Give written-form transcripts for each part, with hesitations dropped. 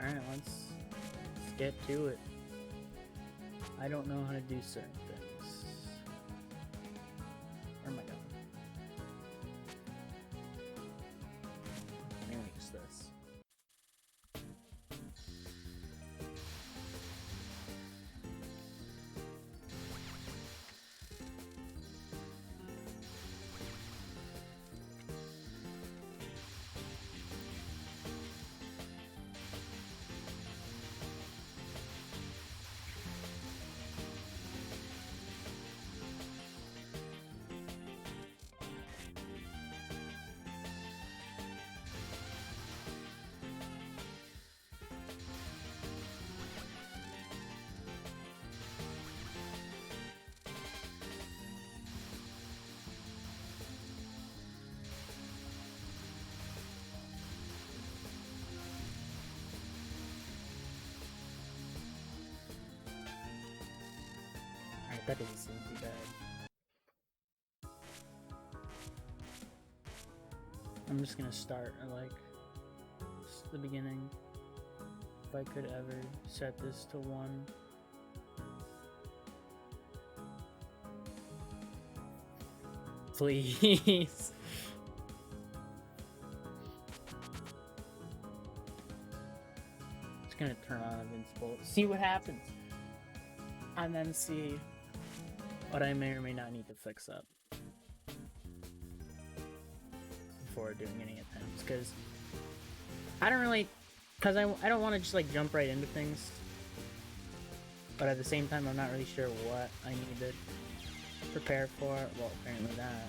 Alright, let's get to it. I don't know how to do certain things. Where am I going? Let me use this. That doesn't seem too bad. I'm just gonna start at like the beginning. If I could ever set this to 1. Please. Just gonna turn on Invincible, see what happens, and then see what I may or may not need to fix up before doing any attempts, because I don't really, I don't want to just like jump right into things, but at the same time I'm not really sure what I need to prepare for. Well, apparently that.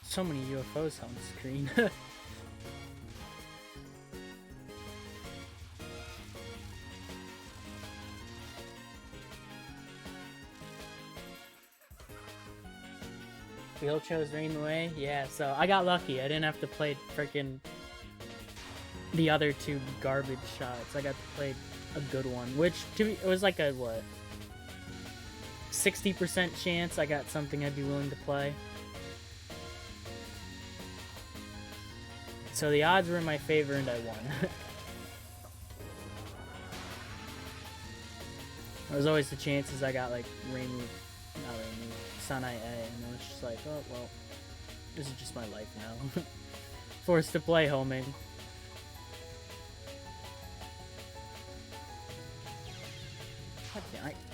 So many UFOs on the screen. Wheel chose ReimuA? Yeah, so I got lucky. I didn't have to play freaking the other 2 garbage shots. I got to play a good one, which it was like a, what, 60% chance I got something I'd be willing to play. So the odds were in my favor and I won. There was always the chances I got like SanaeB, and it was just like, oh well, this is just my life now. Forced to play homing.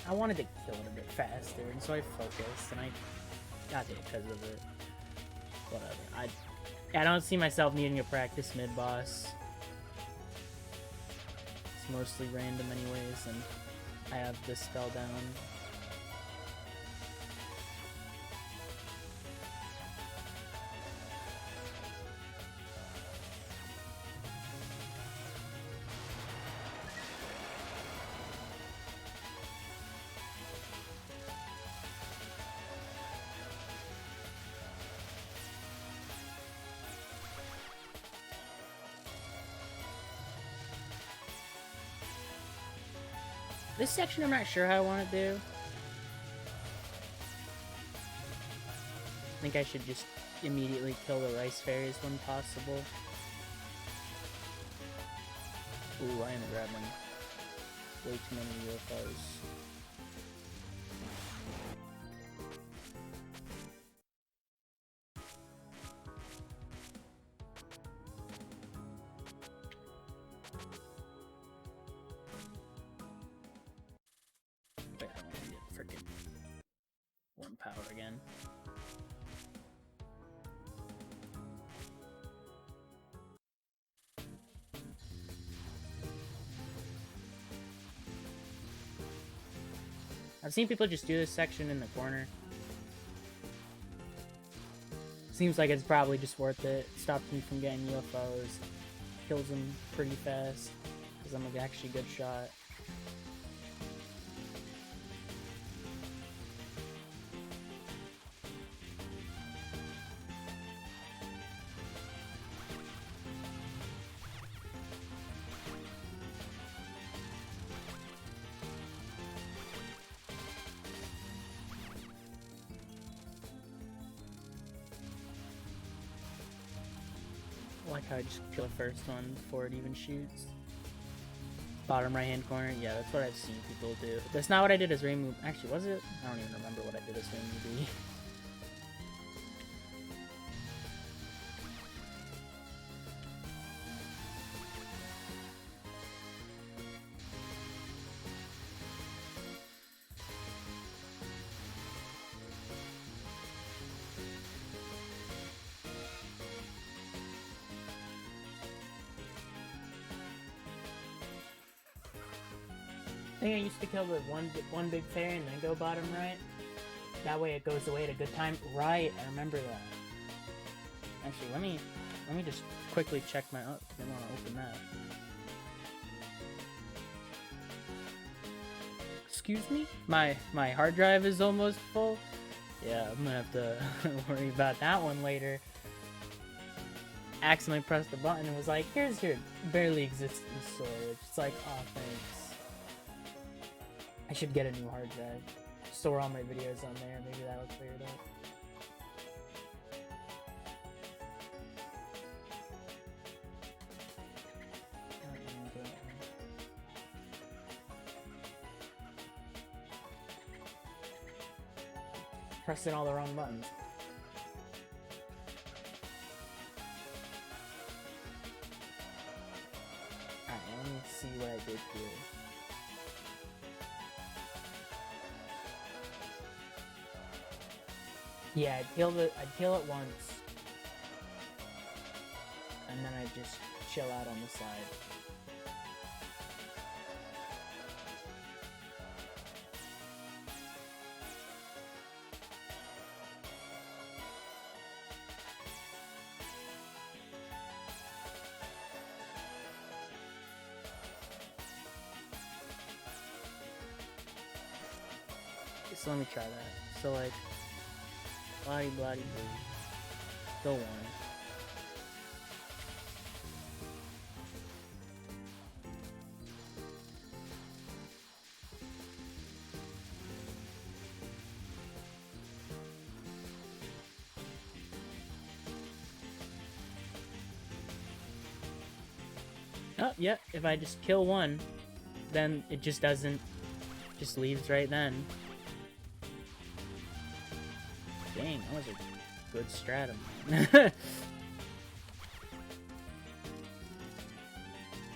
I wanted to kill it a bit faster, and so I focused, and I got it because of it. Whatever. I don't see myself needing a practice mid-boss. It's mostly random anyways, and I have this spell down. This section I'm not sure how I want to do. I think I should just immediately kill the rice fairies when possible. Ooh, I am grabbing way too many UFOs. Power again. I've seen people just do this section in the corner. Seems like it's probably just worth it. Stops me from getting UFOs. Kills them pretty fast. Because I'm actually a good shot. I like how I just kill the first one before it even shoots. Bottom right hand corner, yeah, that's what I've seen people do. That's not what I did as ReimuA. Actually, was it? I don't even remember what I did as ReimuA. I think I used to kill the one big fairy and then go bottom right. That way it goes away at a good time. Right, I remember that. Actually, let me just quickly check my. Oh, I want to open that. Excuse me? My hard drive is almost full. Yeah, I'm gonna have to worry about that one later. Accidentally pressed the button and was like, "Here's your barely existing storage." It's like, oh, thanks. I should get a new hard drive. Store all my videos on there. Maybe that'll clear it up. Pressing all the wrong buttons. Alright, let me see what I did here. Yeah, I'd kill it once, and then I'd just chill out on the side. So let me try that. So like, bloody bloody boo. Go on. Oh, yeah, if I just kill one, then it just doesn't, just leaves right then. Dang, that was a good stratum.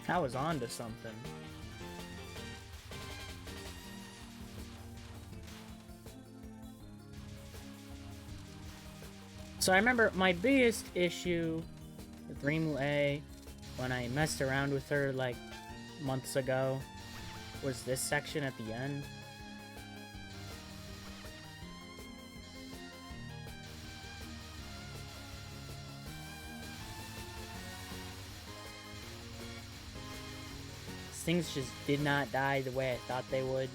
I was on to something. So I remember my biggest issue with ReimuA when I messed around with her like months ago was this section at the end. Things just did not die the way I thought they would.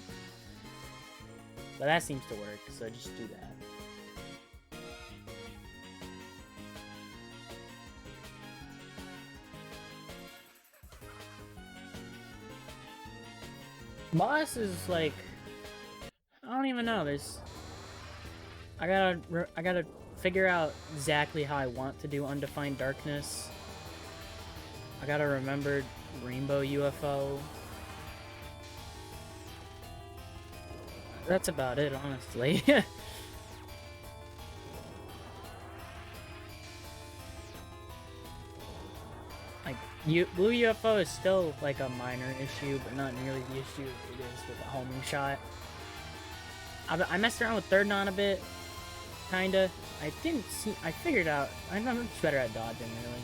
But that seems to work, so just do that. Boss is like, I don't even know. I gotta figure out exactly how I want to do Undefined Darkness. I gotta remember Rainbow UFO. That's about it, honestly. Like, Blue UFO is still like a minor issue, but not nearly the issue it is with the homing shot. I messed around with Third Non a bit, kinda. I figured out, I'm much better at dodging, really.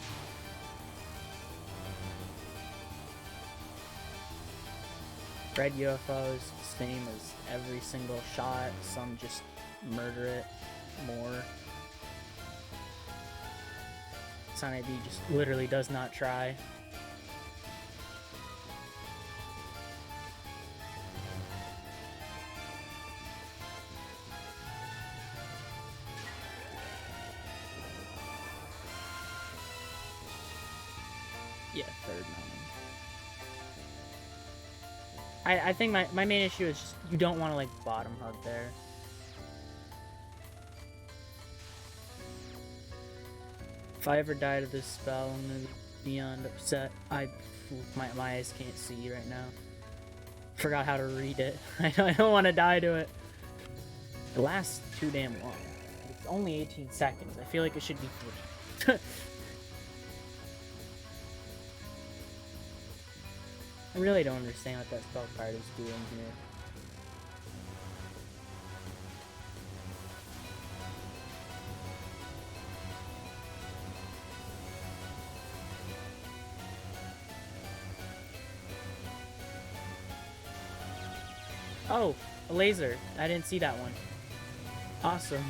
Red UFOs, same as every single shot. Some just murder it more. SanaeB just literally does not try. Yeah, third mountain. I think my main issue is just you don't want to like bottom hug there. If I ever die to this spell, I'm gonna be beyond upset. My eyes can't see right now. Forgot how to read it. I don't want to die to it. It lasts too damn long. It's only 18 seconds. I feel like it should be 40. I really don't understand what that spell card is doing here. Oh, a laser. I didn't see that one. Awesome.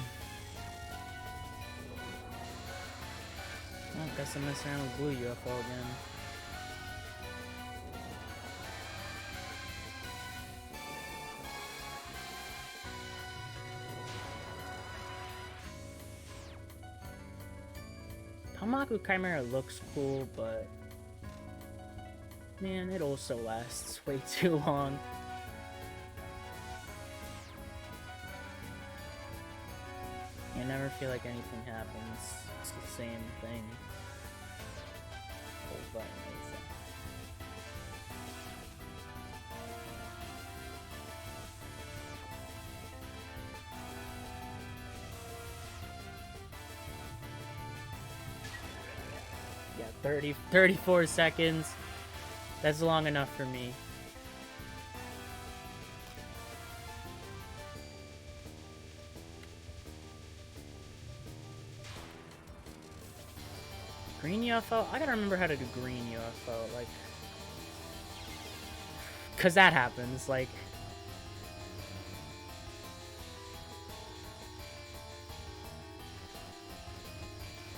Well, guess I'm messing around with blue UFO again. Tamaku Chimera looks cool, but man, it also lasts way too long. You never feel like anything happens. It's the same thing. Over and over. Yeah, 34 seconds. That's long enough for me. Green UFO? I gotta remember how to do green UFO, like... Cause that happens, like...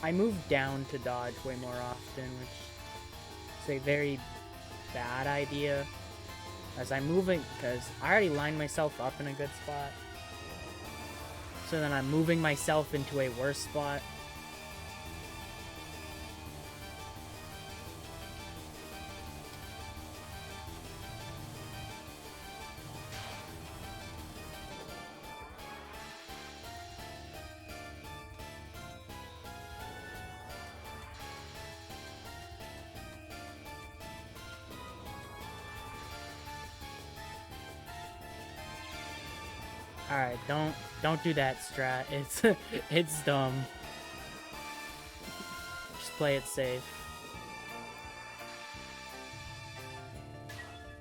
I move down to dodge way more often, which is a very bad idea. As I'm moving, because I already lined myself up in a good spot. So then I'm moving myself into a worse spot. Alright, don't do that strat. It's dumb. Just play it safe.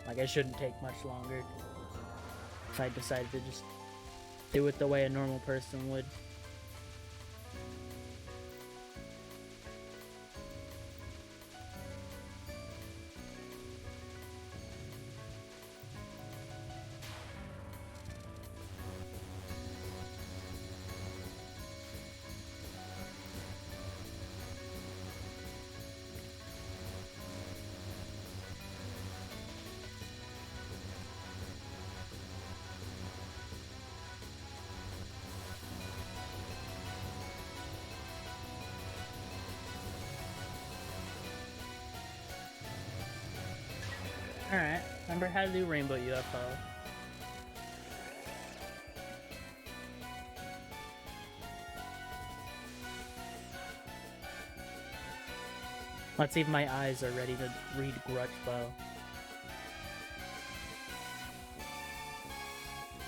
Like, it shouldn't take much longer if I decided to just do it the way a normal person would. Alright, remember how to do rainbow UFO. Let's see if my eyes are ready to read Grudge Bow.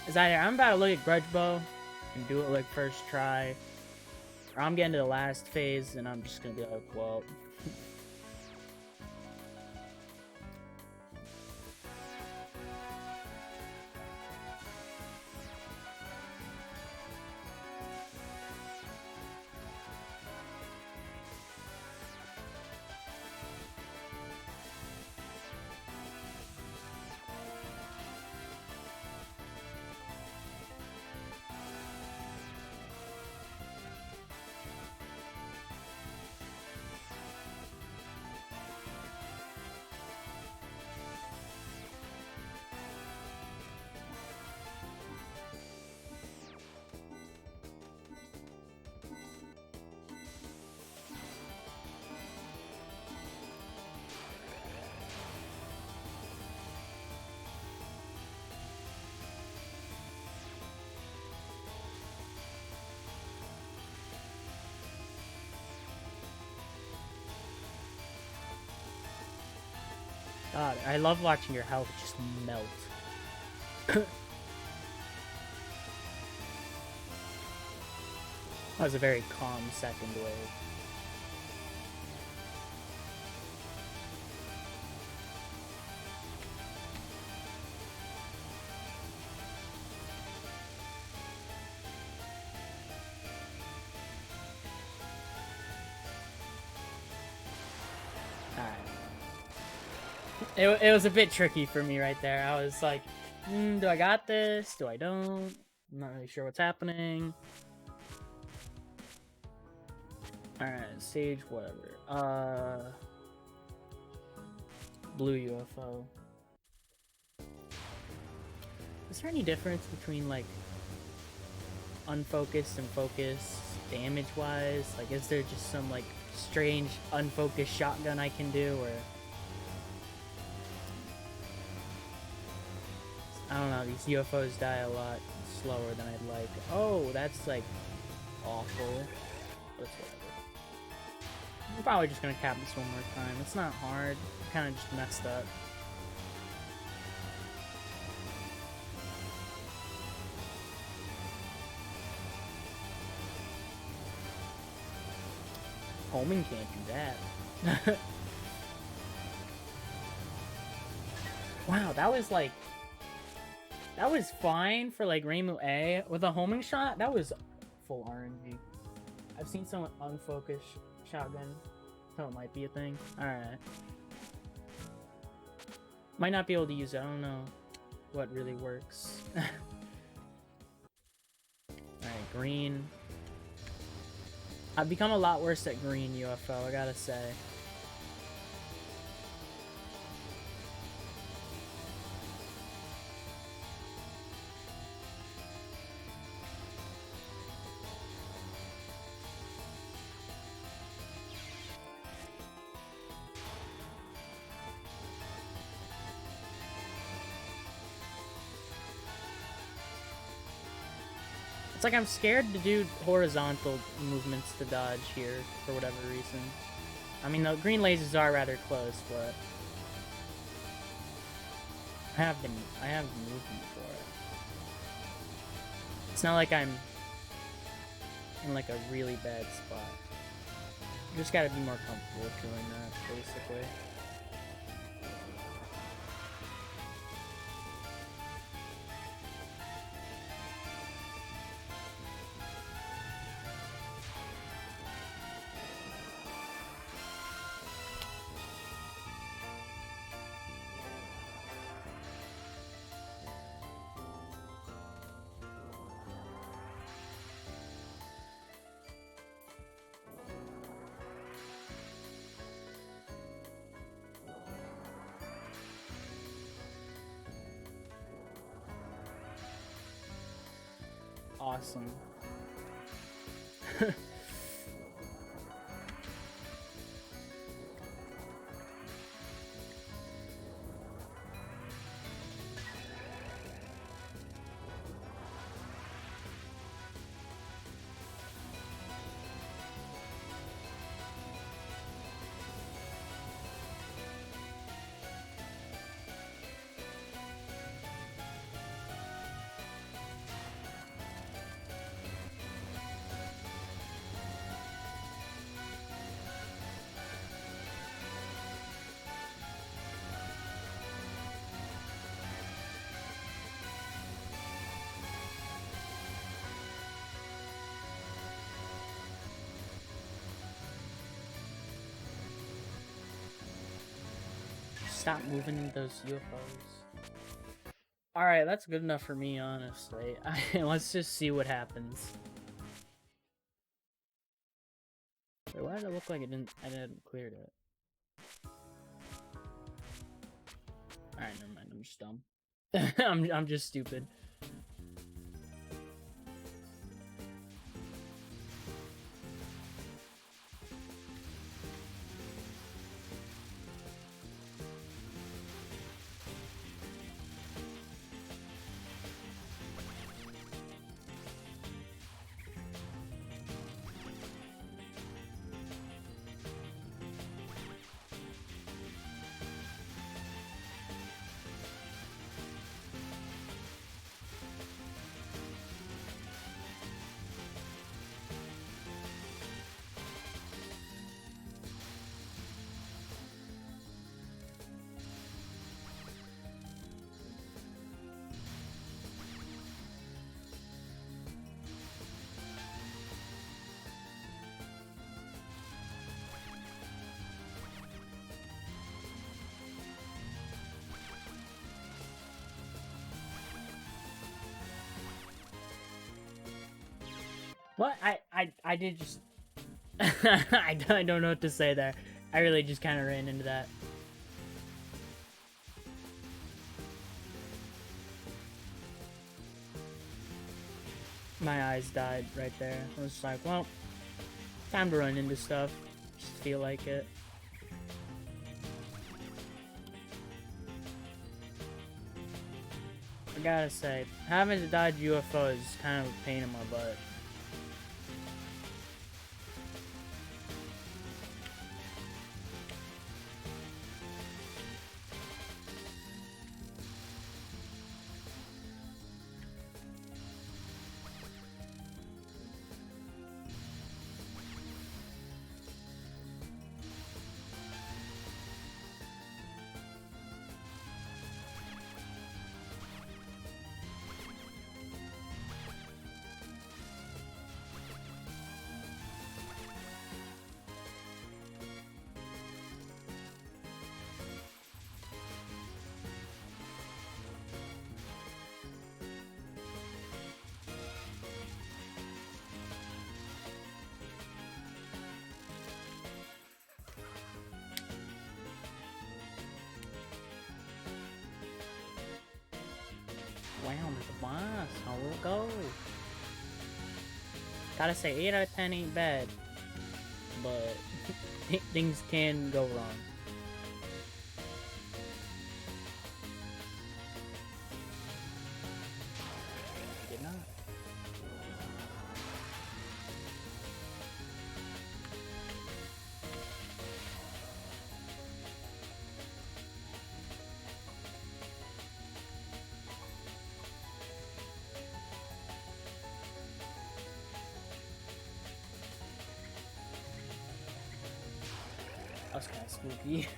It's either I'm about to look at Grudge Bow and do it like first try, or I'm getting to the last phase and I'm just gonna be like, well... God, I love watching your health just melt. That was a very calm second wave. It was a bit tricky for me right there. I was like, do I got this? Do I don't? I'm not really sure what's happening. Alright, stage whatever. Blue UFO. Is there any difference between like unfocused and focused damage-wise? Like, is there just some like strange unfocused shotgun I can do, or I don't know, these UFOs die a lot slower than I'd like. Oh, that's like awful. But it's whatever. I'm probably just gonna cap this one more time. It's not hard. I kinda just messed up. Homing can't do that. Wow, that was like... That was fine for like ReimuA. With a homing shot, that was full RNG. I've seen some unfocused shotgun, so it might be a thing. Alright. Might not be able to use it. I don't know what really works. Alright, green. I've become a lot worse at green UFO, I gotta say. It's like I'm scared to do horizontal movements to dodge here for whatever reason. I mean, the green lasers are rather close, but I have the movement for it. It's not like I'm in like a really bad spot. You just gotta be more comfortable with doing that, basically. Awesome. Stop moving those UFOs. Alright, that's good enough for me, honestly. Let's just see what happens. Wait, why did it look like I didn't clear it? Alright, never mind, I'm just dumb. I'm just stupid. What? I did just... I don't know what to say there. I really just kind of ran into that. My eyes died right there. I was just like, well, time to run into stuff. Just feel like it. I gotta say, having to dodge UFO is kind of a pain in my butt. Wow, there's a boss. How will it go? Gotta say, 8 out of 10 ain't bad. But things can go wrong. Did not. That's kind of spooky.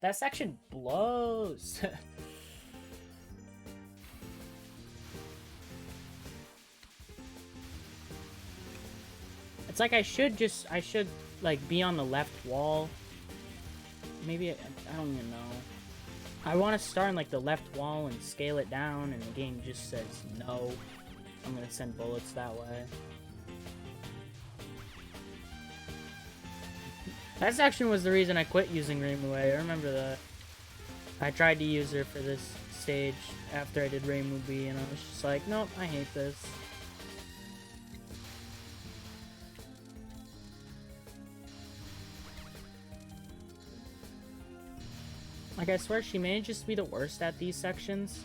That section blows. It's like I should like be on the left wall. Maybe I don't even know. I want to start on like the left wall and scale it down, and the game just says no. I'm gonna send bullets that way. That section was the reason I quit using ReimuA. I remember that. I tried to use her for this stage after I did ReimuB, and I was just like, nope, I hate this. Like, I swear she manages to be the worst at these sections,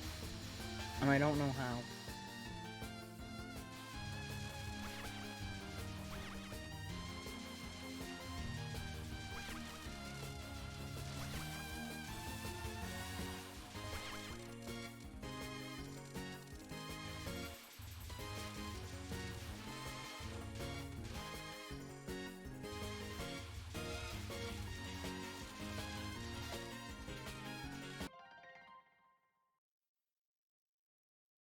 and I don't know how.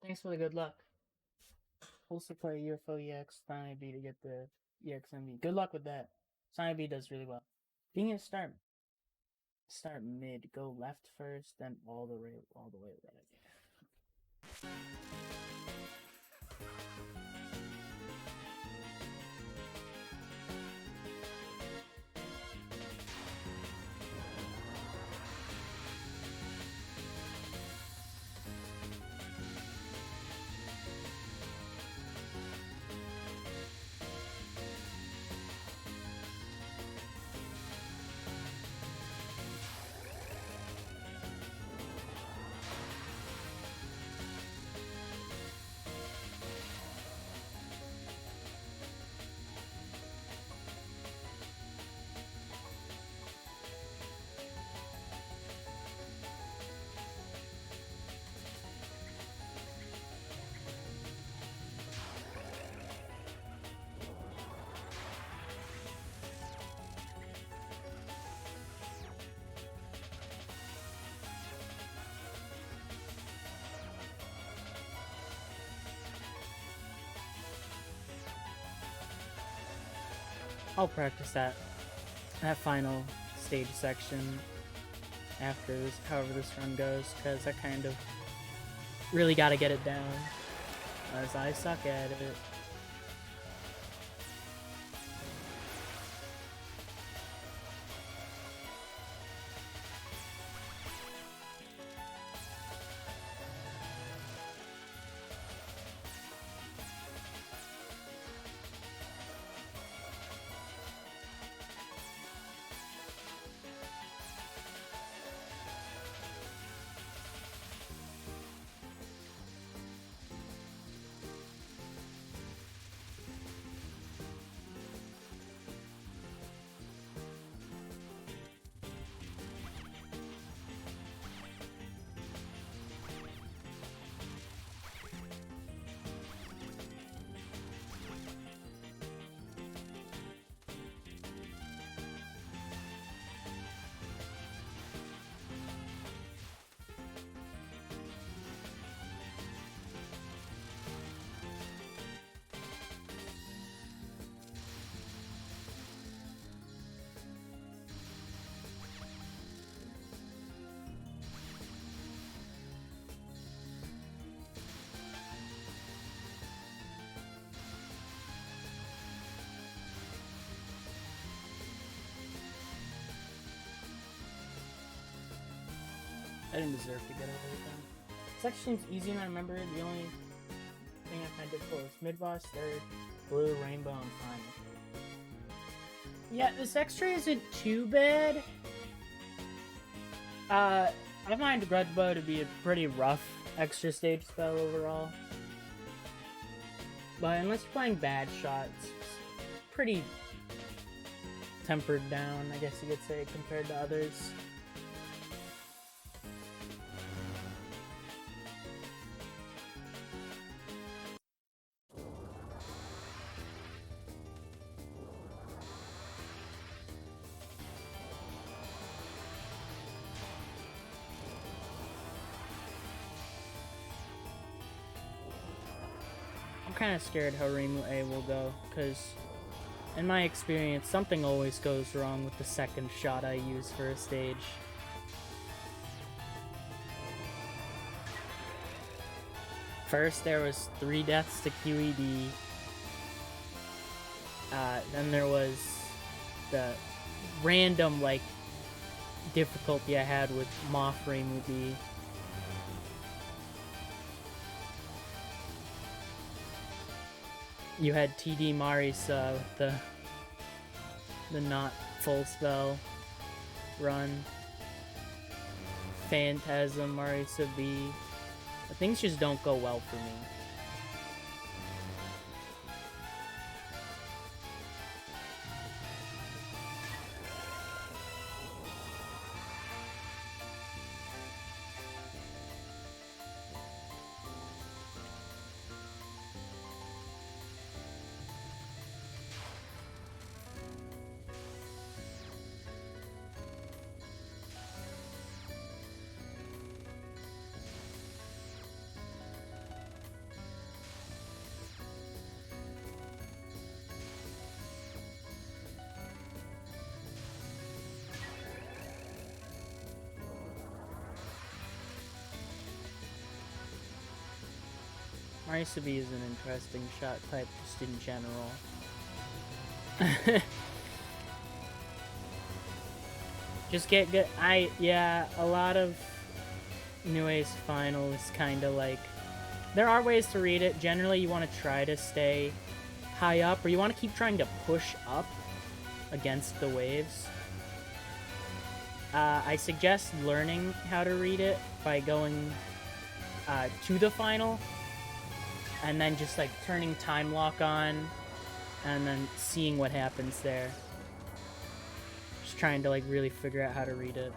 Thanks for the good luck. Also play UFO EX SanaeB to get the ExNNN. Good luck with that. SanaeB does really well. Being a start mid, go left first, then all the way right. I'll practice that final stage section after this, however this run goes, because I kind of really got to get it down, as I suck at it. I didn't deserve to get away with that. Section's easy and I remember the only thing I find difficult is mid-boss, third, blue, rainbow, and final. Yeah, this extra isn't too bad. I find Grudge Bow to be a pretty rough extra stage spell overall. But unless you're playing bad shots, it's pretty tempered down, I guess you could say, compared to others. I'm kind of scared how ReimuA will go, because in my experience, something always goes wrong with the second shot I use for a stage. First, there was 3 deaths to QED. Then there was the random, like, difficulty I had with Moth ReimuB. You had TD Marisa with the not full spell run. Phantasm Marisa B. But things just don't go well for me. Marisubi is an interesting shot type just in general. Just get good. Yeah, a lot of New Ace Final is kind of like... There are ways to read it. Generally, you want to try to stay high up, or you want to keep trying to push up against the waves. I suggest learning how to read it by going to the final, and then just like turning time lock on, and then seeing what happens there. Just trying to like really figure out how to read it.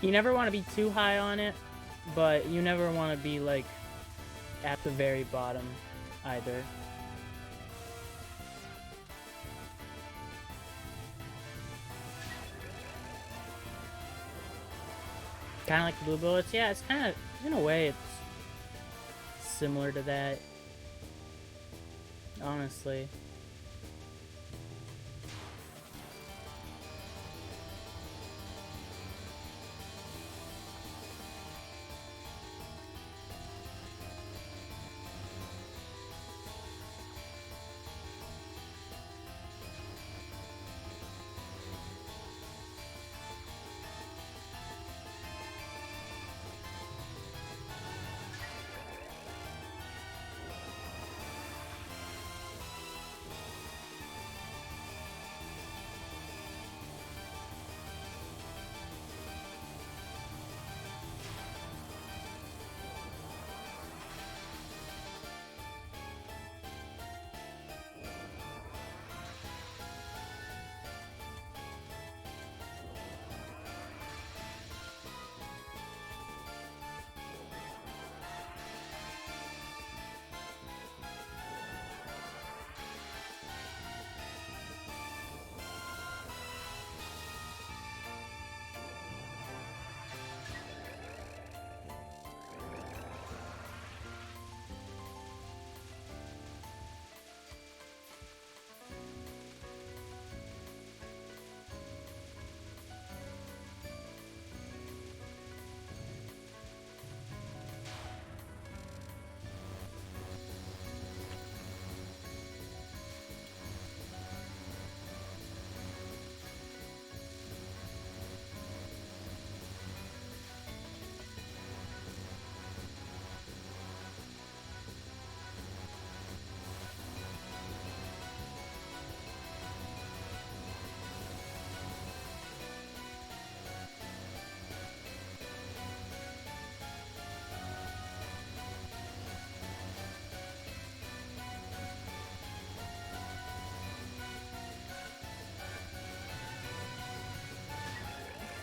You never want to be too high on it, but you never want to be like at the very bottom either. Kind of like the blue bullets. Yeah, it's kind of, in a way, it's similar to that, honestly.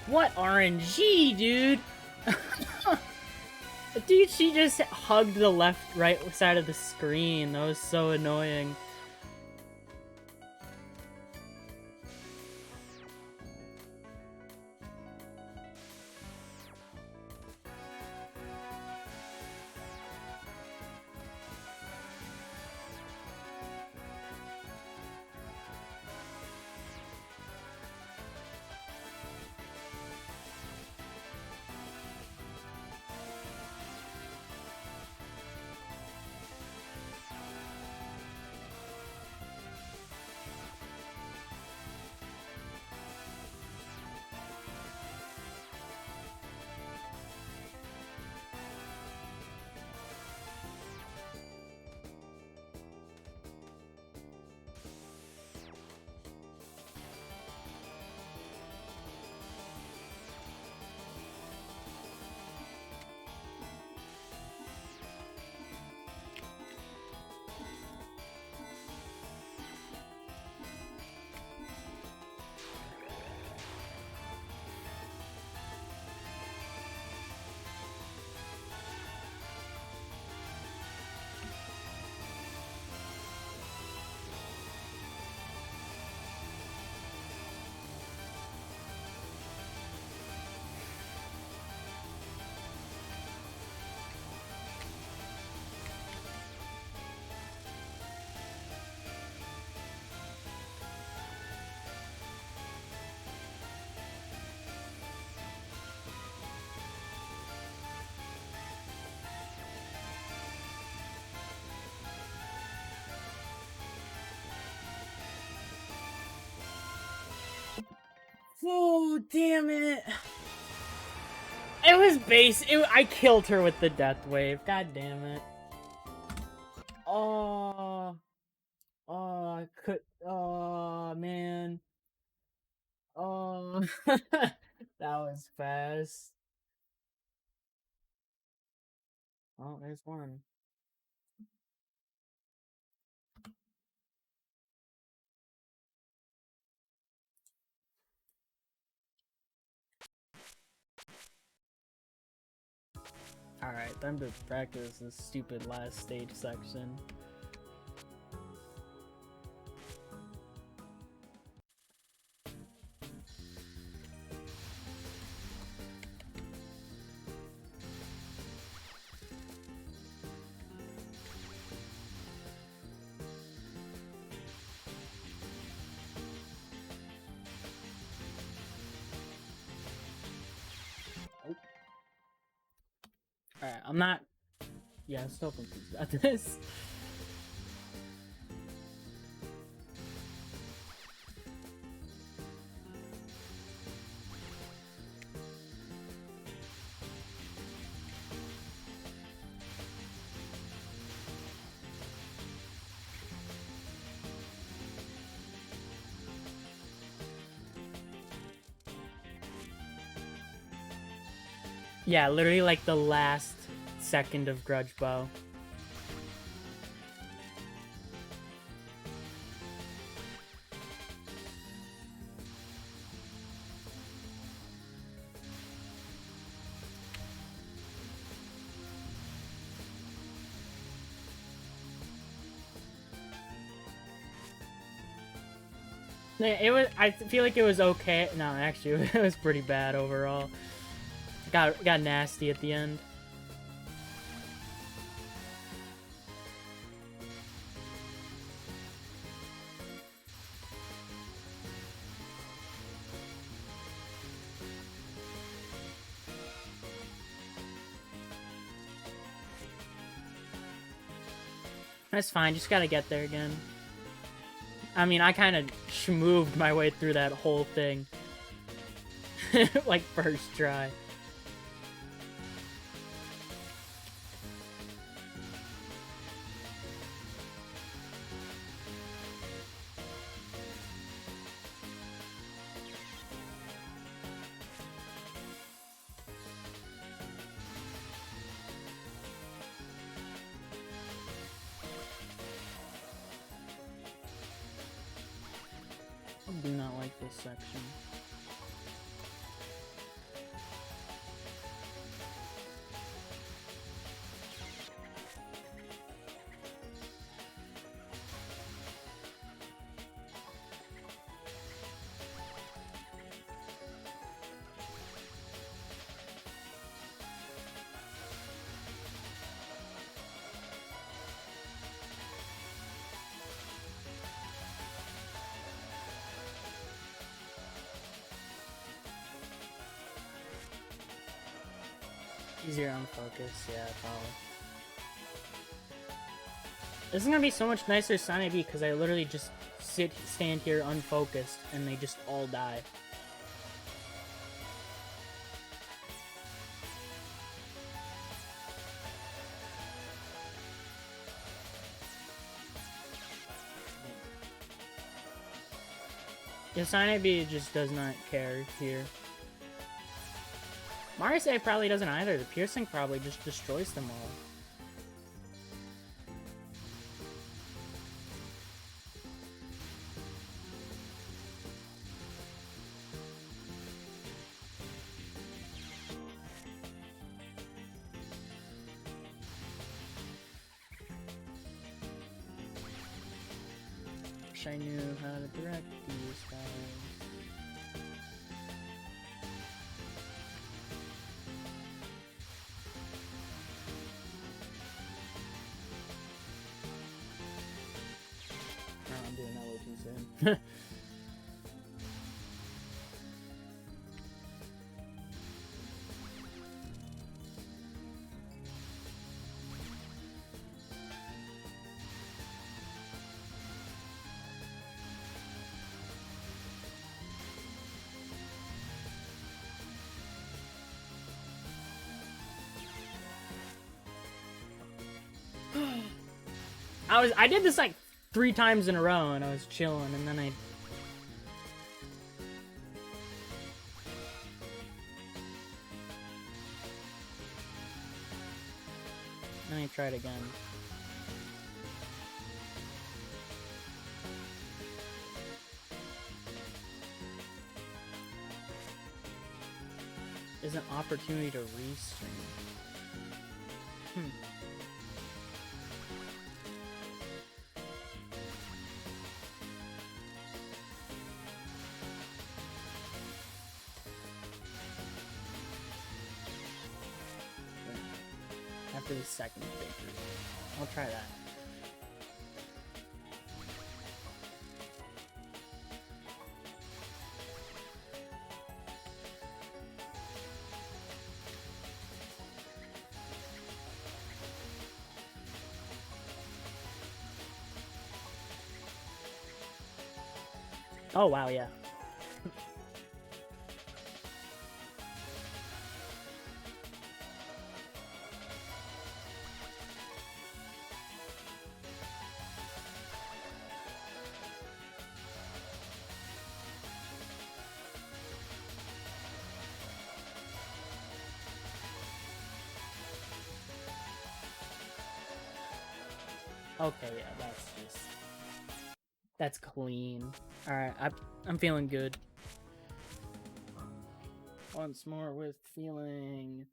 What RNG, dude? Dude, she just hugged the right side of the screen. That was so annoying. Oh, damn it. It was base. I killed her with the death wave. God damn it. Oh. Oh, I could. Oh, man. Oh. That was fast. Oh, there's one. Alright, time to practice this stupid last stage section. Alright, I'm not... Yeah, I'm still confused about this. Yeah, literally like the last second of Grudge Bow. It was. I feel like it was okay. No, actually, it was pretty bad overall. Got nasty at the end. That's fine. Just gotta get there again. I mean, I kind of schmooved my way through that whole thing. Like, first try. I do not like this section. Easier on focus, yeah, probably. This is gonna be so much nicer SanaeB because I literally just stand here unfocused and they just all die. Yeah, SanaeB just does not care here. Marise probably doesn't either. The piercing probably just destroys them all. Wish I knew how to direct these guys. I'm doing that way too soon. I did this like 3 times in a row, and I was chilling, and then I tried again. Is an opportunity to restream. After the second victory. I'll try that. Oh wow, yeah. Okay, yeah, that's clean. Alright, I'm feeling good. Once more with feeling.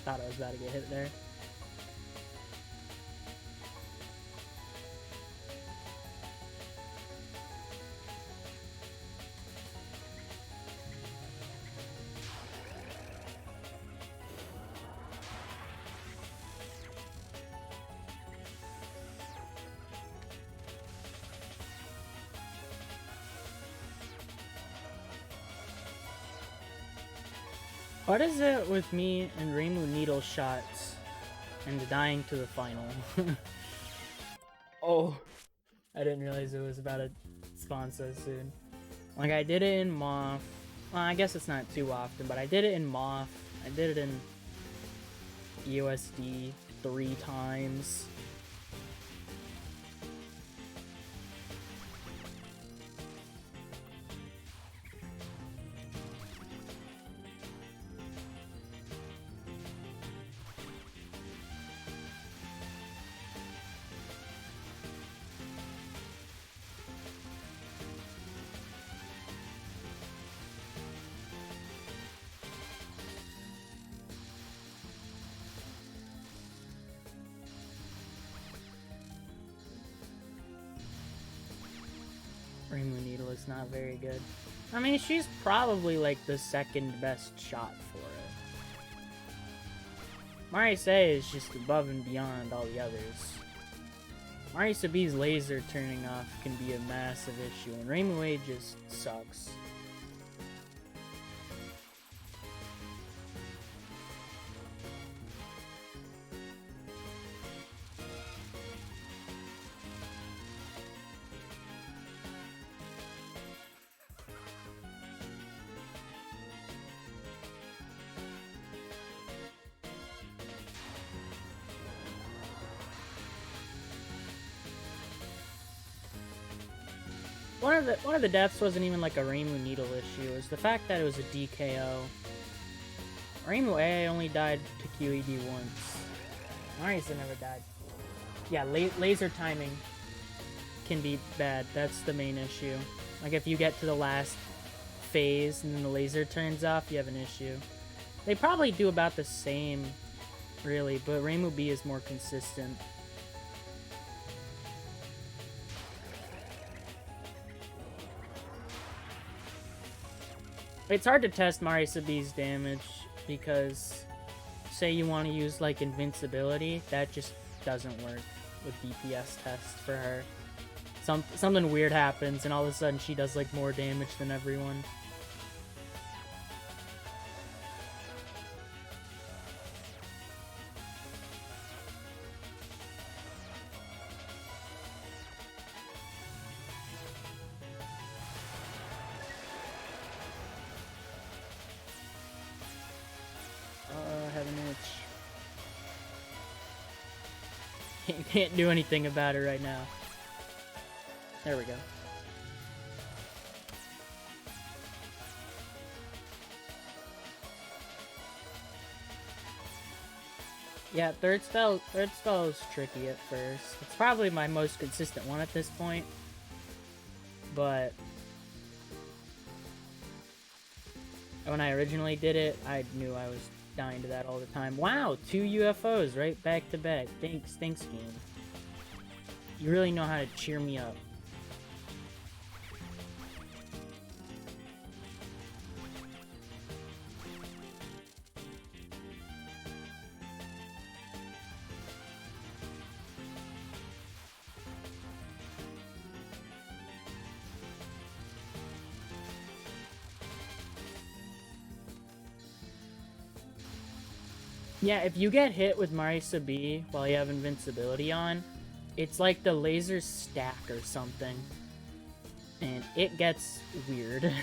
Thought I was about to get hit there. What is it with me and ReimuA needle shots and dying to the final? Oh, I didn't realize it was about to spawn so soon. Like, I did it in Moth. Well, I guess it's not too often, but I did it in Moth. I did it in USD 3 times. ReimuA needle is not very good. I mean, she's probably like the second best shot for it. ReimuA is just above and beyond all the others. ReimuA's laser turning off can be a massive issue, and ReimuA just sucks. One of the deaths wasn't even like a Reimu needle issue. It was the fact that it was a DKO. ReimuA only died to QED once. Marisa never died. Yeah, laser timing can be bad. That's the main issue. Like if you get to the last phase and then the laser turns off, you have an issue. They probably do about the same, really, but ReimuB is more consistent. It's hard to test Marisabi's damage because, say you want to use like invincibility, that just doesn't work with DPS tests for her. Something weird happens and all of a sudden she does like more damage than everyone. Can't do anything about it right now. There we go. Yeah, third spell is tricky at first. It's probably my most consistent one at this point. But when I originally did it, I knew I was dying to that all the time. Wow, 2 UFOs right back to back. Thanks game. You really know how to cheer me up. Yeah, if you get hit with MarisaB while you have invincibility on, it's like the lasers stack or something. And it gets weird.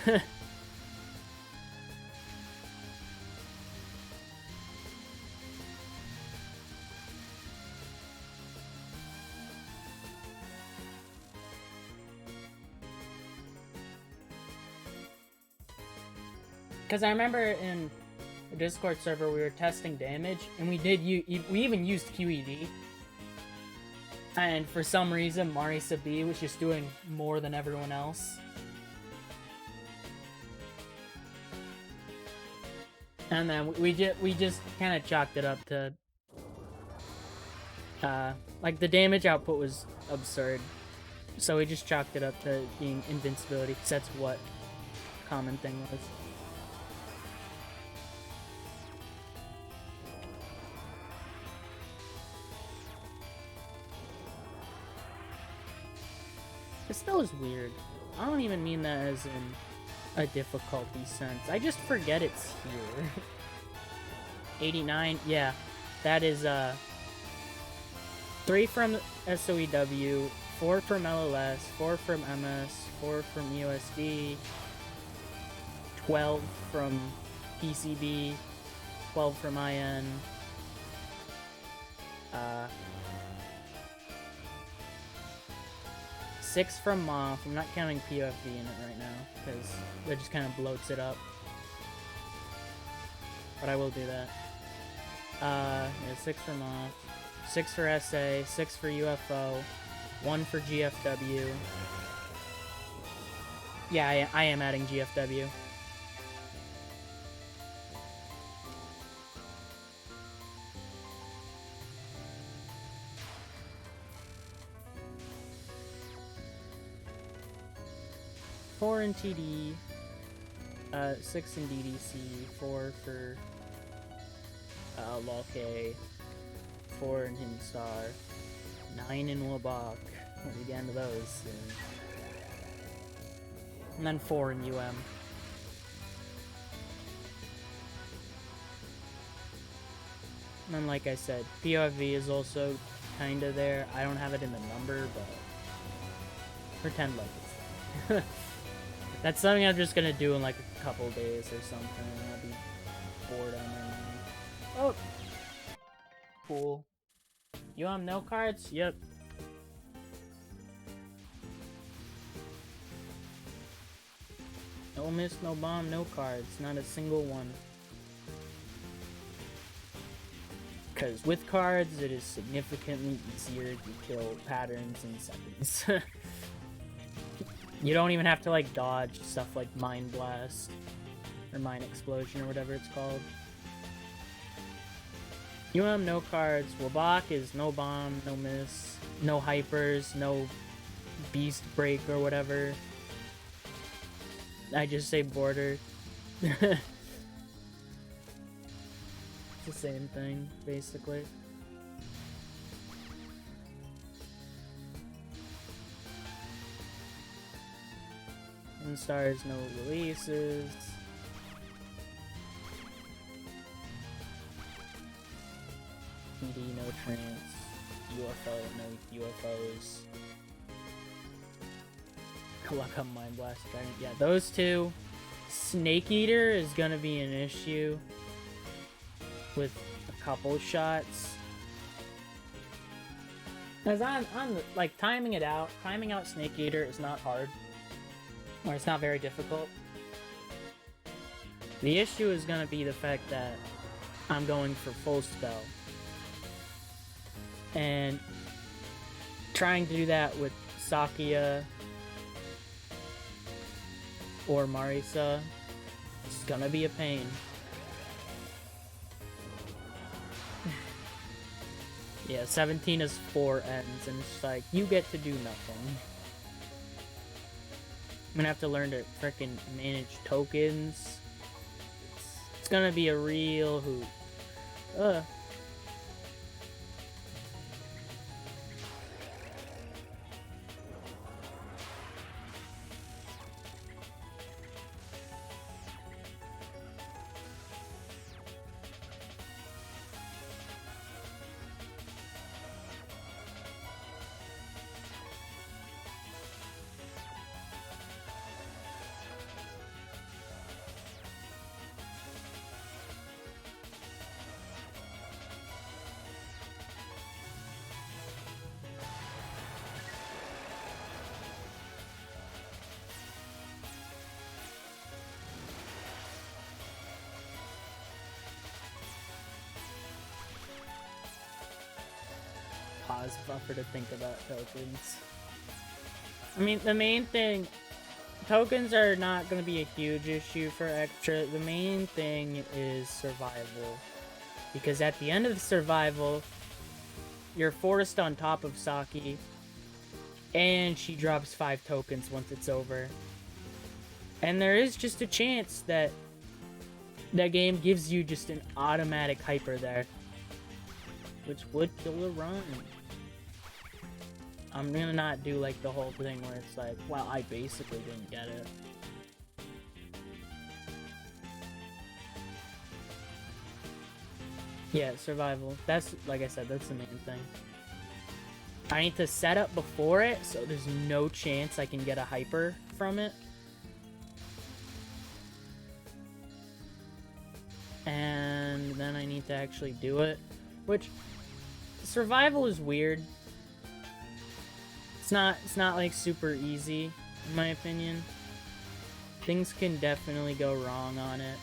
Because I remember in the Discord server we were testing damage, and we even used QED. And for some reason, MarisaB was just doing more than everyone else. And then we just kind of chalked it up to, like the damage output was absurd. So we just chalked it up to being invincibility, because that's what common thing was. This spell is weird. I don't even mean that as in a difficulty sense. I just forget it's here. 89, yeah. That is 3 from SOEW, 4 from LLS, 4 from MS, 4 from USD, 12 from PCB, 12 from IN, 6 from Moth. I'm not counting POFD in it right now, because that just kind of bloats it up. But I will do that. Yeah, 6 for Moth, 6 for SA, 6 for UFO, 1 for GFW. Yeah, I am adding GFW. Four in TD, 6 in DDC, 4 for Locke, 4 in Hinstar, 9 in Wabak. We'll get into those soon. And then 4 in UM. And then, like I said, POV is also kind of there. I don't have it in the number, but pretend like it's there. That's something I'm just gonna do in like a couple days or something. I'll be bored on it. Oh! Cool. No cards? Yep. No miss, no bomb, no cards. Not a single one. Because with cards, it is significantly easier to kill patterns in seconds. You don't even have to like dodge stuff like Mind Blast or Mind Explosion or whatever it's called. No cards. Wabak is no bomb, no miss, no hypers, no beast break or whatever. I just say border. It's the same thing, basically. And stars, no releases. PD, no trance. UFO, no UFOs. Luck on Mind Blast. Yeah, those two. Snake Eater is gonna be an issue with a couple shots. Cause on the, like timing out Snake Eater is not hard. Or it's not very difficult. The issue is gonna be the fact that I'm going for full spell. And trying to do that with Sakia or Marisa is gonna be a pain. Yeah, 17 is 4 ends, and it's like, you get to do nothing. I'm gonna have to learn to frickin' manage tokens. It's gonna be a real hoot. Pause buffer to think about tokens. I mean, the main thing, tokens are not going to be a huge issue for extra. The main thing is survival. Because at the end of the survival, you're forced on top of Saki, and she drops 5 tokens once it's over. And there is just a chance that that game gives you just an automatic hyper there, which would kill a run. I'm gonna not do like the whole thing where it's like, well, I basically didn't get it. Yeah, survival. That's, like I said, that's the main thing. I need to set up before it, so there's no chance I can get a hyper from it. And then I need to actually do it, which survival is weird. It's not like super easy, in my opinion. Things can definitely go wrong on it.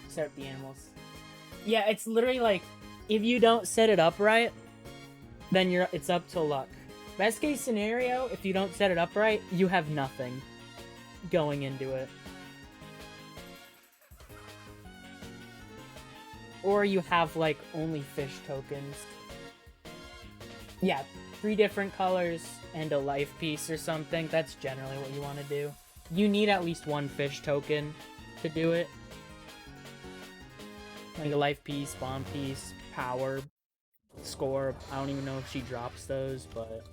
Set up the animals. Yeah, it's literally like, if you don't set it up right, then it's up to luck. Best case scenario, if you don't set it up right, you have nothing going into it. Or you have, like, only fish tokens. Yeah, 3 different colors and a life piece or something. That's generally what you want to do. you need at least one fish token to do it. Like a life piece, spawn piece, power, score. I don't even know if she drops those, but...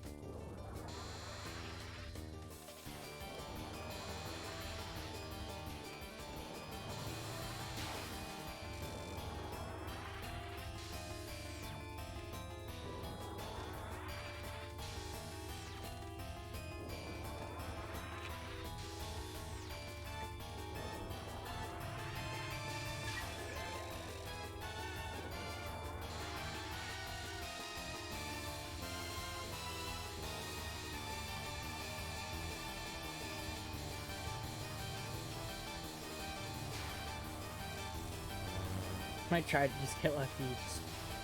Might try to just get lucky, just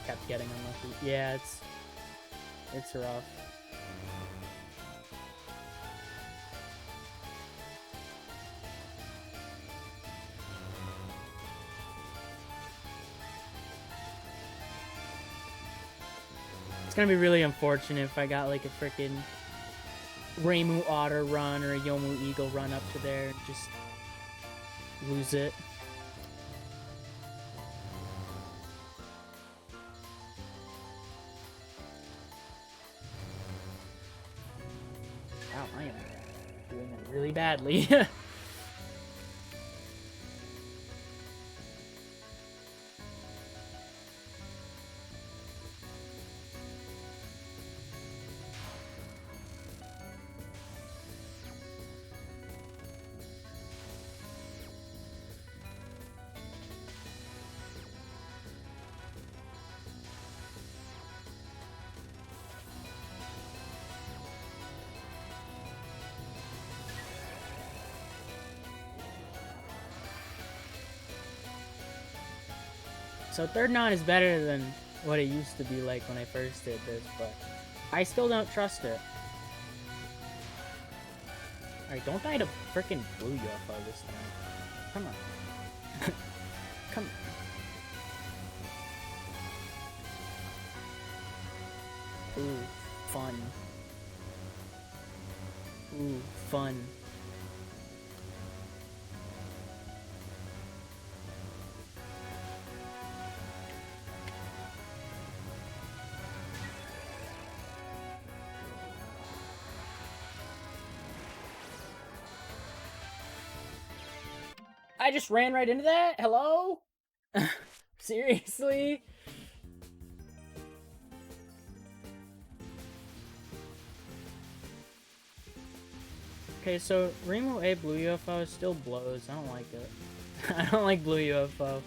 kept getting unlucky. Yeah, it's rough. It's gonna be really unfortunate if I got like a freaking ReimuA Otter run or a Yomu Eagle run up to there and just lose it. Wow, I am doing it really badly. So third non is better than what it used to be like when I first did this, but I still don't trust it. Alright, don't die to frickin' blue UFO this time. Come on. Come on. Ooh, fun. Ooh, fun. I just ran right into that? Hello? Seriously? Okay, so ReimuA blue UFO still blows. I don't like it. I don't like blue UFO.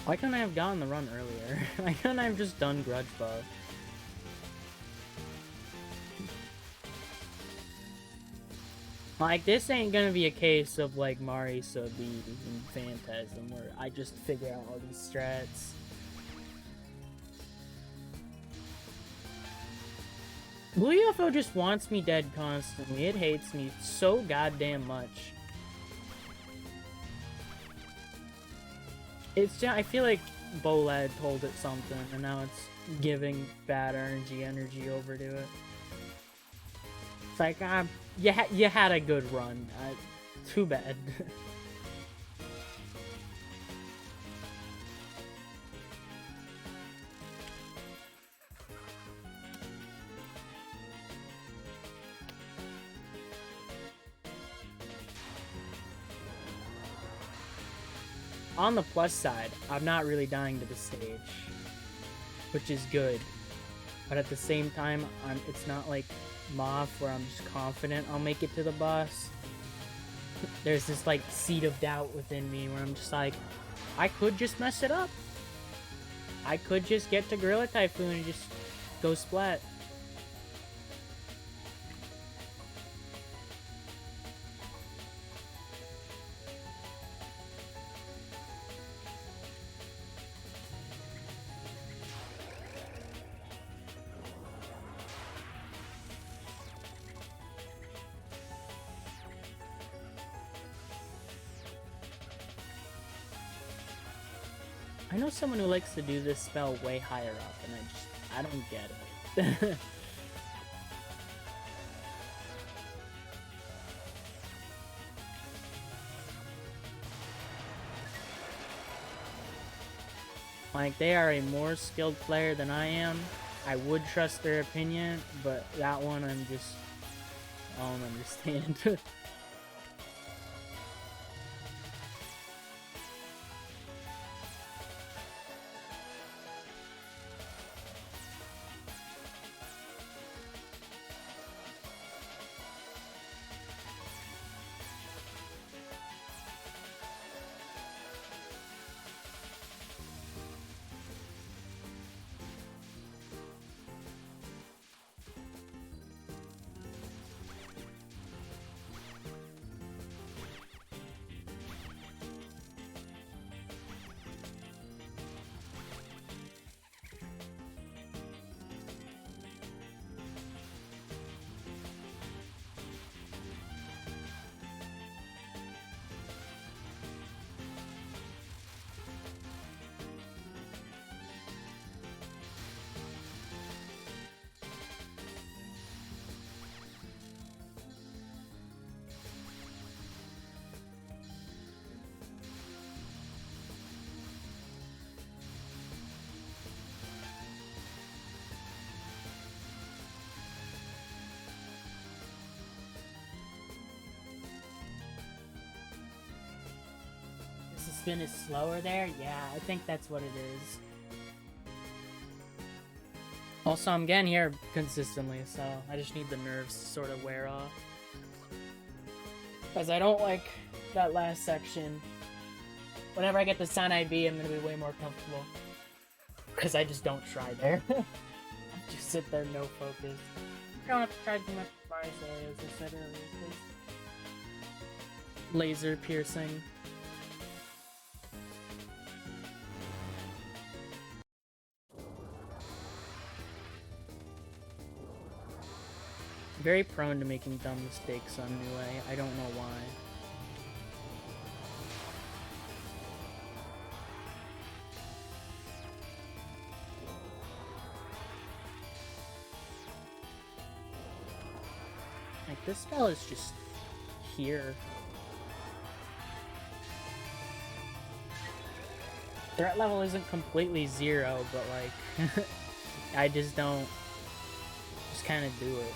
Why couldn't I have gotten the run earlier? Why couldn't I have just done Grudge Buff? Like, this ain't gonna be a case of, like, Marisa being Phantasm, where I just figure out all these strats. Blue UFO just wants me dead constantly. It hates me so goddamn much. It's just, I feel like Bolad told it something, and now it's giving bad energy over to it. It's like, you had a good run. Too bad. On the plus side, I'm not really dying to the stage, which is good. But at the same time, it's not like Moth where I'm just confident I'll make it to the boss. There's this like seed of doubt within me where I'm just like, I could just mess it up. I could just get to Gorilla Typhoon and just go splat. I know someone who likes to do this spell way higher up, and I don't get it. Like, they are a more skilled player than I am. I would trust their opinion, but that one I don't understand. The spin is slower there? Yeah, I think that's what it is. Also, I'm getting here consistently, so I just need the nerves to sort of wear off. Because I don't like that last section. Whenever I get to SanaeB, I'm going to be way more comfortable. Because I just don't try there. Just sit there, no focus. I don't have to try too much Mars areas, as I said earlier. Laser piercing. Very prone to making dumb mistakes on UA. I don't know why. Like, this spell is just here. Threat level isn't completely zero, but like, I just don't, just kind of do it.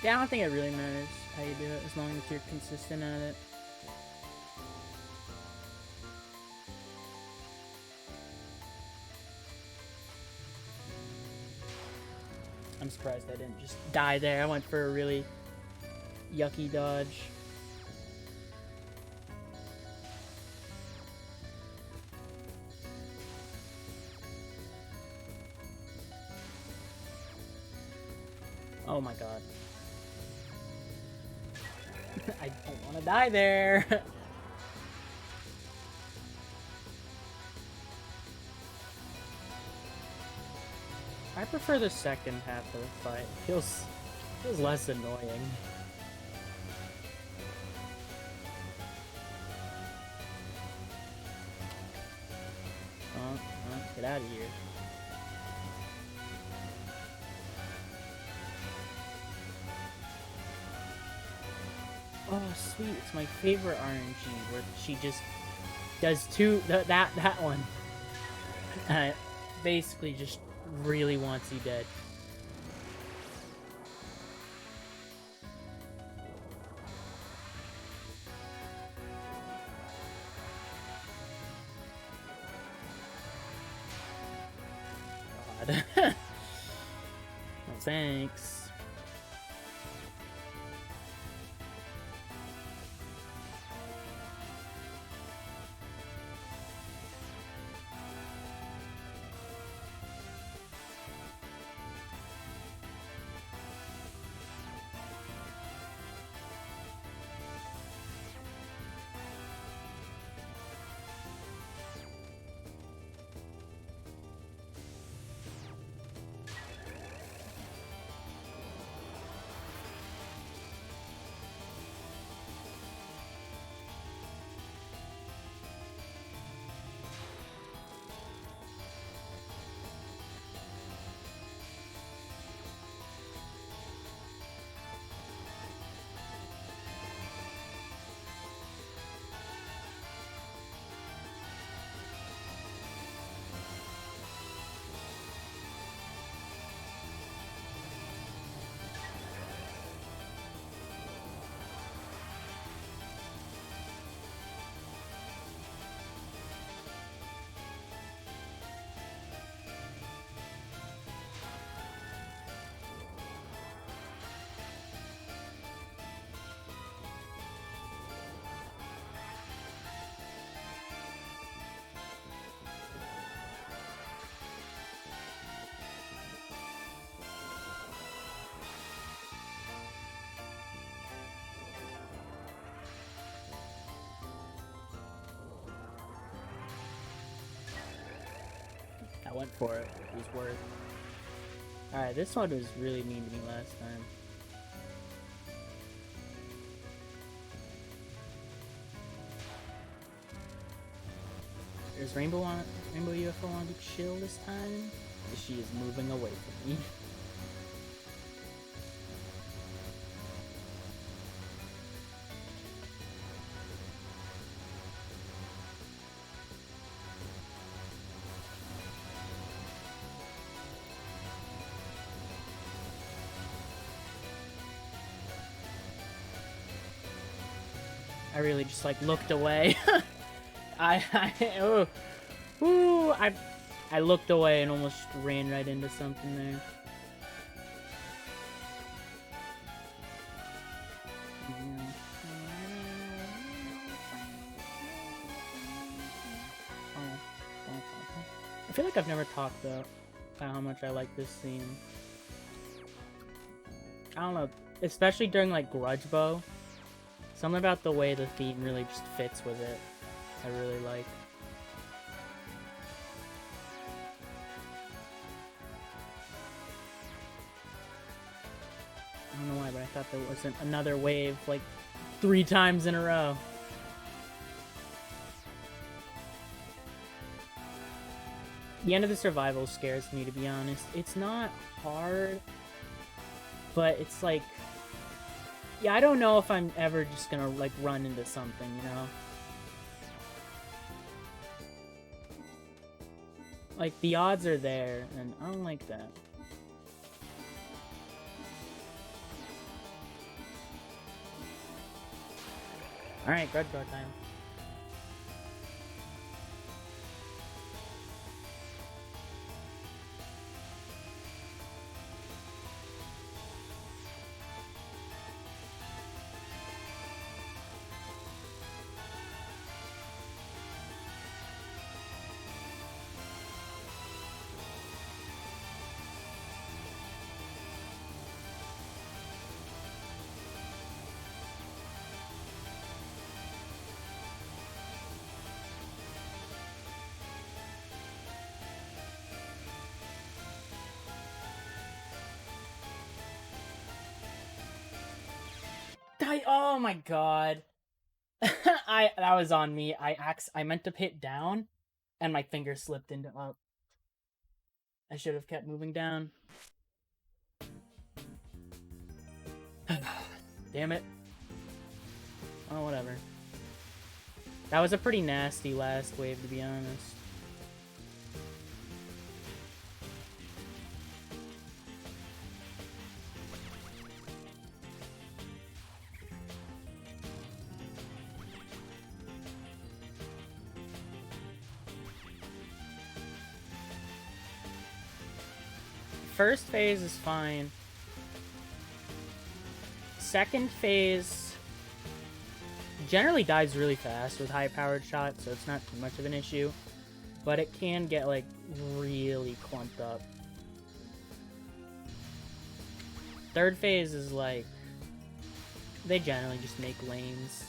Yeah, I don't think it really matters how you do it, as long as you're consistent at it. I'm surprised I didn't just die there. I went for a really yucky dodge. Oh my god. I don't want to die there. I prefer the second half of the fight. It feels less annoying. Get out of here. Oh, sweet. It's my favorite RNG, where she just does that one. Basically just really wants you dead. God. Well, thanks. I went for it. It was worth. Alright, this one was really mean to me last time. Does ReimuA UFO want to be chill this time? She is moving away from me. I really just like looked away. I looked away and almost ran right into something there. I feel like I've never talked about how much I like this scene. I don't know, especially during like Grudge Bow. Something about the way the theme really just fits with it. I really like. I don't know why, but I thought there wasn't another wave like 3 times in a row. The end of the survival scares me, to be honest. It's not hard, but it's like, yeah, I don't know if I'm ever just gonna like run into something, you know? Like, the odds are there, and I don't like that. Alright, Grudge Bow time. Oh my god. That was on me. I meant to hit down and my finger slipped into up. I should have kept moving down. Damn it. Oh, whatever. That was a pretty nasty last wave, to be honest. First phase is fine. Second phase generally dies really fast with high-powered shots, so it's not too much of an issue. But it can get, like, really clumped up. Third phase is, like, they generally just make lanes.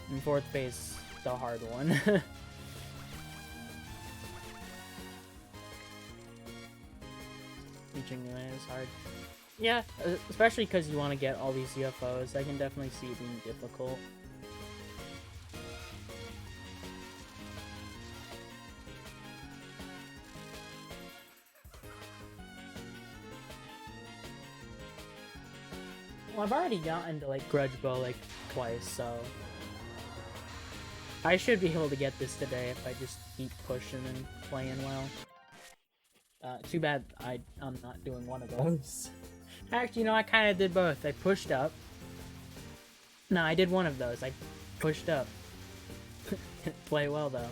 And fourth phase, the hard one. Reaching the land is hard. Yeah, especially because you want to get all these UFOs. I can definitely see it being difficult. Well, I've already gotten to, like, Grudge Bow, like, twice, so I should be able to get this today if I just keep pushing and playing well. Too bad I'm not doing one of those. Actually, you know, I kind of did both. I pushed up. No, I did one of those. I pushed up. Play well, though.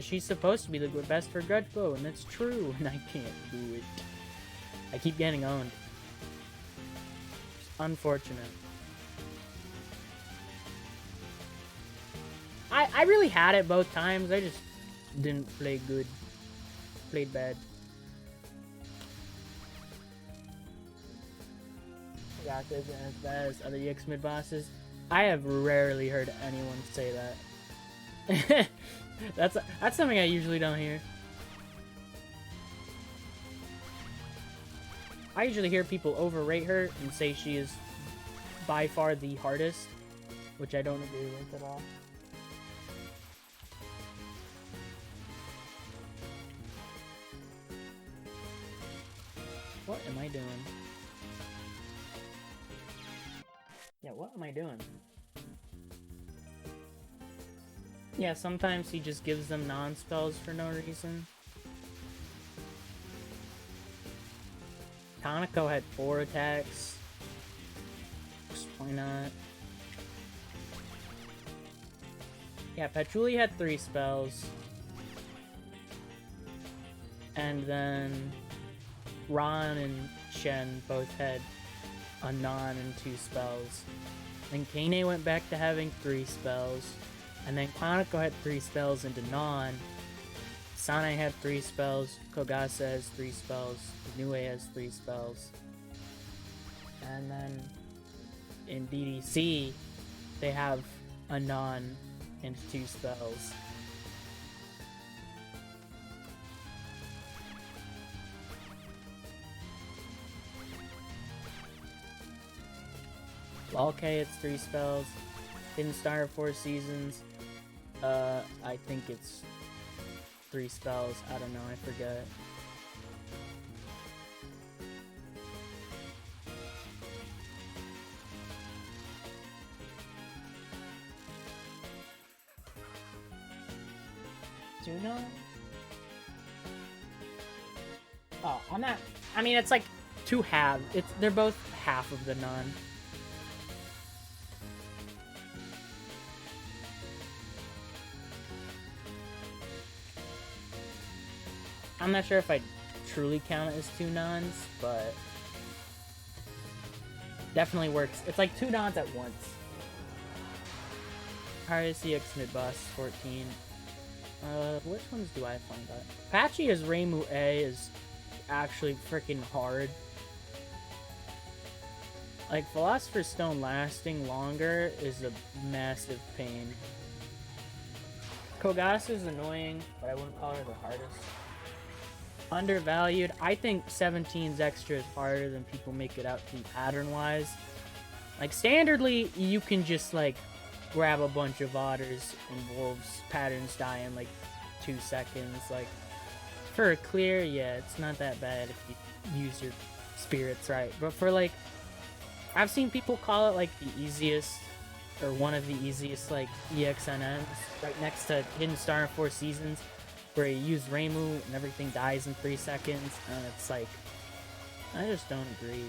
She's supposed to be the best for Grudge Bow, and that's true, and I can't do it. I keep getting owned. Unfortunate. I really had it both times. I just didn't play good. played bad. Kogaku isn't as bad as other EX mid bosses. I have rarely heard anyone say that. That's something I usually don't hear. I usually hear people overrate her and say she is by far the hardest, which I don't agree with at all. What am I doing? Yeah, what am I doing? Yeah, sometimes he just gives them non-spells for no reason. Kaneko had 4 attacks. Why not? Yeah, Patchouli had 3 spells. And then Ron and Shen both had a non and 2 spells. Then Kane went back to having 3 spells. And then Kaneko had 3 spells into non. Sanae had 3 spells. Kogase has 3 spells. Inoue has 3 spells. And then in DDC, they have a non and 2 spells. LOLK, it's 3 spells. Hidden Star 4 seasons. I think it's 3 spells. I don't know, I forget. Juno? Oh, I'm not. I mean, it's like 2 halves. They're both half of the non. I'm not sure if I'd truly count it as 2 nons, but definitely works. It's like 2 nons at once. Hardest EX mid boss 14. Which ones do I find out? Patchy as ReimuA is actually freaking hard. Like, Philosopher's Stone lasting longer is a massive pain. Kogase is annoying, but I wouldn't call her the hardest. Undervalued. I think 17's extra is harder than people make it out to be pattern-wise. Like, standardly, you can just, like, grab a bunch of otters and wolves. Patterns die in, like, 2 seconds. Like, for a clear, yeah, it's not that bad if you use your spirits right. But for, like, I've seen people call it, like, the easiest, or one of the easiest, like, ExNNs, right next to Hidden Star in 4 seasons. Where you use Reimu and everything dies in 3 seconds, and it's like, I just don't agree.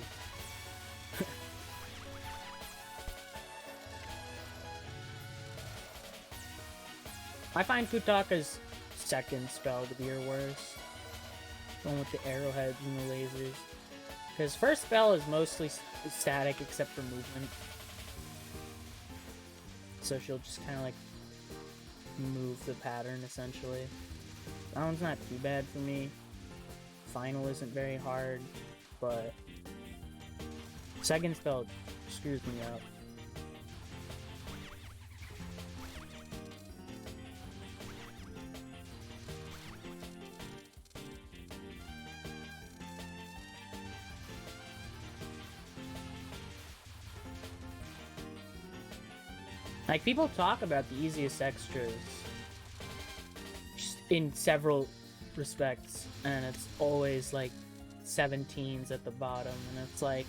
I find Futaka's second spell to be her worst. One with the arrowheads and the lasers. Because first spell is mostly static except for movement. So she'll just kind of like move the pattern essentially. That one's not too bad for me. Final isn't very hard, but second spell screws me up. Like, people talk about the easiest extras in several respects, and it's always like 17s at the bottom, and it's like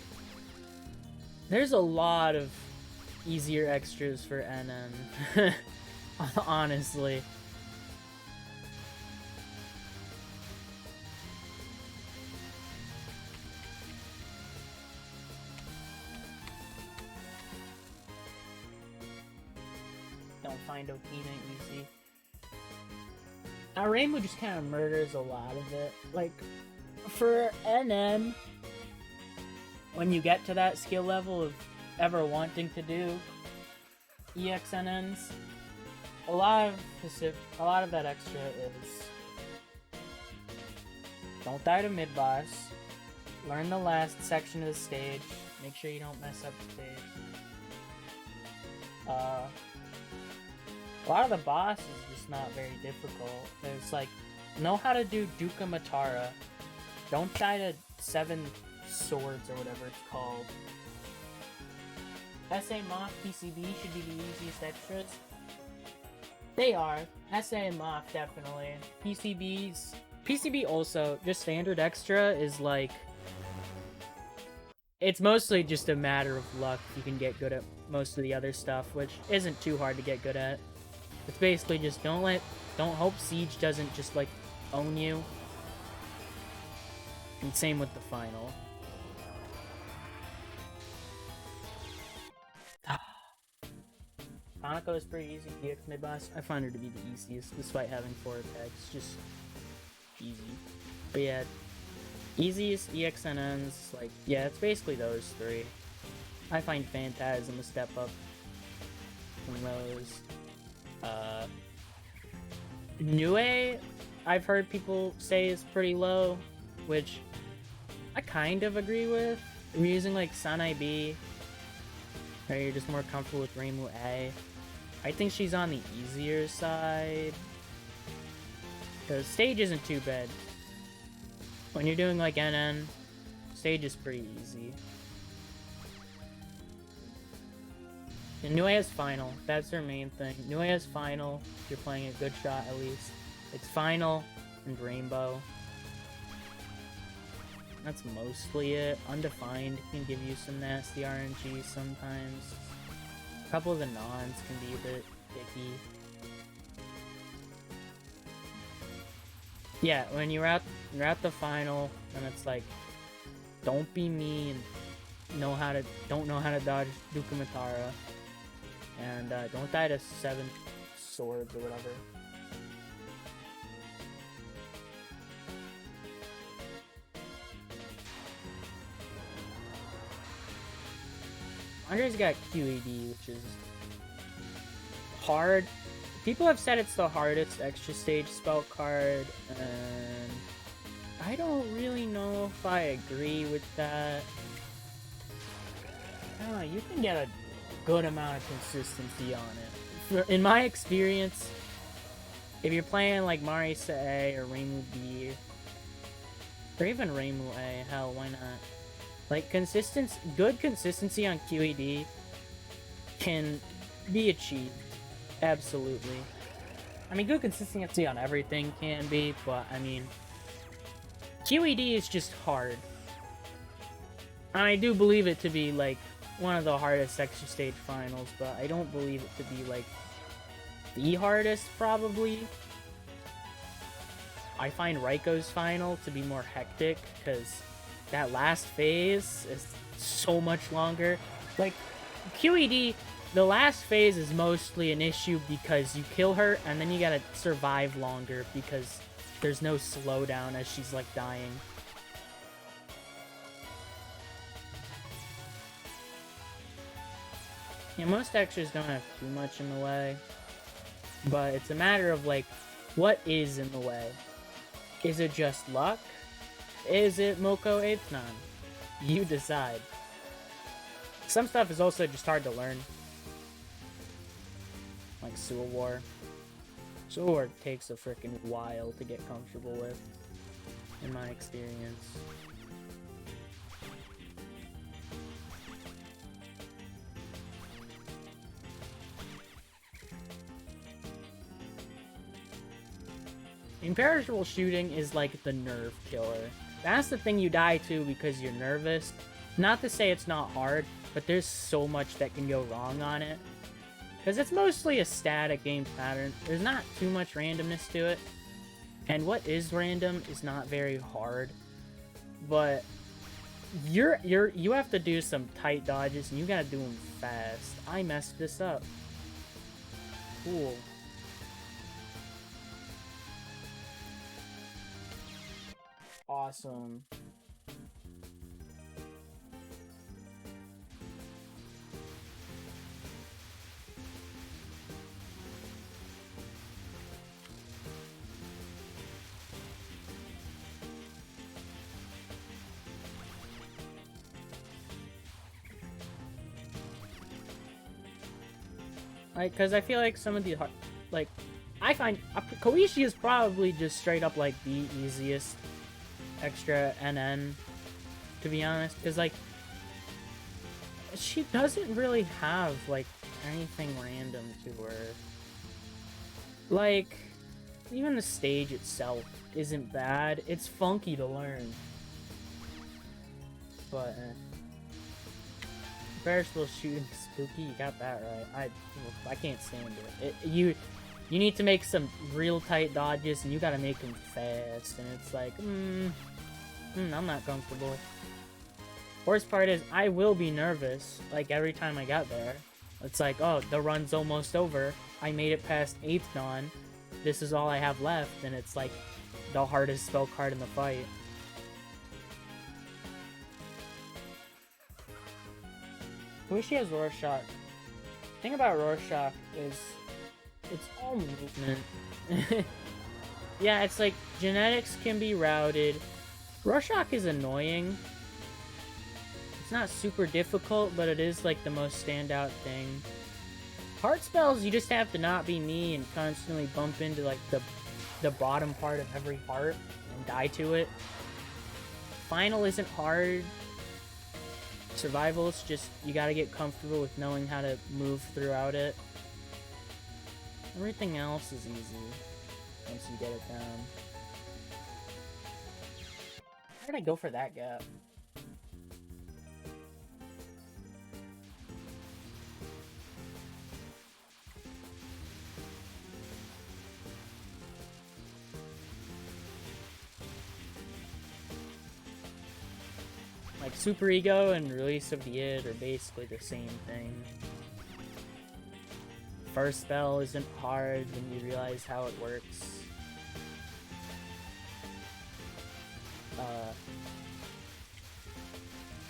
there's a lot of easier extras for NN. Honestly. Don't find Okina easy. Reimu just kind of murders a lot of it. Like, for NN, when you get to that skill level of ever wanting to do ExNNs, a lot of that extra is Don't die to mid-boss. Learn the last section of the stage. Make sure you don't mess up the stage. A lot of the boss is just not very difficult. There's like, know how to do Duka Matara. Don't die to 7 swords or whatever it's called. SA Moth PCB should be the easiest extras. They are. SA and Moth definitely. PCB also, just standard extra is like, it's mostly just a matter of luck. You can get good at most of the other stuff, which isn't too hard to get good at. It's basically just don't hope Siege doesn't just like own you. And same with the final. Hanako is pretty easy. DX mid-boss, I find her to be the easiest, despite having 4 attacks. Just easy. But yeah, easiest ExNNNs, like, yeah, it's basically those 3. I find Phantasm a step up from those. NUE, I've heard people say is pretty low, which I kind of agree with. We're using like SanaeB, or you're just more comfortable with ReimuA. I think she's on the easier side, because stage isn't too bad. When you're doing like NN, stage is pretty easy. And NUE has final. That's her main thing. NUE has final. If you're playing a good shot, at least. It's final and rainbow. That's mostly it. Undefined can give you some nasty RNG sometimes. A couple of the nons can be a bit icky. Yeah, when you're at the final, and it's like, don't be me and don't know how to dodge Duka Matara. And don't die to 7 swords or whatever. Andre's got QED, which is hard. People have said it's the hardest extra stage spell card, and I don't really know if I agree with that. I don't know, you can get a good amount of consistency on it. In my experience, if you're playing like SanaeB or ReimuB, or even ReimuA, hell, why not? Like, good consistency on QED can be achieved. Absolutely. I mean, good consistency on everything can be, but I mean, QED is just hard. And I do believe it to be like one of the hardest extra stage finals, but I don't believe it to be like the hardest, probably. I find Raiko's final to be more hectic, because that last phase is so much longer. Like, QED, the last phase is mostly an issue because you kill her, and then you gotta survive longer because there's no slowdown as she's, like, dying. Yeah, most extras don't have too much in the way, but it's a matter of, like, what is in the way? Is it just luck? Is it Moko 8th Non? You decide. Some stuff is also just hard to learn. Like Sewer War. Sewer War takes a freaking while to get comfortable with, in my experience. Imperishable shooting is like the nerve killer. That's the thing you die to because you're nervous. Not to say it's not hard, but there's so much that can go wrong on it. Because it's mostly a static game pattern. There's not too much randomness to it. And what is random is not very hard. But you have to do some tight dodges, and you gotta do them fast. I messed this up. Cool. Awesome. Like, because I feel like some of the like, I find Koishi is probably just straight up like the easiest extra NN, to be honest, because like she doesn't really have like anything random to her. Like, even the stage itself isn't bad. It's funky to learn, but Bear's shooting spooky. You got that right. I can't stand it. You need to make some real tight dodges, and you gotta make them fast. And it's like, I'm not comfortable. Worst part is, I will be nervous, like, every time I got there. It's like, oh, the run's almost over. I made it past 8th Dawn. This is all I have left, and it's like the hardest spell card in the fight. I wish he has Rorschach. The thing about Rorschach is it's all movement. Yeah, it's like genetics can be routed. Rorschach is annoying. It's not super difficult, but it is like the most standout thing. Heart spells, you just have to not be me and constantly bump into like the bottom part of every heart and die to it. Final isn't hard. Survival's just, you gotta get comfortable with knowing how to move throughout it. Everything else is easy once you get it down. How did I go for that gap? Like, Super Ego and Release of the Id are basically the same thing. First spell isn't hard when you realize how it works.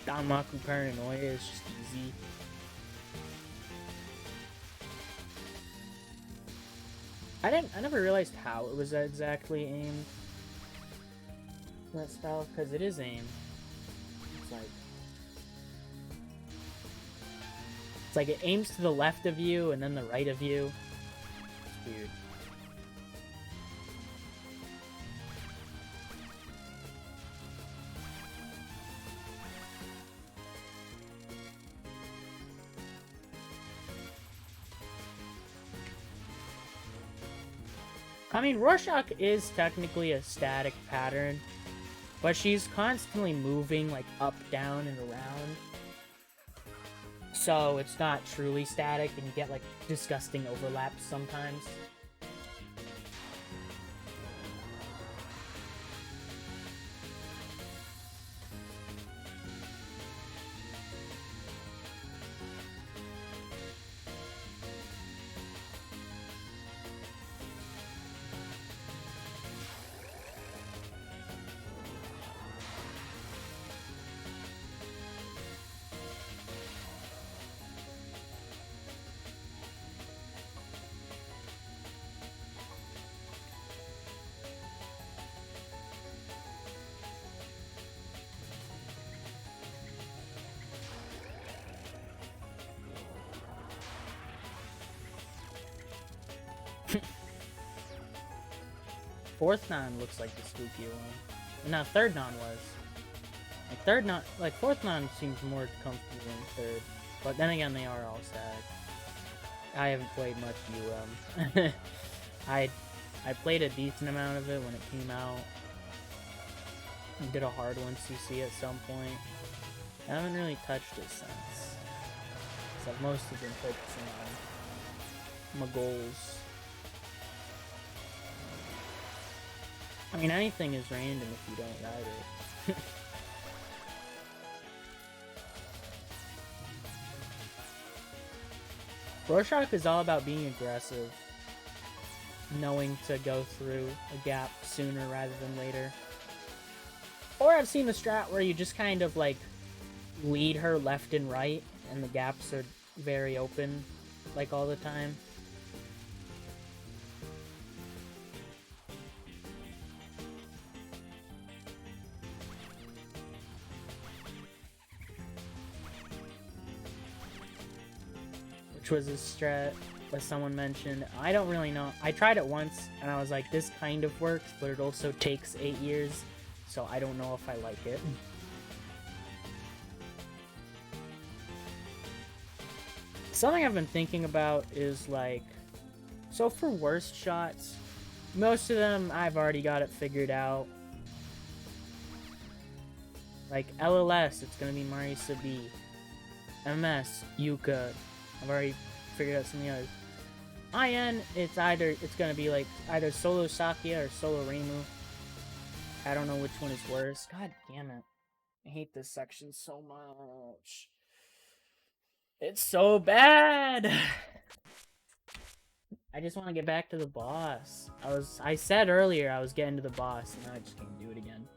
Danmaku Paranoia is just easy. I never realized how it was exactly aimed. That spell, because it is aimed. It's like it aims to the left of you and then the right of you. It's weird. I mean, Rorschach is technically a static pattern, but she's constantly moving like up, down, and around. So it's not truly static, and you get like disgusting overlaps sometimes. Fourth non looks like the spooky one. No, third non was. Like third non, like fourth non seems more comfortable than third. But then again, they are all static. I haven't played much UM. I played a decent amount of it when it came out. Did a hard one CC at some point. I haven't really touched it since. So I've mostly been focusing on my goals. I mean, anything is random if you don't ride it. Rorschach is all about being aggressive. Knowing to go through a gap sooner rather than later. Or I've seen the strat where you just kind of like lead her left and right and the gaps are very open like all the time. Which was a strat. as someone mentioned. I don't really know. I tried it once, and I was like, this kind of works, but it also takes 8 years, so I don't know if I like it. Something I've been thinking about is, like, so for worst shots, most of them I've already got it figured out. Like, LLS, it's gonna be Marisa B. MS, Yuka. I've already figured out some of the others. IN, it's gonna be like either solo Sakia or solo Reimu. I don't know which one is worse. God damn it. I hate this section so much. It's so bad! I just want to get back to the boss. I said earlier I was getting to the boss, and now I just can't do it again.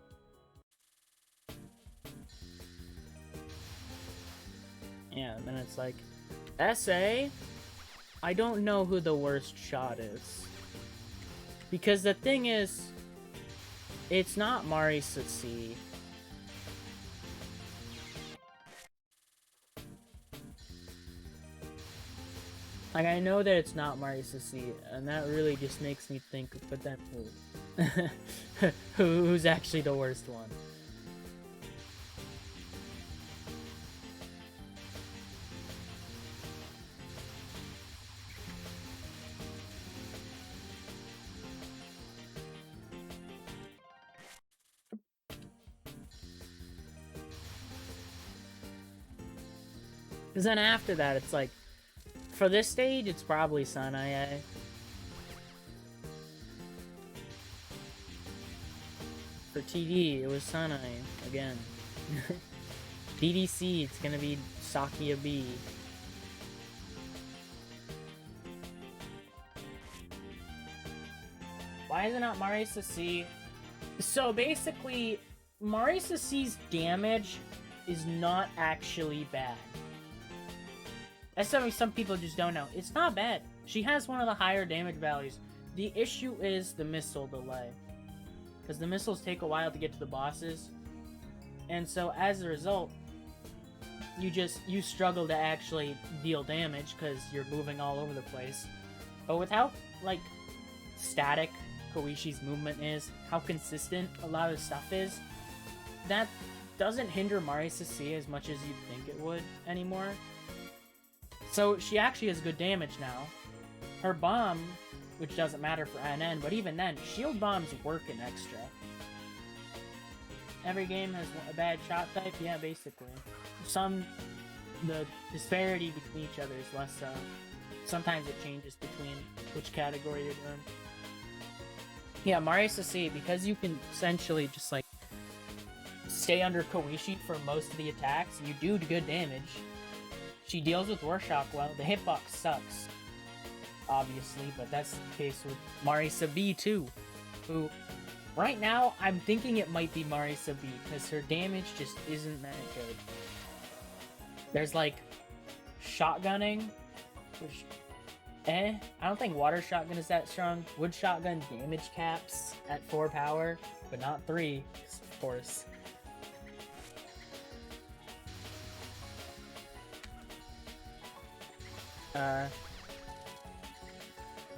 Yeah, and then it's like, SA? I don't know who the worst shot is. Because the thing is, it's not Marisa C. Like, I know that it's not Marisa C, and that really just makes me think, but then who? Who's actually the worst one? Because then after that, it's like, for this stage, it's probably SanaeB. For TD, it was SanaeB again. DDC, it's gonna be Sakia B. Why is it not Marisa C? So basically, Marisa C's damage is not actually bad. That's something some people just don't know. It's not bad. She has one of the higher damage values. The issue is the missile delay. Because the missiles take a while to get to the bosses. And so as a result, you struggle to actually deal damage because you're moving all over the place. But with how, like, static Koishi's movement is, how consistent a lot of stuff is, that doesn't hinder Marisa C as much as you'd think it would anymore. So she actually has good damage now. Her bomb, which doesn't matter for NN, but even then, shield bombs work in extra. Every game has a bad shot type? Yeah, basically. The disparity between each other is less so. Sometimes it changes between which category you're doing. Yeah, Marisa C, because you can essentially just, like, stay under Koishi for most of the attacks, you do good damage. She deals with Warshock well. The hitbox sucks, obviously, but that's the case with Marisa B too, who, right now, I'm thinking it might be Marisa B, because her damage just isn't that good. There's, like, shotgunning, which, I don't think water shotgun is that strong. Wood shotgun damage caps at 4 power, but not 3, of course.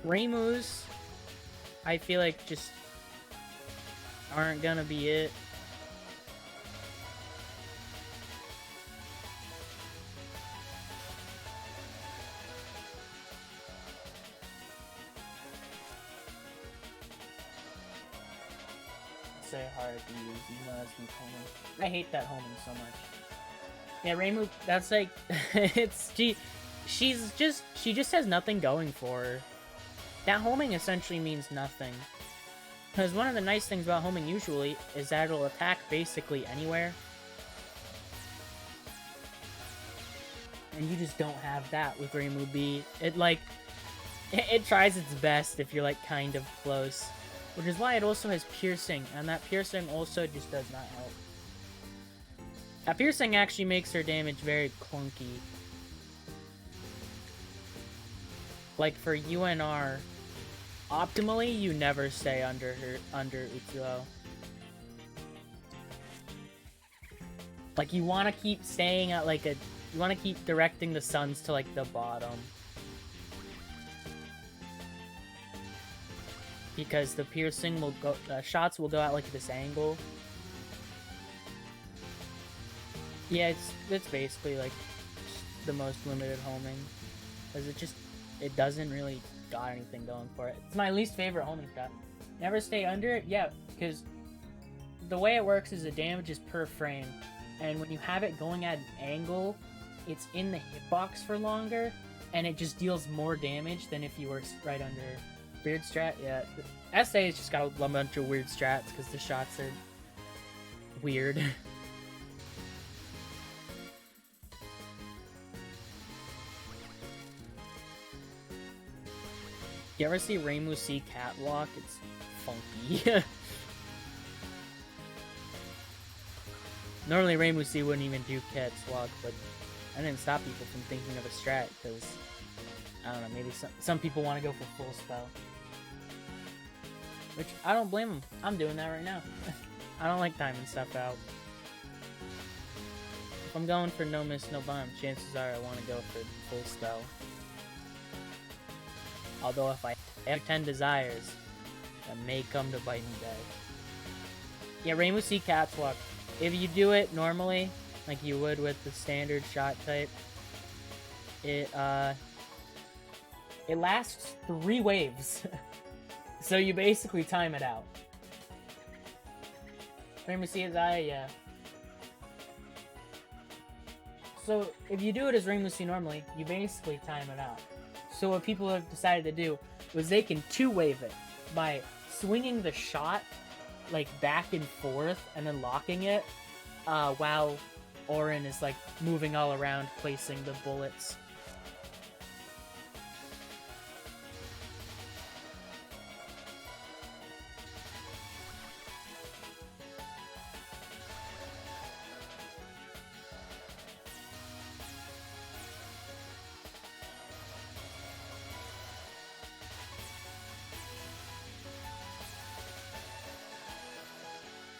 Reimu's, I feel like, just aren't gonna be it. Say hard to use, even though that's me homing. I hate that homing so much. Yeah, Reimu, that's like, she just has nothing going for her. That homing essentially means nothing. Because one of the nice things about homing usually is that it'll attack basically anywhere. And you just don't have that with Reimu B. It tries its best if you're, like, kind of close. Which is why it also has piercing, and that piercing also just does not help. That piercing actually makes her damage very clunky. Like, for UNR, optimally, you never stay under Utsuo. Like, you want to keep staying at, like, you want to keep directing the suns to, like, the bottom. because the piercing will go, shots will go out like this angle. Yeah, it's basically like the most limited homing, because it doesn't really got anything going for it. It's my least favorite homing shot. Never stay under it, yeah, because the way it works is the damage is per frame, and when you have it going at an angle, it's in the hitbox for longer, and it just deals more damage than if you were right under. Weird strat, yeah. SA's just got a bunch of weird strats because the shots are weird. You ever see ReimuA catwalk? It's funky. Normally ReimuA wouldn't even do catwalk, but I didn't stop people from thinking of a strat because, I don't know, maybe some people want to go for full spell. Which, I don't blame them. I'm doing that right now. I don't like timing stuff out. If I'm going for no miss, no bomb, chances are I want to go for full spell. Although if I have 10 desires, that may come to bite me back. Yeah, ReimuA catwalk. If you do it normally, like you would with the standard shot type, it lasts 3 waves. So you basically time it out. ReimuA eye, yeah. So if you do it as ReimuA normally, you basically time it out. So what people have decided to do was they can 2-wave it by swinging the shot like back and forth and then locking it while Orin is like moving all around placing the bullets.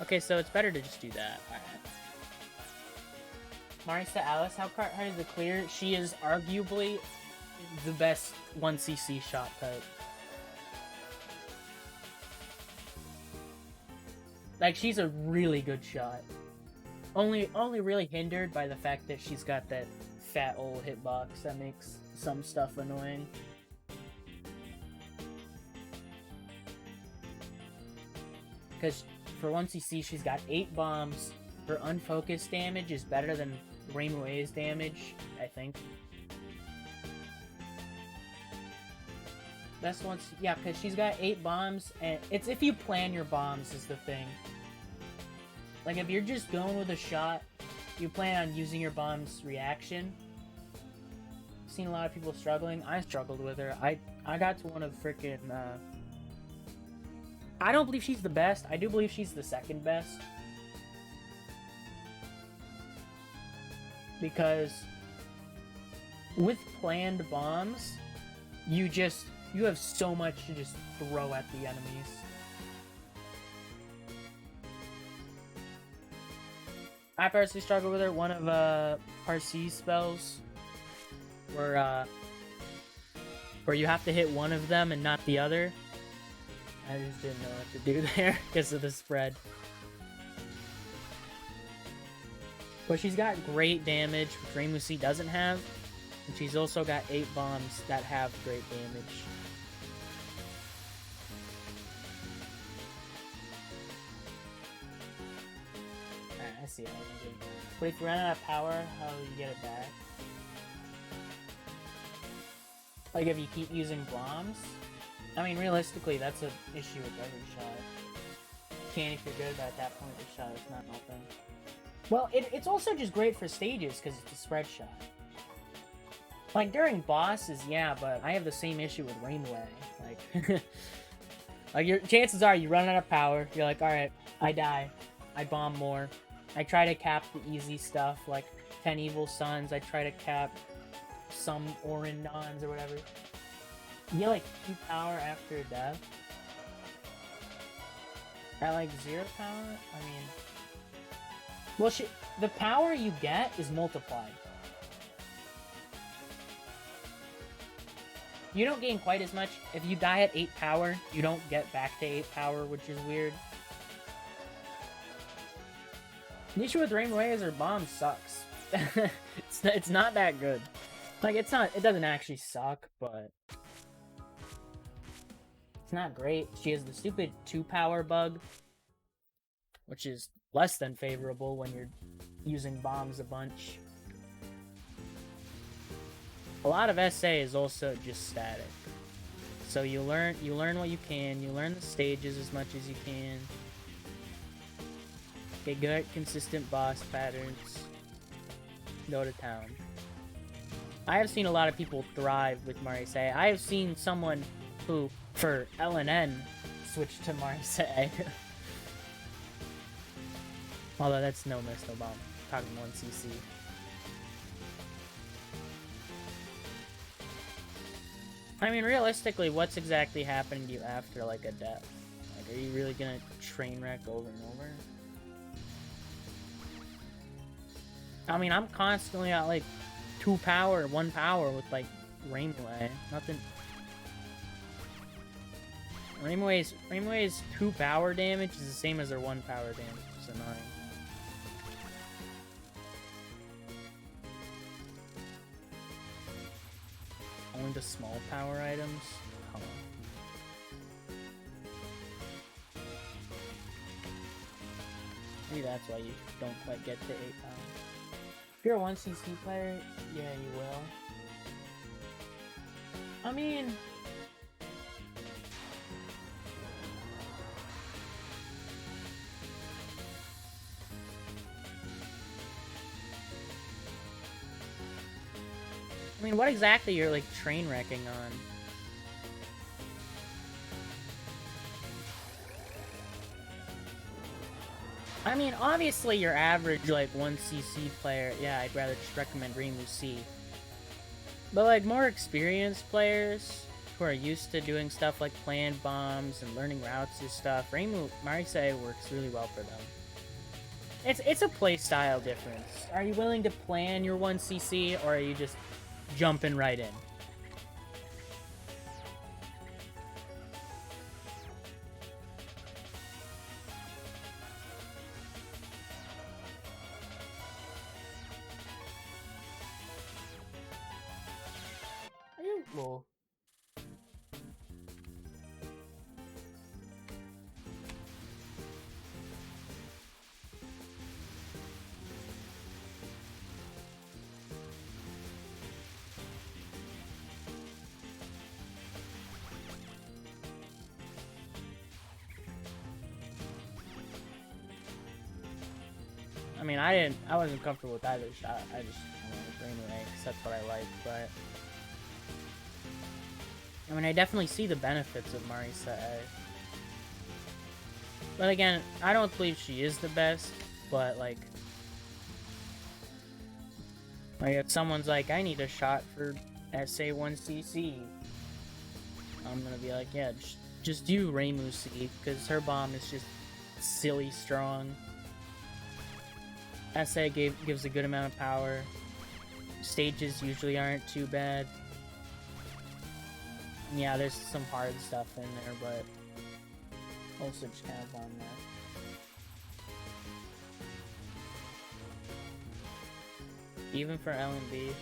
Okay, so it's better to just do that. Alright. Marisa Alice, how hard is the clear? She is arguably the best 1cc shot type. Like, she's a really good shot. Only really hindered by the fact that she's got that fat old hitbox that makes some stuff annoying. Because for 1cc, she's got 8 bombs. Her unfocused damage is better than ReimuA's damage, I think. Best ones, yeah, because she's got 8 bombs, and it's if you plan your bombs is the thing. Like, if you're just going with a shot, you plan on using your bomb's reaction. I've seen a lot of people struggling. I struggled with her. I got to one of freaking, I don't believe she's the best. I do believe she's the second best. Because with planned bombs, you have so much to just throw at the enemies. I personally struggle with her. One of Parsee's spells where you have to hit one of them and not the other. I just didn't know what to do there because of the spread. But she's got great damage, which ReimuA doesn't have. And she's also got 8 bombs that have great damage. Alright, I see how I can do. But if you run out of power, how do you get it back? Like if you keep using bombs? I mean, realistically, that's an issue with every shot. You can't if you're good at that point with the shot, it's not helping. Well, it's also just great for stages, because it's a spread shot. Like, during bosses, yeah, but I have the same issue with ReimuA. Like, like your chances are you run out of power, you're like, alright, I die. I bomb more. I try to cap the easy stuff, like 10 Evil Suns, I try to cap some Orin Dons or whatever. You get like 2 power after death. At like 0 power? I mean... Well, the power you get is multiplied. You don't gain quite as much. If you die at 8 power, you don't get back to 8 power, which is weird. The issue with ReimuA is her bomb sucks. It's not that good. Like, it doesn't actually suck, but it's not great. She has the stupid 2 power bug, which is less than favorable when you're using bombs a bunch. A lot of SA is also just static. So you learn what you can, you learn the stages as much as you can. Get good at consistent boss patterns. Go to town. I have seen a lot of people thrive with Marisa. I have seen someone who, for LNN, switched to Marisa. Although that's no miss, no bomb. Talking 1cc. I mean, realistically, what's exactly happening to you after, like, a death? Like, are you really gonna train wreck over and over? I mean, I'm constantly at, like, 2 power, 1 power with, like, ReimuA. Nothing... ReimuA's 2 power damage is the same as her 1 power damage. It's annoying. Only the small power items? Come on. Maybe that's why you don't quite get to 8 power. If you're a 1cc player, yeah, you will. I mean... what exactly you're, like, train wrecking on? I mean, obviously your average, like, 1cc player, yeah, I'd rather just recommend ReimuC. But, like, more experienced players who are used to doing stuff like planned bombs and learning routes and stuff, Marisa works really well for them. It's a playstyle difference. Are you willing to plan your 1cc, or are you just jumping right in? Well, I mean, I wasn't comfortable with either shot. I just went with ReimuA because that's what I like, but I mean, I definitely see the benefits of Marisa. But again, I don't believe she is the best, but like if someone's like, I need a shot for SA1cc, I'm gonna be like, yeah, just do ReimuC, because her bomb is just silly strong. SA gives a good amount of power. Stages usually aren't too bad. Yeah, there's some hard stuff in there, but also just kind of on there. Even for LNB.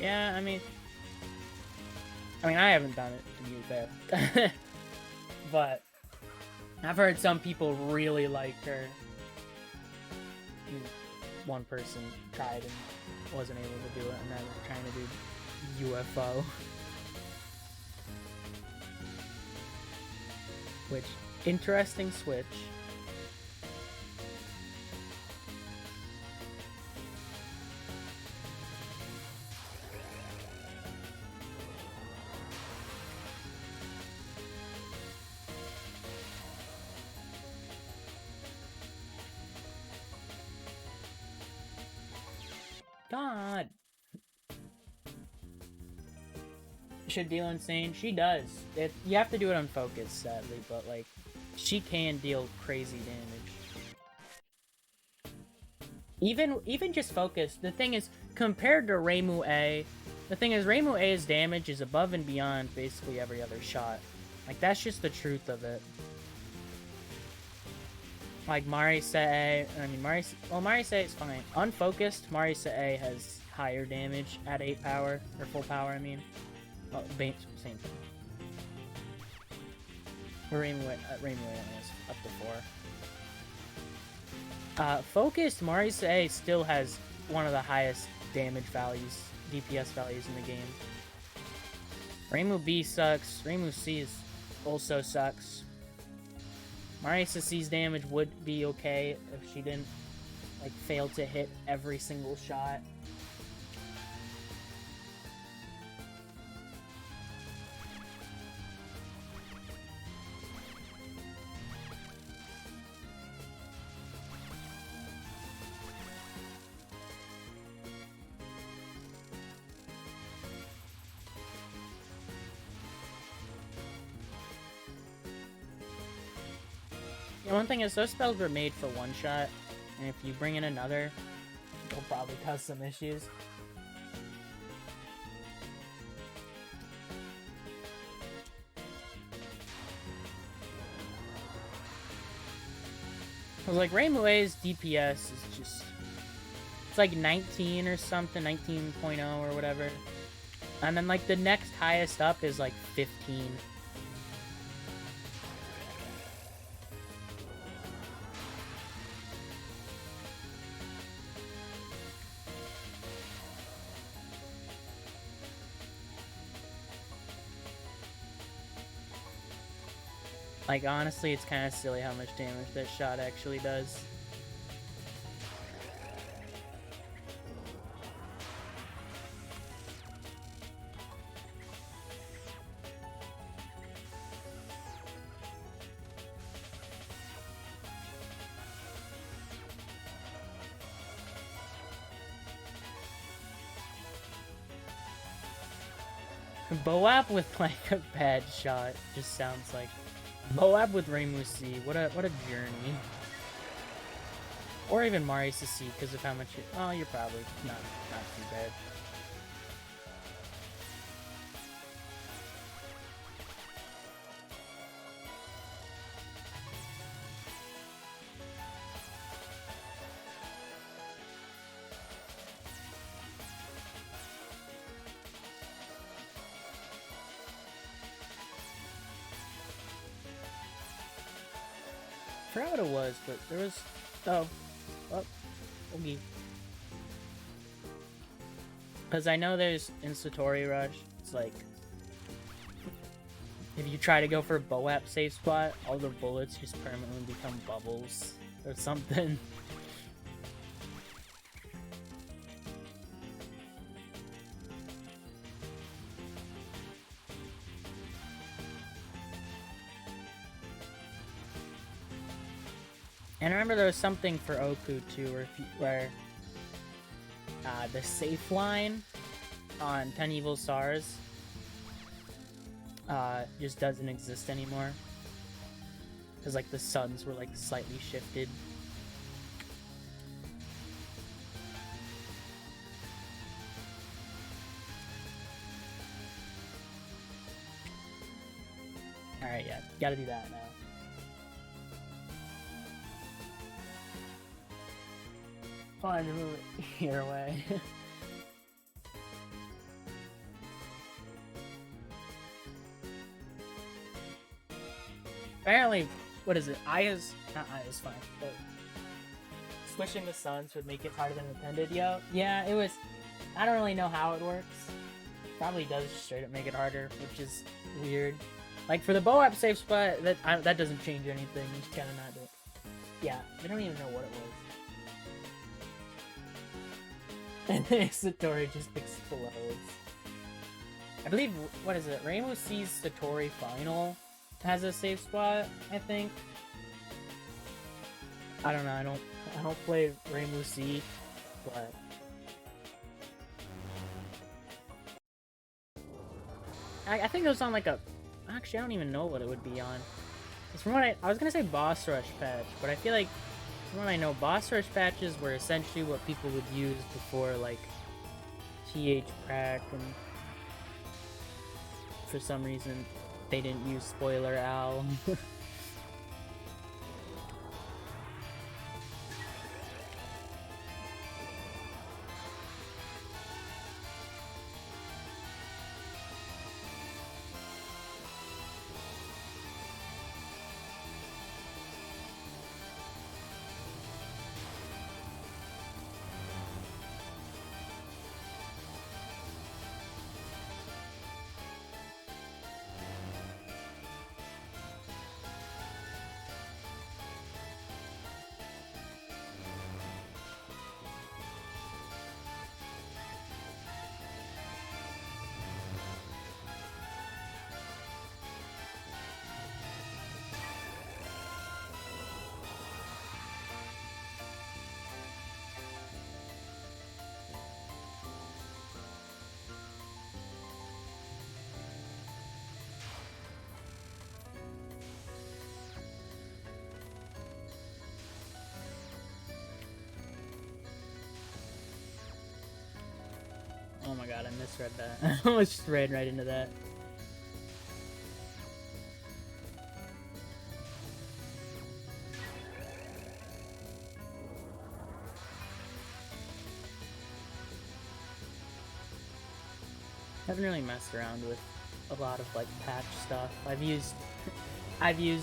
Yeah, I mean, I haven't done it to use there. But I've heard some people really like her. One person tried and wasn't able to do it, and now they're trying to do UFO. Which, interesting switch. God! Should deal insane? She does. You have to do it on focus, sadly, but like, she can deal crazy damage. Even just focus. The thing is, compared to ReimuA, The thing is, ReimuA's damage is above and beyond basically every other shot. Like, that's just the truth of it. Like, SanaeB, I mean, SanaeB is fine. Unfocused, SanaeB has higher damage at 8 power, or full power, I mean. Well, same thing. But ReimuA only has up to 4. Focused, SanaeB still has one of the highest damage values, DPS values in the game. ReimuB sucks. ReimuC also sucks. C's damage would be okay if she didn't, like, fail to hit every single shot. Yeah, one thing is, those spells were made for one shot, and if you bring in another, it'll probably cause some issues. Cause like ReimuA's DPS is just, it's like 19 or something, 19.0 or whatever. And then like the next highest up is like 15. Like, honestly, it's kind of silly how much damage that shot actually does. Boap with, like, a bad shot just sounds like... Boap with ReimuC, what a journey. Or even SanaeB, because of how much you... Oh, you're probably not too bad. I forgot what it was, but there was... Oh, okay. Because I know there's in Satori Rush, it's like... If you try to go for a Boap safe spot, all the bullets just permanently become bubbles or something. And I remember there was something for Oku too, where the safe line on 10 Evil Stars just doesn't exist anymore. Because like the suns were like slightly shifted. Alright, yeah, gotta do that now. Fine to move it your way. Apparently, what is it? Aya's fine, but switching the suns would make it harder than intended. Yeah, it was. I don't really know how it works. Probably does straight up make it harder, which is weird. Like for the Boap safe spot, that doesn't change anything. You just gotta not do it. Yeah, I don't even know what it was. And then Satori just explodes. I believe, what is it? ReimuC's Satori Final has a safe spot, I think. I don't know, I don't play ReimuC, but I think it was on like a... Actually, I don't even know what it would be on. It's from what I was gonna say boss rush patch, but I feel like from what I know, boss rush patches were essentially what people would use before, like, TH crack, and for some reason they didn't use spoiler owl. Oh my god, I misread that. I almost just ran right into that. I haven't really messed around with a lot of like patch stuff. I've used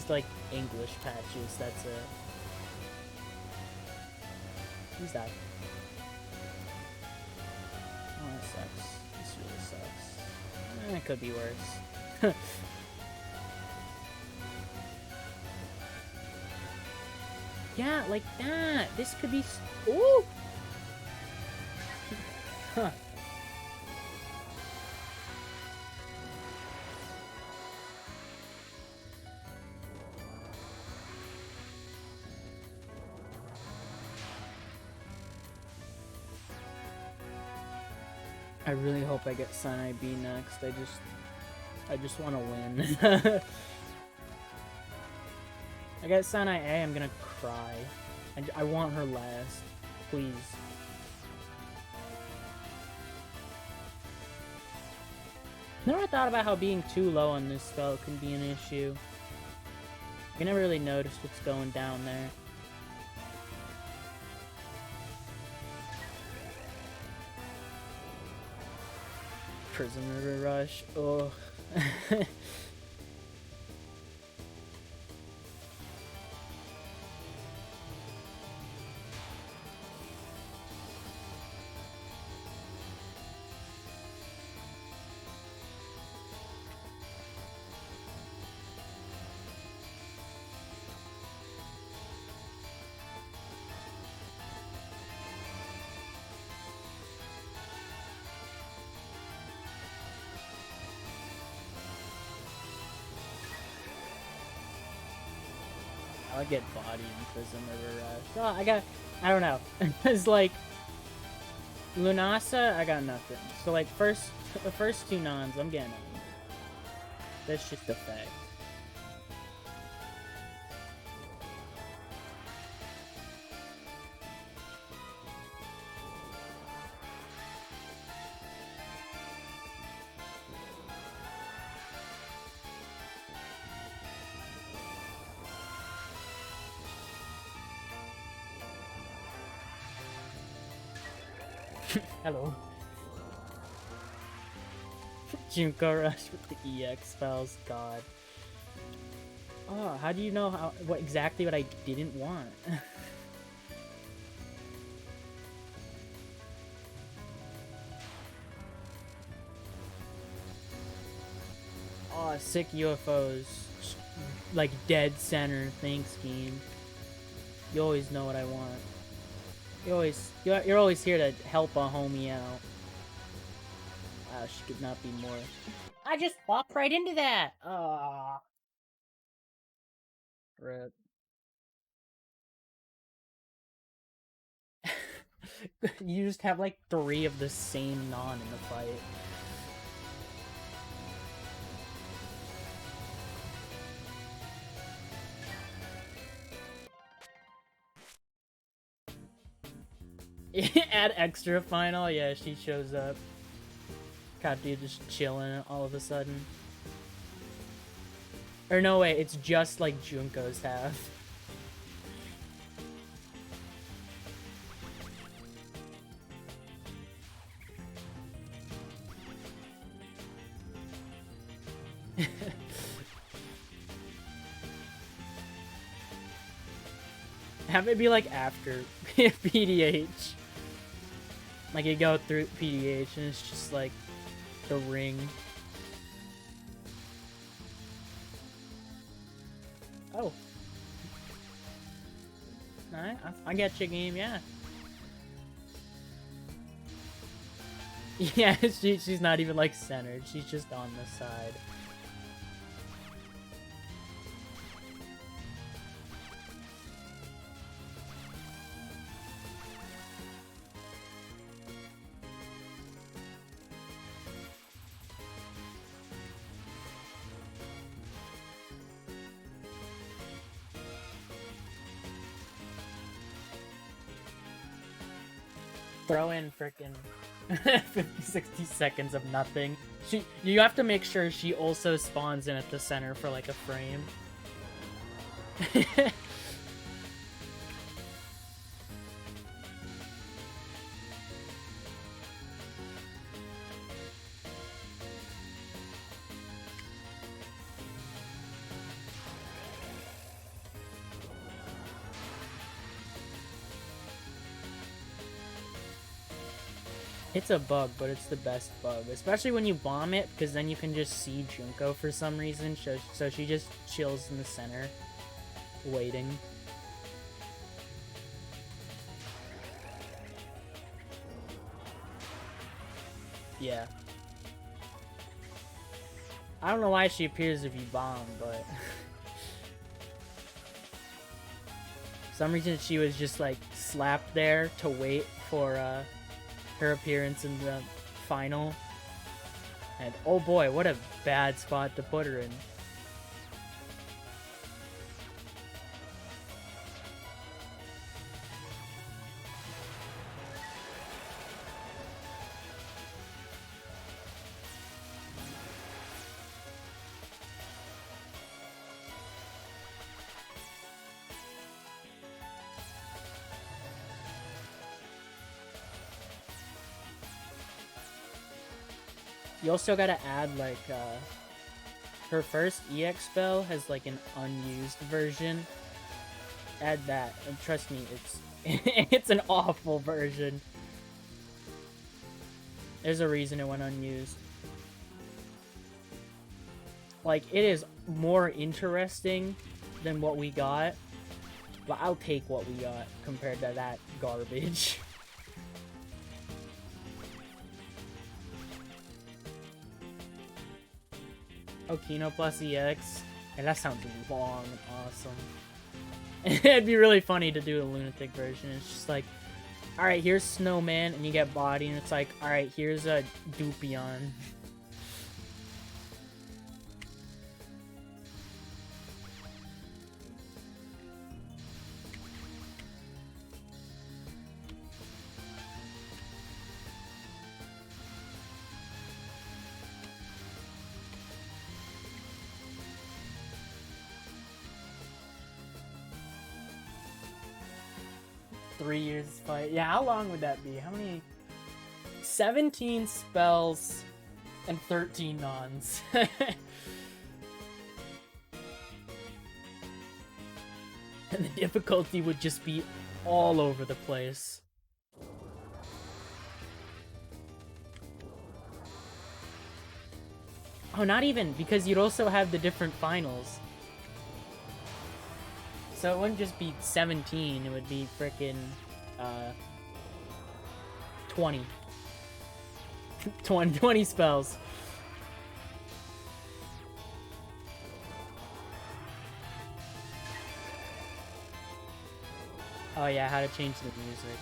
like English patches, that's it. Who's that? Oh, that sucks. This really sucks. It could be worse. Yeah, like that. This could be. Ooh. Huh. I really hope I get SanaeB next. I just want to win. I get SanaeA, I'm gonna cry. I want her last. Please. Never thought about how being too low on this spell can be an issue. I never really noticed what's going down there. Prison River Rush. Oh. I'll get body in Prison River Rush. Oh, I don't know. It's like, Lunasa, I got nothing. So like, the first two nons, I'm getting them. That's just a fact. Hello. Junko Rush with the EX spells, god. Oh, how do you know what exactly what I didn't want? Oh, sick UFOs. Like dead center, thanks game. You always know what I want. You're always here to help a homie out. Wow, she could not be more. I just walked right into that. Ah, rip. You just have like 3 of the same non in the fight. Add extra final, yeah, she shows up. Katsuya just chilling all of a sudden. Or no way, it's just like Junko's have. Have it be like after PDH. Like you go through PDH and it's just like the ring. Oh. Alright, I get your game, yeah. Yeah, she's not even like centered, she's just on the side. Throw in frickin' 50-60 seconds of nothing. You have to make sure she also spawns in at the center for like a frame. It's a bug, but it's the best bug. Especially when you bomb it, because then you can just see Junko for some reason. So she just chills in the center, waiting. Yeah. I don't know why she appears if you bomb, but... for some reason she was just like slapped there to wait for her appearance in the final. And oh boy, what a bad spot to put her in. You also gotta add, like, her first EX spell has, like, an unused version. Add that, and trust me, it's it's an awful version. There's a reason it went unused. Like, it is more interesting than what we got, but I'll take what we got compared to that garbage. Okino plus EX. And that sounds long and awesome. It'd be really funny to do a lunatic version. It's just like, alright, here's Snowman, and you get body, and it's like, alright, here's a Dupion. Years fight. Yeah, how long would that be? How many? 17 spells and 13 nons. And the difficulty would just be all over the place. Oh, not even, because you'd also have the different finals. So it wouldn't just be 17, it would be frickin' 20. 20 spells. Oh yeah, how to change the music.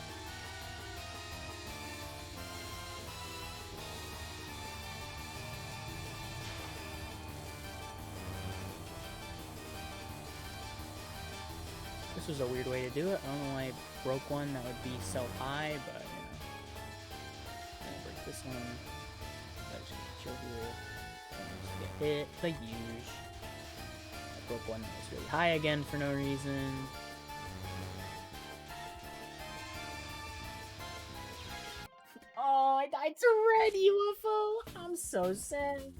This was a weird way to do it. I don't know why I broke one that would be so high, but you know. I'm gonna break this one. chill here. Just get hit, the huge. I broke one that was really high again for no reason. Oh, I died to red UFO! I'm so sad.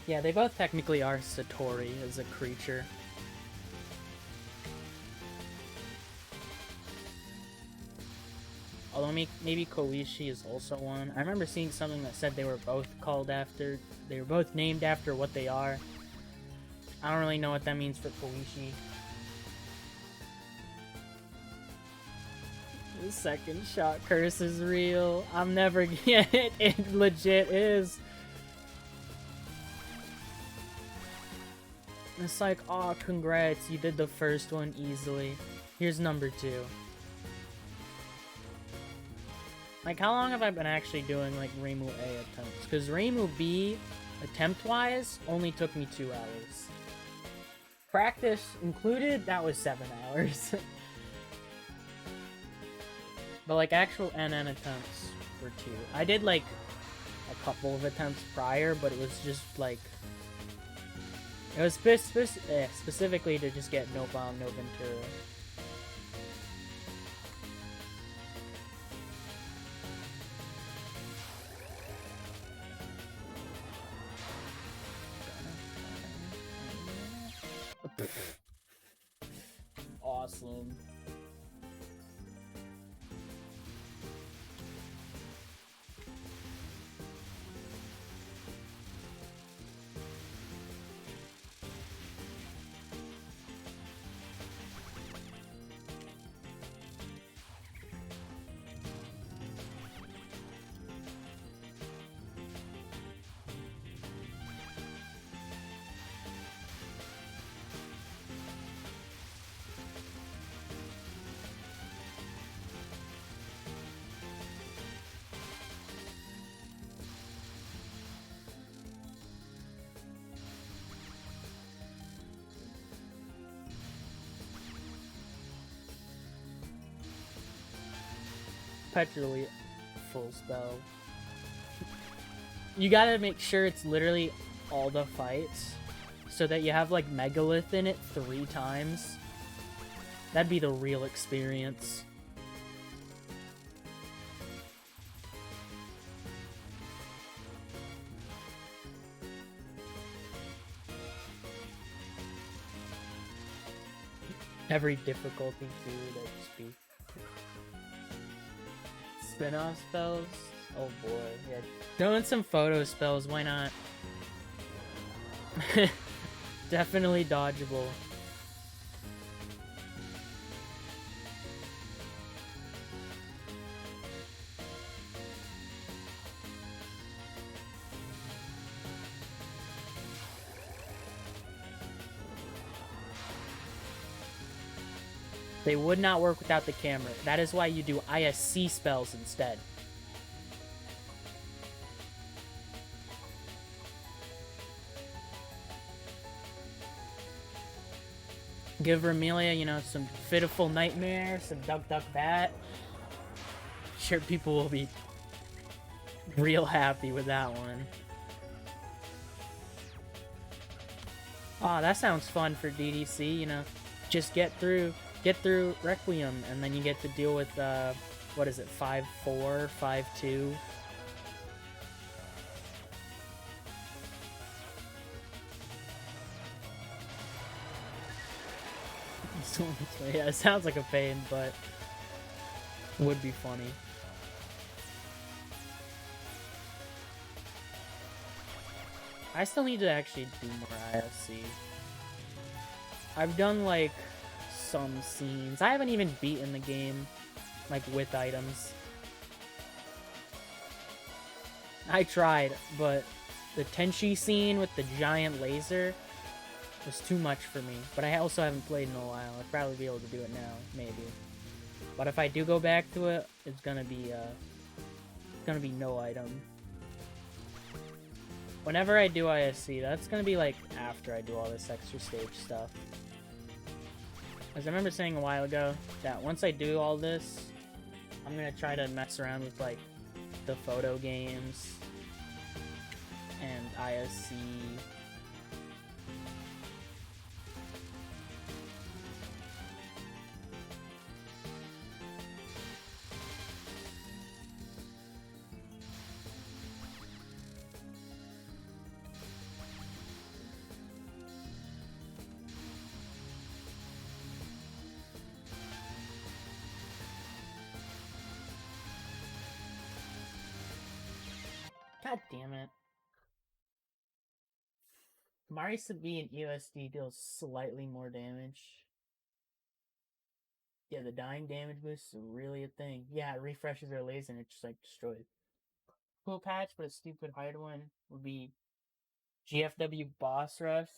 Yeah, they both technically are Satori as a creature. Although maybe Koishi is also one. I remember seeing something that said they were both named after what they are. I don't really know what that means for Koishi. The second shot curse is real. I'm never it legit is. It's like, oh, congrats, you did the first one easily. Here's number 2. Like, how long have I been actually doing, like, ReimuA attempts? Because ReimuB, attempt-wise, only took me 2 hours. Practice included, that was 7 hours. But, like, actual NN attempts were 2. I did, like, a couple of attempts prior, but it was just, like... It was specifically to just get no bomb, no Ventura. Awesome. Perpetually full spell. You gotta make sure it's literally all the fights so that you have like Megalith in it 3 times. That'd be the real experience. Every difficulty too, that'd just be spin-off spells? Oh boy, yeah. Doing some photo spells, why not? Definitely dodgeable. They would not work without the camera. That is why you do ISC spells instead. Give Vermelia, you know, some Pitiful Nightmare, some Duck Duck Bat. Sure, people will be real happy with that one. Aw, that sounds fun for DDC, you know. Just get through Requiem, and then you get to deal with, what is it, 5-4, 5-2? Yeah, it sounds like a pain, but would be funny. I still need to actually do more ISC. I've done, like, some scenes. I haven't even beaten the game, like, with items. I tried, but the Tenchi scene with the giant laser was too much for me. But I also haven't played in a while. I'd probably be able to do it now, maybe. But if I do go back to it, it's gonna be no item. Whenever I do ISC, that's gonna be like after I do all this extra stage stuff. As I remember saying a while ago, that once I do all this, I'm gonna try to mess around with like the photo games and ISC. God damn it. Marius B and EOSD deals slightly more damage. Yeah, the dying damage boost is really a thing. Yeah, it refreshes their laser and it's just like destroyed. Cool patch, but a stupid hard one would be GFW boss rush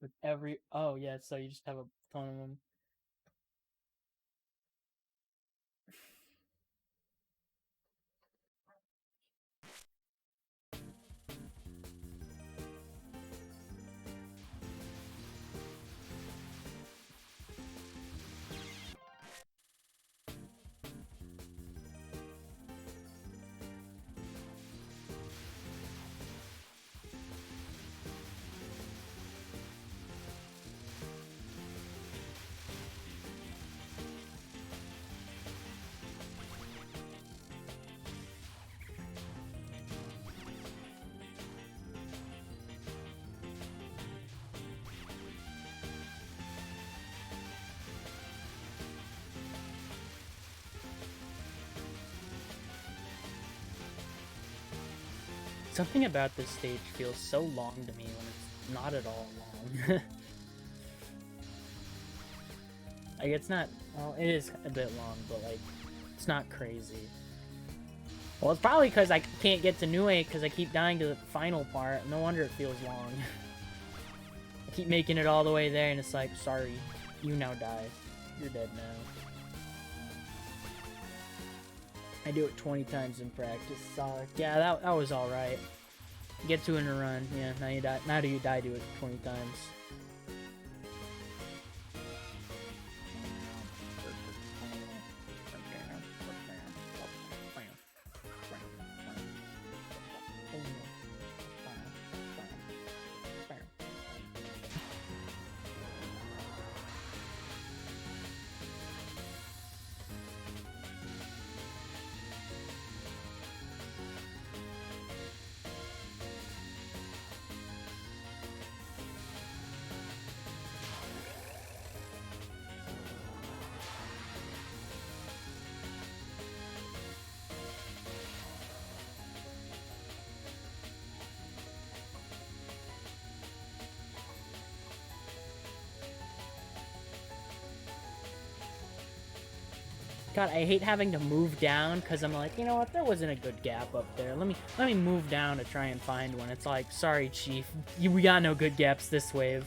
with every. Oh, yeah, so you just have a ton of them. Something about this stage feels so long to me when it's not at all long. Like, it's not... Well, it is a bit long, but, like, it's not crazy. Well, it's probably because I can't get to NewA because I keep dying to the final part. No wonder it feels long. I keep making it all the way there, and it's like, sorry, you now die. You're dead now. I do it 20 times in practice. Solid. Yeah, that was alright. Get to it in a run. Yeah, now you die. Now do you die to it 20 times. God, I hate having to move down because I'm like, you know what? There wasn't a good gap up there. Let me move down to try and find one. It's like, sorry, Chief, we got no good gaps this wave.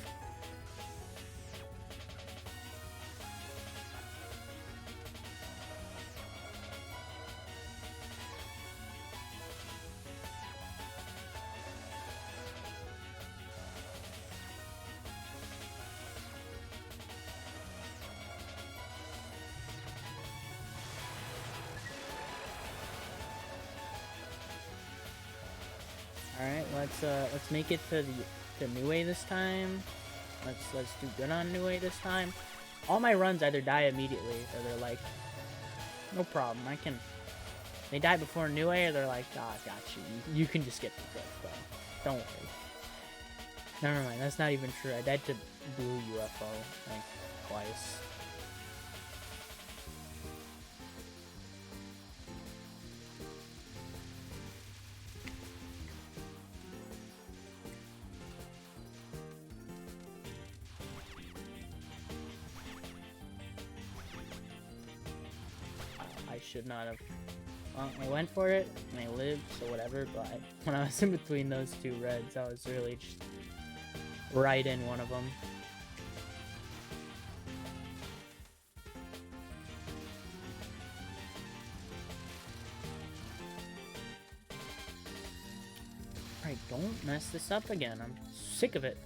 Alright, let's make it to NewA this time. Let's do good on NewA this time. All my runs either die immediately or they're like, no problem, I can. They die before NewA or they're like, ah, I got you. You can just get the clip, though. Don't worry. Never mind, that's not even true. I died to blue UFO like twice. I should not have. I went for it, and I lived, so whatever, but when I was in between those two reds, I was really just right in one of them. Alright, don't mess this up again. I'm sick of it.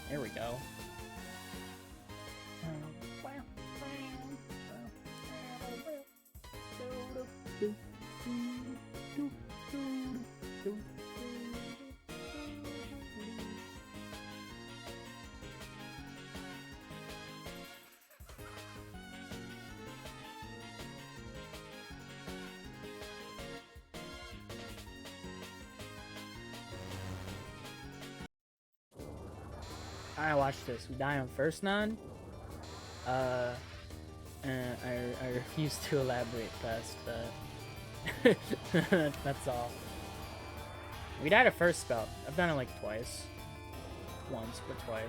There we go. Alright, watch this. We die on first non. I refuse to elaborate past that. That's all. We died at first spell. I've done it like twice. Once, but twice.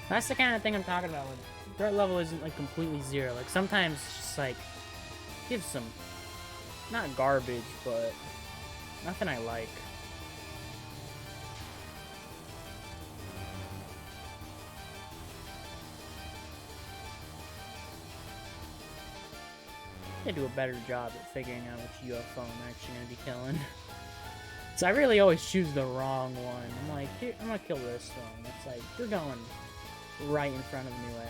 That's the kind of thing I'm talking about when threat level isn't like completely zero. Like sometimes it's just like give some, not garbage, but nothing I like. I do a better job at figuring out which UFO I'm actually gonna be killing. So I really always choose the wrong one. I'm like, here, I'm gonna kill this one. It's like, you're going right in front of MeWe.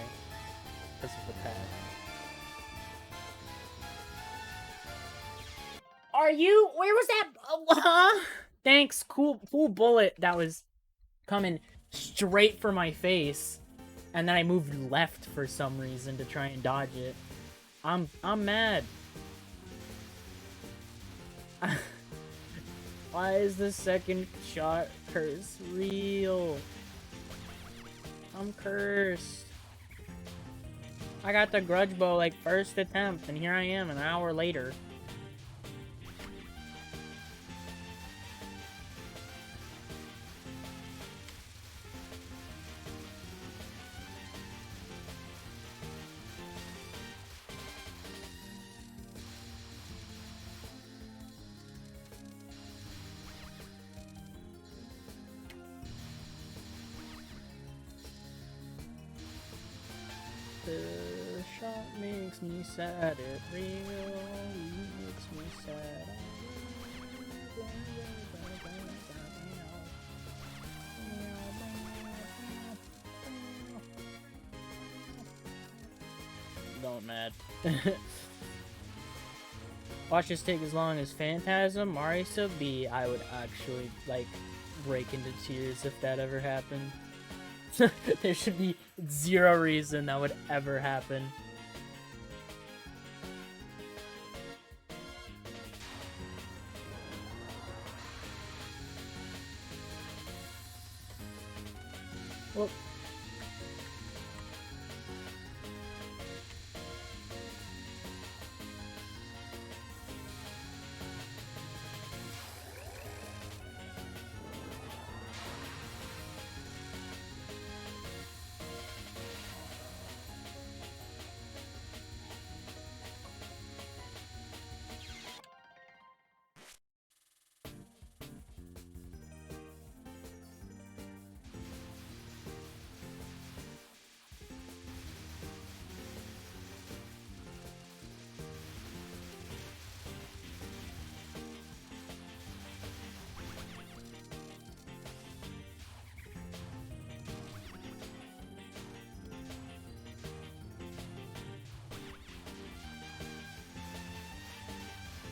This is the path. Are you? Where was that? Thanks. Cool bullet that was coming straight for my face, and then I moved left for some reason to try and dodge it. I'm mad. Why is the second shot curse real? I'm cursed. I got the grudge bow like first attempt, and here I am an hour later. The shot makes me sad, it really makes me sad. Don't mad. Watch this take as long as Phantasm, Mari sub B. I would actually, like, break into tears if that ever happened. There should be zero reason that would ever happen.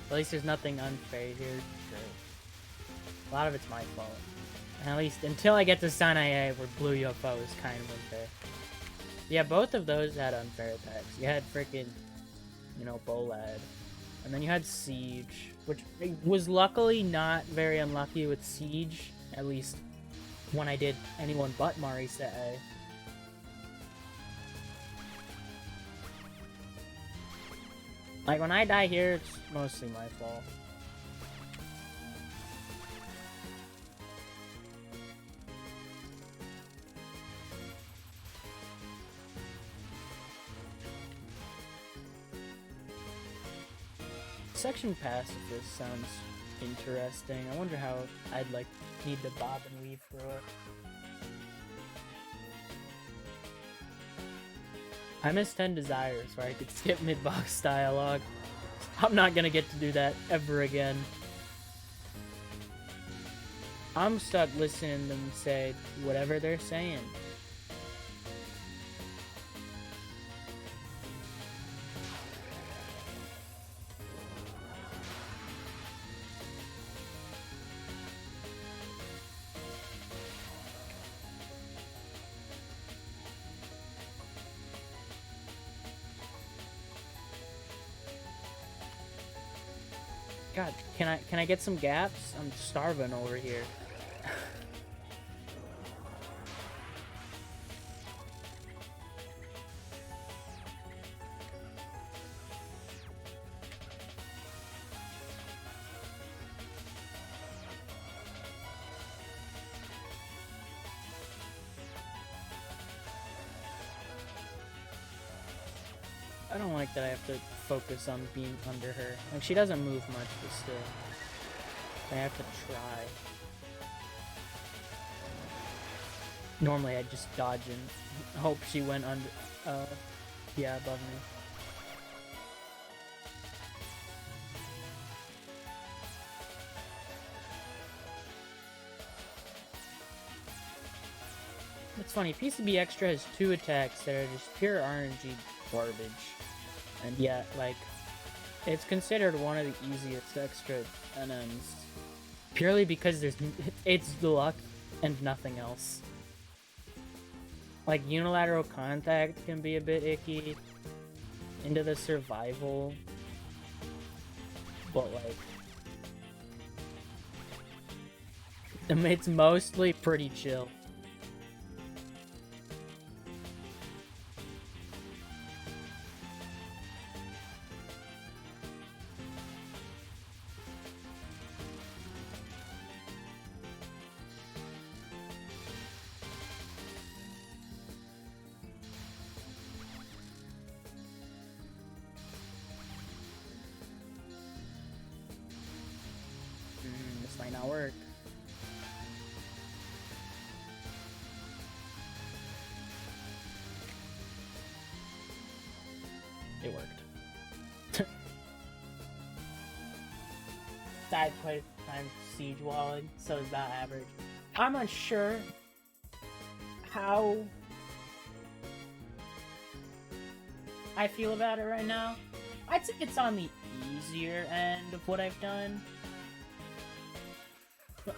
Well, at least there's nothing unfair here. A lot of it's my fault. And at least until I get to SanaeB, where blue UFO is kind of unfair. Yeah, both of those had unfair attacks. You had frickin', you know, Bolad. And then you had Siege, which was luckily not very unlucky with Siege, at least when I did anyone but Mari set A. Like, when I die here, it's mostly my fault. Section pacifist sounds interesting. I wonder how I'd like need to bob and weave through it. I miss 10 Desires where I could skip mid-box dialogue. I'm not gonna get to do that ever again. I'm stuck listening to them say whatever they're saying. God, can I get some gaps? I'm starving over here. I don't like that I have to focus on being under her. Like, she doesn't move much, but still. I have to try. Normally I'd just dodge and hope she went under, yeah, above me. It's funny, PCB Extra has 2 attacks that are just pure RNG garbage. And yet, like, it's considered one of the easiest extra NNs. Purely because it's the luck and nothing else. Like, unilateral contact can be a bit icky. Into the survival. But, like, it's mostly pretty chill. This might not work. It worked. Died quite a time siege walling, so it's about average. I'm unsure how I feel about it right now. I'd say it's on the easier end of what I've done.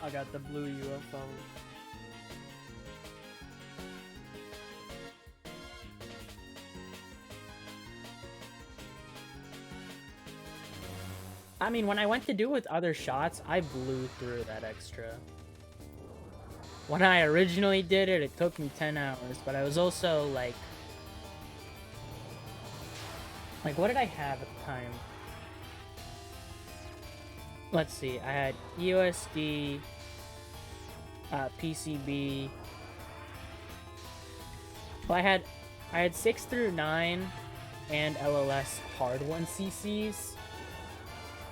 I got the blue UFO. I mean, when I went to do it with other shots, I blew through that extra. When I originally did it, it took me 10 hours, but I was also like, what did I have at the time? Let's see, I had USD, PCB. Well, I had 6 through 9 and LLS hard 1cc's,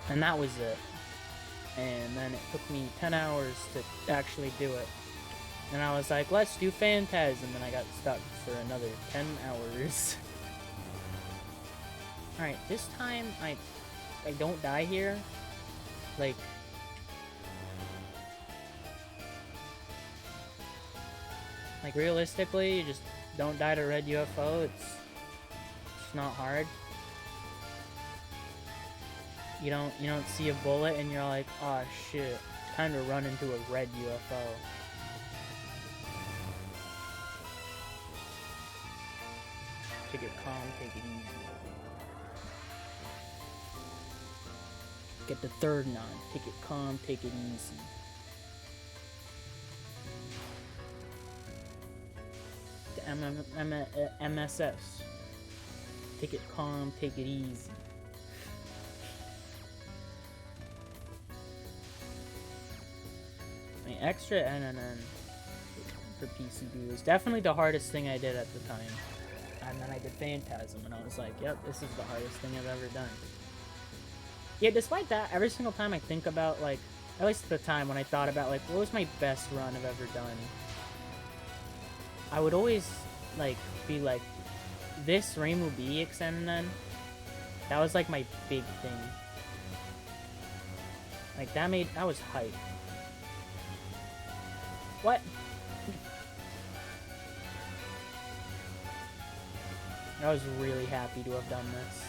and that was it. And then it took me 10 hours to actually do it. And I was like, let's do Phantasm, and then I got stuck for another 10 hours. Alright, this time I don't die here. Like realistically, you just don't die to red UFO. It's not hard. You don't see a bullet and you're like, oh shit, time to run into a red UFO. Take it calm, take it easy. Get the third non. Take it calm, take it easy. The MSS. Take it calm, take it easy. I mean, extra NNN for PCB was definitely the hardest thing I did at the time. And then I did Phantasm, and I was like, yep, this is the hardest thing I've ever done. Yeah, despite that, every single time I think about, like, at least at the time when I thought about, like, what was my best run I've ever done, I would always, like, be like, this ReimuB ExNNN, that was, like, my big thing. Like, that was hype. What? I was really happy to have done this.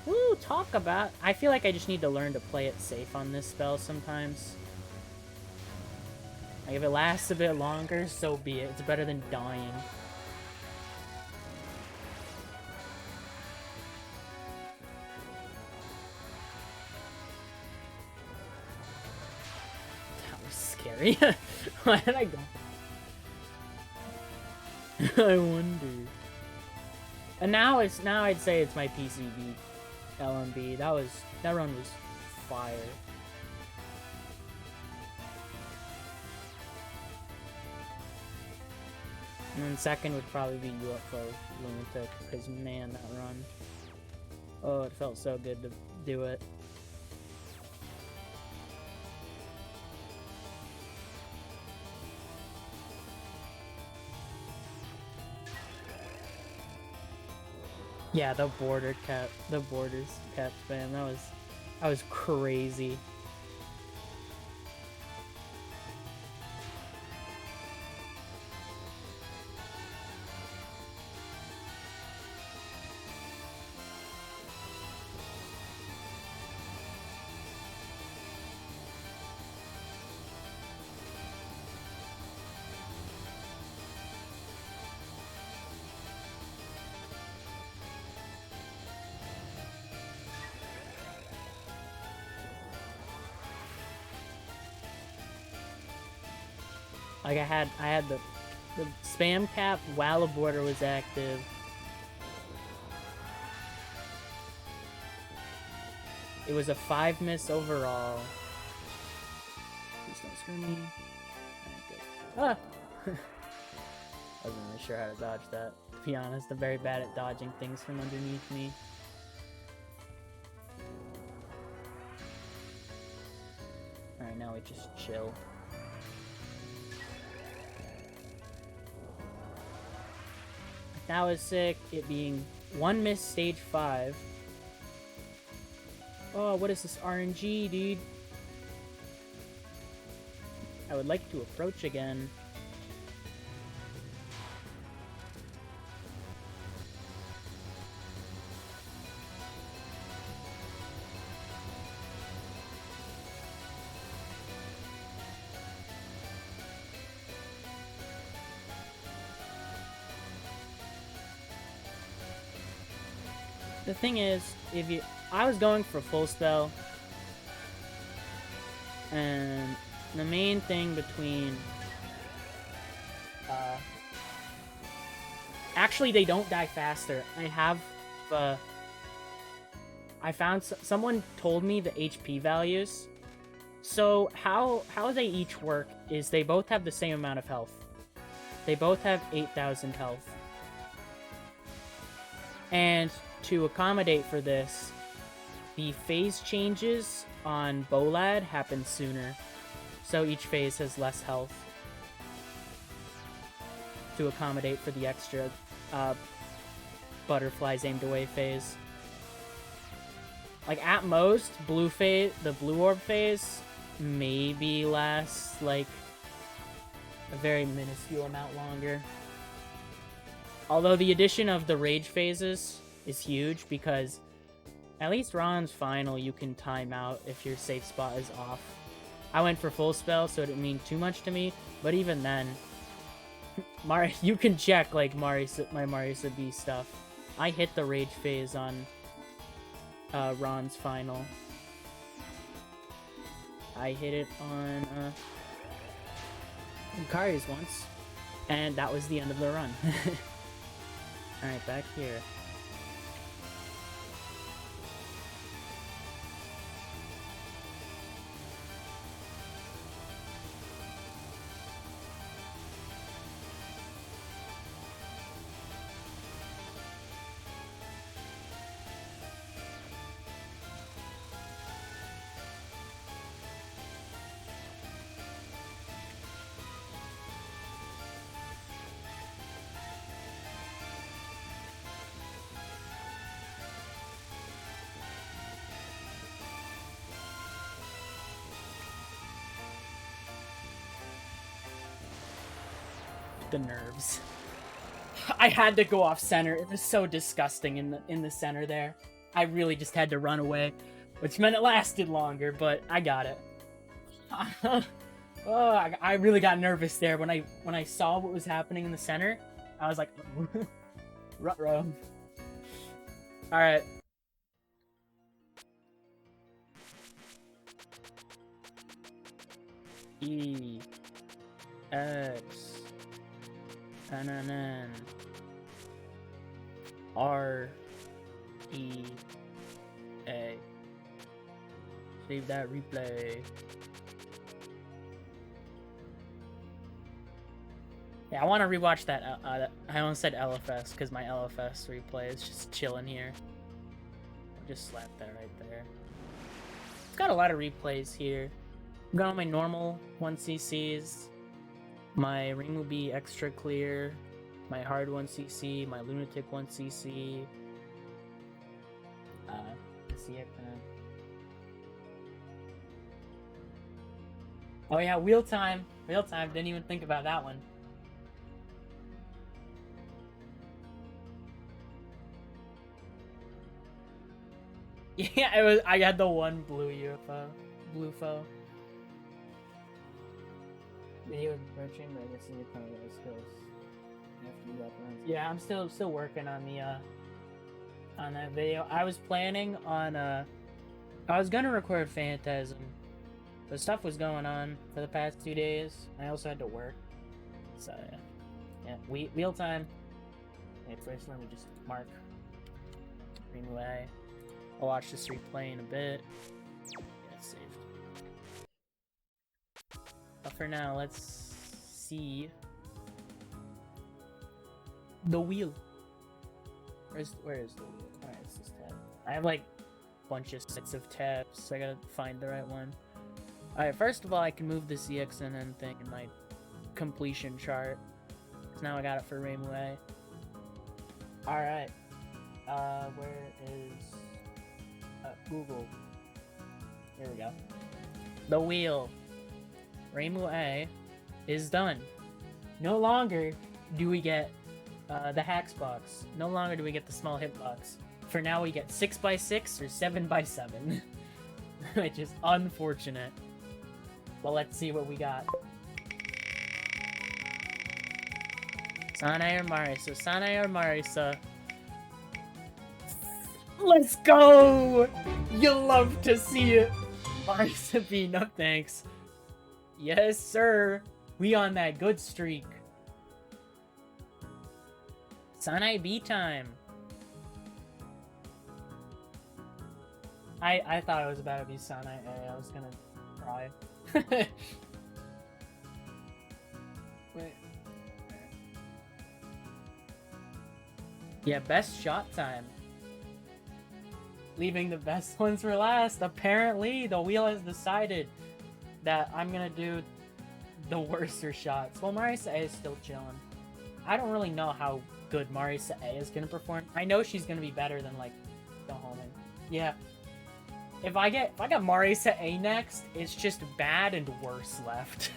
Woo, talk about... I feel like I just need to learn to play it safe on this spell sometimes. Like, if it lasts a bit longer, so be it. It's better than dying. That was scary. Why did I go? I wonder. And now I'd say it's my PCB LMB. That run was fire. And then second would probably be UFO Lunatic, because man, that run. Oh, it felt so good to do it. Yeah, the borders kept spam. That was crazy. Like I had the spam cap while a border was active. It was a 5 miss overall. Please don't screw me. Alright, good. Ah! I wasn't really sure how to dodge that. To be honest, I'm very bad at dodging things from underneath me. Alright, now we just chill. That was sick, it being 1 miss stage 5. Oh, what is this RNG, dude? I would like to approach again. The thing is, I was going for full spell, and the main thing between, actually they don't die faster. I found someone told me the HP values. So how they each work is they both have the same amount of health. They both have 8,000 health. And to accommodate for this, the phase changes on Bolad happen sooner, so each phase has less health to accommodate for the extra butterflies aimed away phase. Like at most, the blue orb phase maybe lasts like a very minuscule amount longer. Although the addition of the rage phases is huge, because at least Ron's final you can time out if your safe spot is off. I went for full spell, so it didn't mean too much to me, but even then, You can check like my Marisa B stuff. I hit the rage phase on Ron's final. I hit it on Kari's once, and that was the end of the run. Alright, back here. The nerves. I had to go off center. It was so disgusting in the center there. I really just had to run away, which meant it lasted longer, but I got it. Oh, I really got nervous there when I saw what was happening in the center. I was like, ruh-roh. All right. ExNNN REA. Save that replay. Yeah, I want to rewatch that. I almost said LFS because my LFS replay is just chilling here. I'll just slap that right there. It's got a lot of replays here. I've got all my normal 1cc's, my ReimuB extra clear, my hard 1cc, my lunatic 1cc. See it. Oh yeah, wheel time. Wheel time. Didn't even think about that one. Yeah, it was. I had the one blue UFO, blue foe. Video approaching, but I guess you're kind of skills after you got runs. Yeah, I'm still working on the on that video. I was planning on I was gonna record Phantasm, but stuff was going on for the past 2 days. I also had to work, so yeah. Wheel time. Okay, first let me just mark ReimuA. I'll watch this replay in a bit. Yeah, it's saved. But for now, let's see the wheel. Where is the wheel? Alright, it's this tab. I have like a bunch of sets of tabs, so I gotta find the right one. Alright, first of all, I can move this ExNNN thing in my completion chart. So now I got it for ReimuA. Alright. Where is Google? Here we go. The wheel. ReimuA is done. No longer do we get the hacks box. No longer do we get the small hitbox. For now, we get 6x6 or 7x7, which is unfortunate. But let's see what we got. Sanae or Marisa? Sanae or Marisa? Let's go! You'll love to see it. Marisa B, no thanks. Yes, sir. We on that good streak. SanaeB time. I thought it was about to be SanaeA. I was gonna cry. Wait. Yeah, best shot time. Leaving the best ones for last. Apparently, the wheel has decided that I'm gonna do the worser shots. Well, Marisa A is still chilling. I don't really know how good Marisa A is gonna perform. I know she's gonna be better than like the homing. Yeah. If I got Marisa A next, it's just bad and worse left.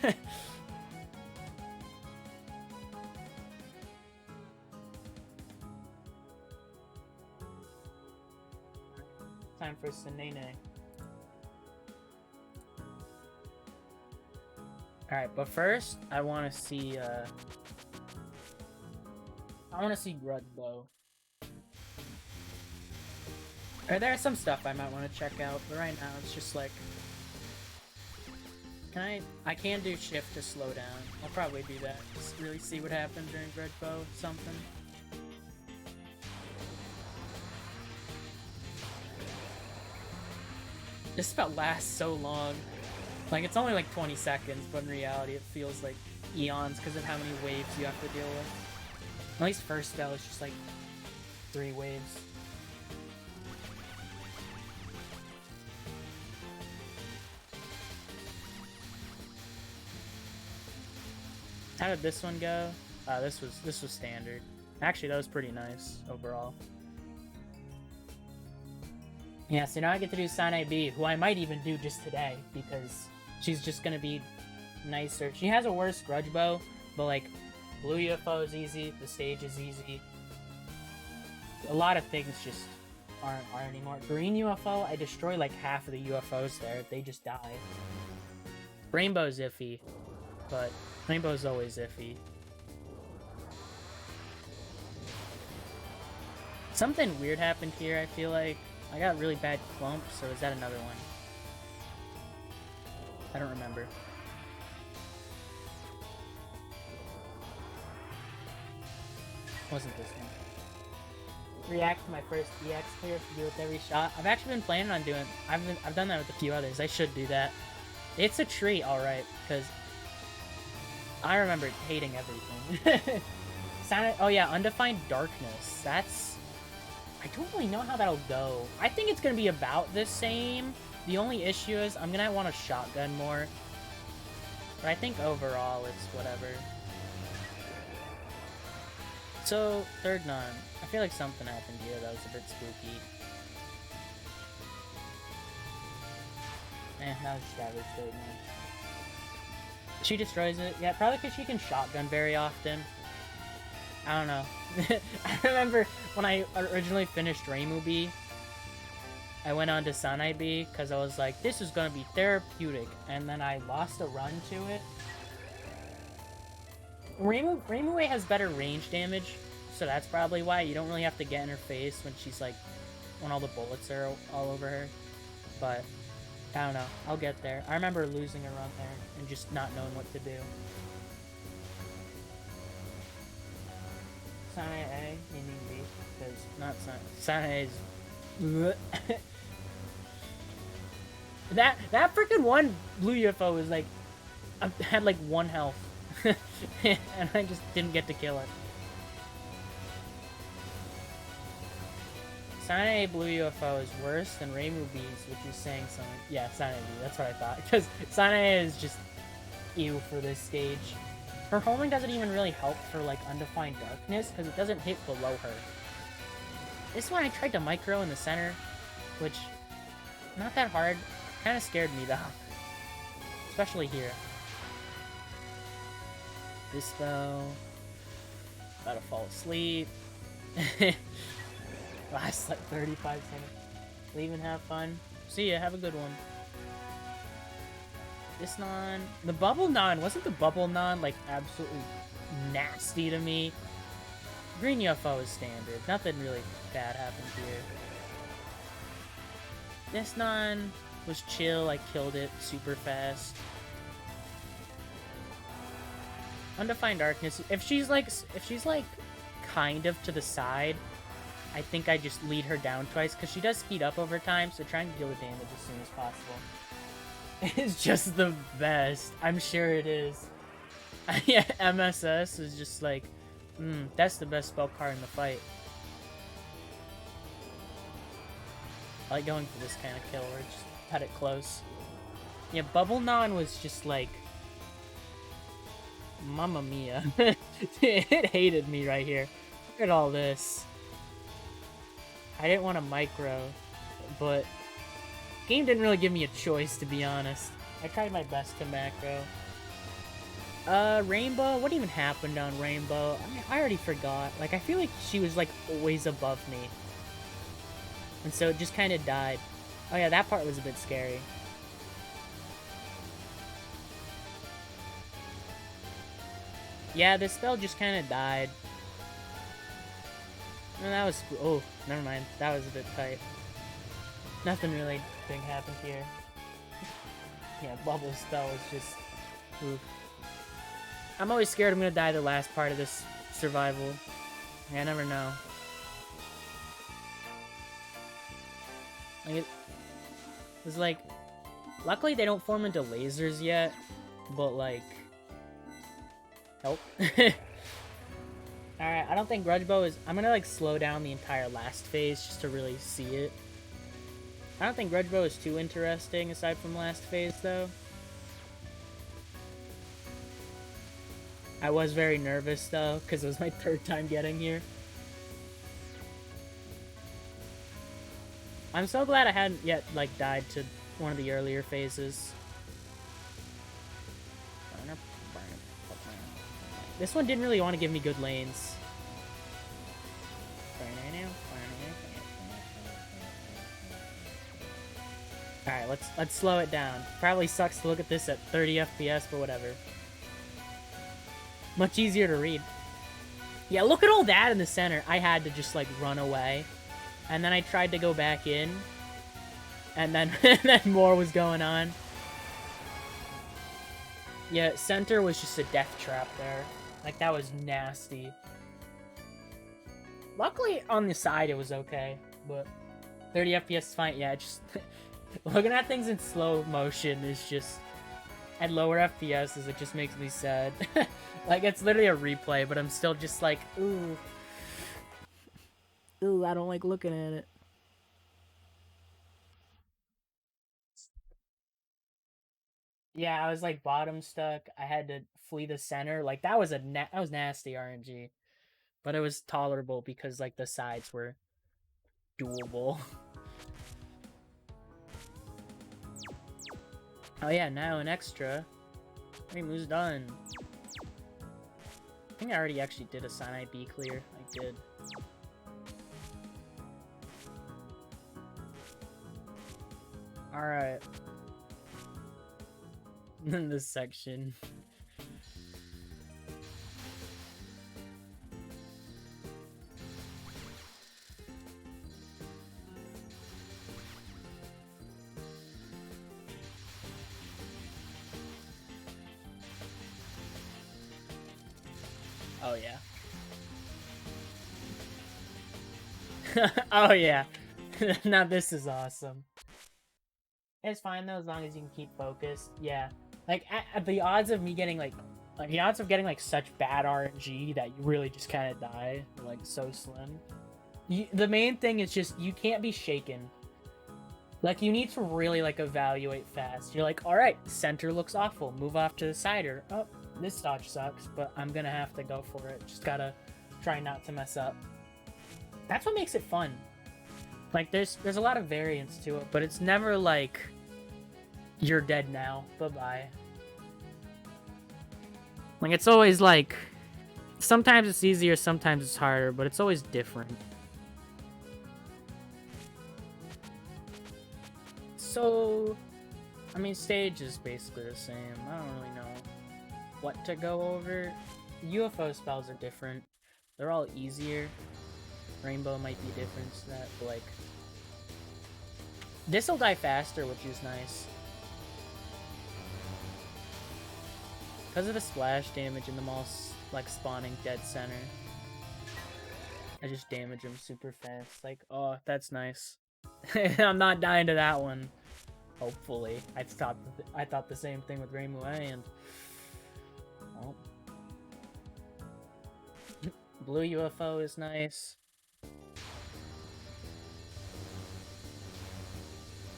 Time for SanaeB. Alright, but first, I want to see I want to see Grudge Bow. There's some stuff I might want to check out, but right now it's just like... I can do shift to slow down. I'll probably do that. Just really see what happens during Grudge Bow, something. This spell lasts so long. Like, it's only like 20 seconds, but in reality it feels like eons because of how many waves you have to deal with. At least first spell is just like 3 waves. How did this one go? This was standard. Actually, that was pretty nice overall. Yeah, so now I get to do SanaeB, who I might even do just today, because she's just gonna be nicer. She has a worse Grudge Bow, but like, Blue UFO is easy, the stage is easy. A lot of things just aren't anymore. Green UFO, I destroy like half of the UFOs there, they just die. Rainbow's iffy, but Rainbow's always iffy. Something weird happened here, I feel like. I got really bad clumps, or is that another one? I don't remember. Wasn't this one. React to my first EX clear to do with every shot. I've actually been planning on doing... I've done that with a few others. I should do that. It's a treat, alright, because I remember hating everything. Oh yeah, Undefined Darkness. That's... I don't really know how that'll go. I think it's going to be about the same. The only issue is I'm going to want to shotgun more. But I think overall it's whatever. So, third non. I feel like something happened here that was a bit spooky. That was just average third non. She destroys it. Yeah, probably because she can shotgun very often. I don't know. I remember when I originally finished ReimuB, I went on to SanaeB because I was like, this is going to be therapeutic, and then I lost a run to it. ReimuA has better range damage, so that's probably why. You don't really have to get in her face when she's like, when all the bullets are all over her. But, I don't know. I'll get there. I remember losing a run there and just not knowing what to do. SanaeA, meaning B, because not Sanae's. that freaking one blue UFO was like, had like 1 health, and I just didn't get to kill it. SanaeA blue UFO is worse than ReimuB's, which is saying something. Yeah, SanaeB, that's what I thought, because SanaeA is just ew for this stage. Her homing doesn't even really help for, like, Undefined Darkness, because it doesn't hit below her. This one I tried to micro in the center, which, not that hard. Kind of scared me, though. Especially here. This spell. About to fall asleep. Last, like, 35 seconds. Leave and have fun. See ya, have a good one. This non... The bubble non, wasn't the bubble non, like, absolutely nasty to me? Green UFO is standard. Nothing really bad happened here. This non was chill. I killed it super fast. Undefined Darkness. If she's like, kind of to the side, I think I just lead her down twice, because she does speed up over time, so try and deal the damage as soon as possible. It's just the best. I'm sure it is. Yeah, MSS is just like, that's the best spell card in the fight. I like going for this kind of kill where just cut it close. Yeah, Bubble Non was just like, Mamma Mia. It hated me right here. Look at all this. I didn't want to micro, but game didn't really give me a choice, to be honest. I tried my best to macro. Rainbow? What even happened on Rainbow? I already forgot. Like, I feel like she was, like, always above me. And so it just kind of died. Oh yeah, that part was a bit scary. Yeah, this spell just kind of died. And that was... Oh, never mind. That was a bit tight. Nothing really big happened here. Yeah, bubble spell is just... Oof. I'm always scared I'm gonna die the last part of this survival. I never know. Like it's like... Luckily they don't form into lasers yet, but like... Help. Alright, I don't think Grudge Bow is... I'm gonna like slow down the entire last phase just to really see it. I don't think Grudge Bow is too interesting aside from last phase though. I was very nervous though, because it was my third time getting here. I'm so glad I hadn't yet like died to one of the earlier phases. This one didn't really want to give me good lanes. Alright, let's slow it down. Probably sucks to look at this at 30 FPS, but whatever. Much easier to read. Yeah, look at all that in the center. I had to just like run away. And then I tried to go back in. And then, then more was going on. Yeah, center was just a death trap there. Like, that was nasty. Luckily, on the side, it was okay. But 30 FPS is fine. Yeah, just... looking at things in slow motion is just... At lower FPSs, it just makes me sad. Like, it's literally a replay, but I'm still just like, ooh. Ooh, I don't like looking at it. Yeah, I was like bottom stuck. I had to flee the center. Like that was that was nasty RNG, but it was tolerable because like the sides were doable. Oh yeah, now an extra. ReimuA's done. I think I already actually did a SanaeB clear. I did. All right. In this section. Oh yeah. Oh yeah. Now this is awesome. It's fine though as long as you can keep focused. Yeah. Like, the odds of me getting, like, the odds of getting, like, such bad RNG that you really just kind of die are, like, so slim. The main thing is just, you can't be shaken. Like, you need to really, like, evaluate fast. You're like, alright, center looks awful. Move off to the side, or, oh, this dodge sucks, but I'm gonna have to go for it. Just gotta try not to mess up. That's what makes it fun. Like, there's a lot of variance to it, but it's never, like... You're dead now. Bye-bye. Like, it's always, like... Sometimes it's easier, sometimes it's harder, but it's always different. So... I mean, stage is basically the same. I don't really know what to go over. UFO spells are different. They're all easier. Rainbow might be different to that, but, like... This'll die faster, which is nice. Because of the splash damage and them all, like, spawning dead center. I just damage them super fast. Like, oh, that's nice. I'm not dying to that one. Hopefully. I thought the same thing with ReimuA, and... Oh. Blue UFO is nice.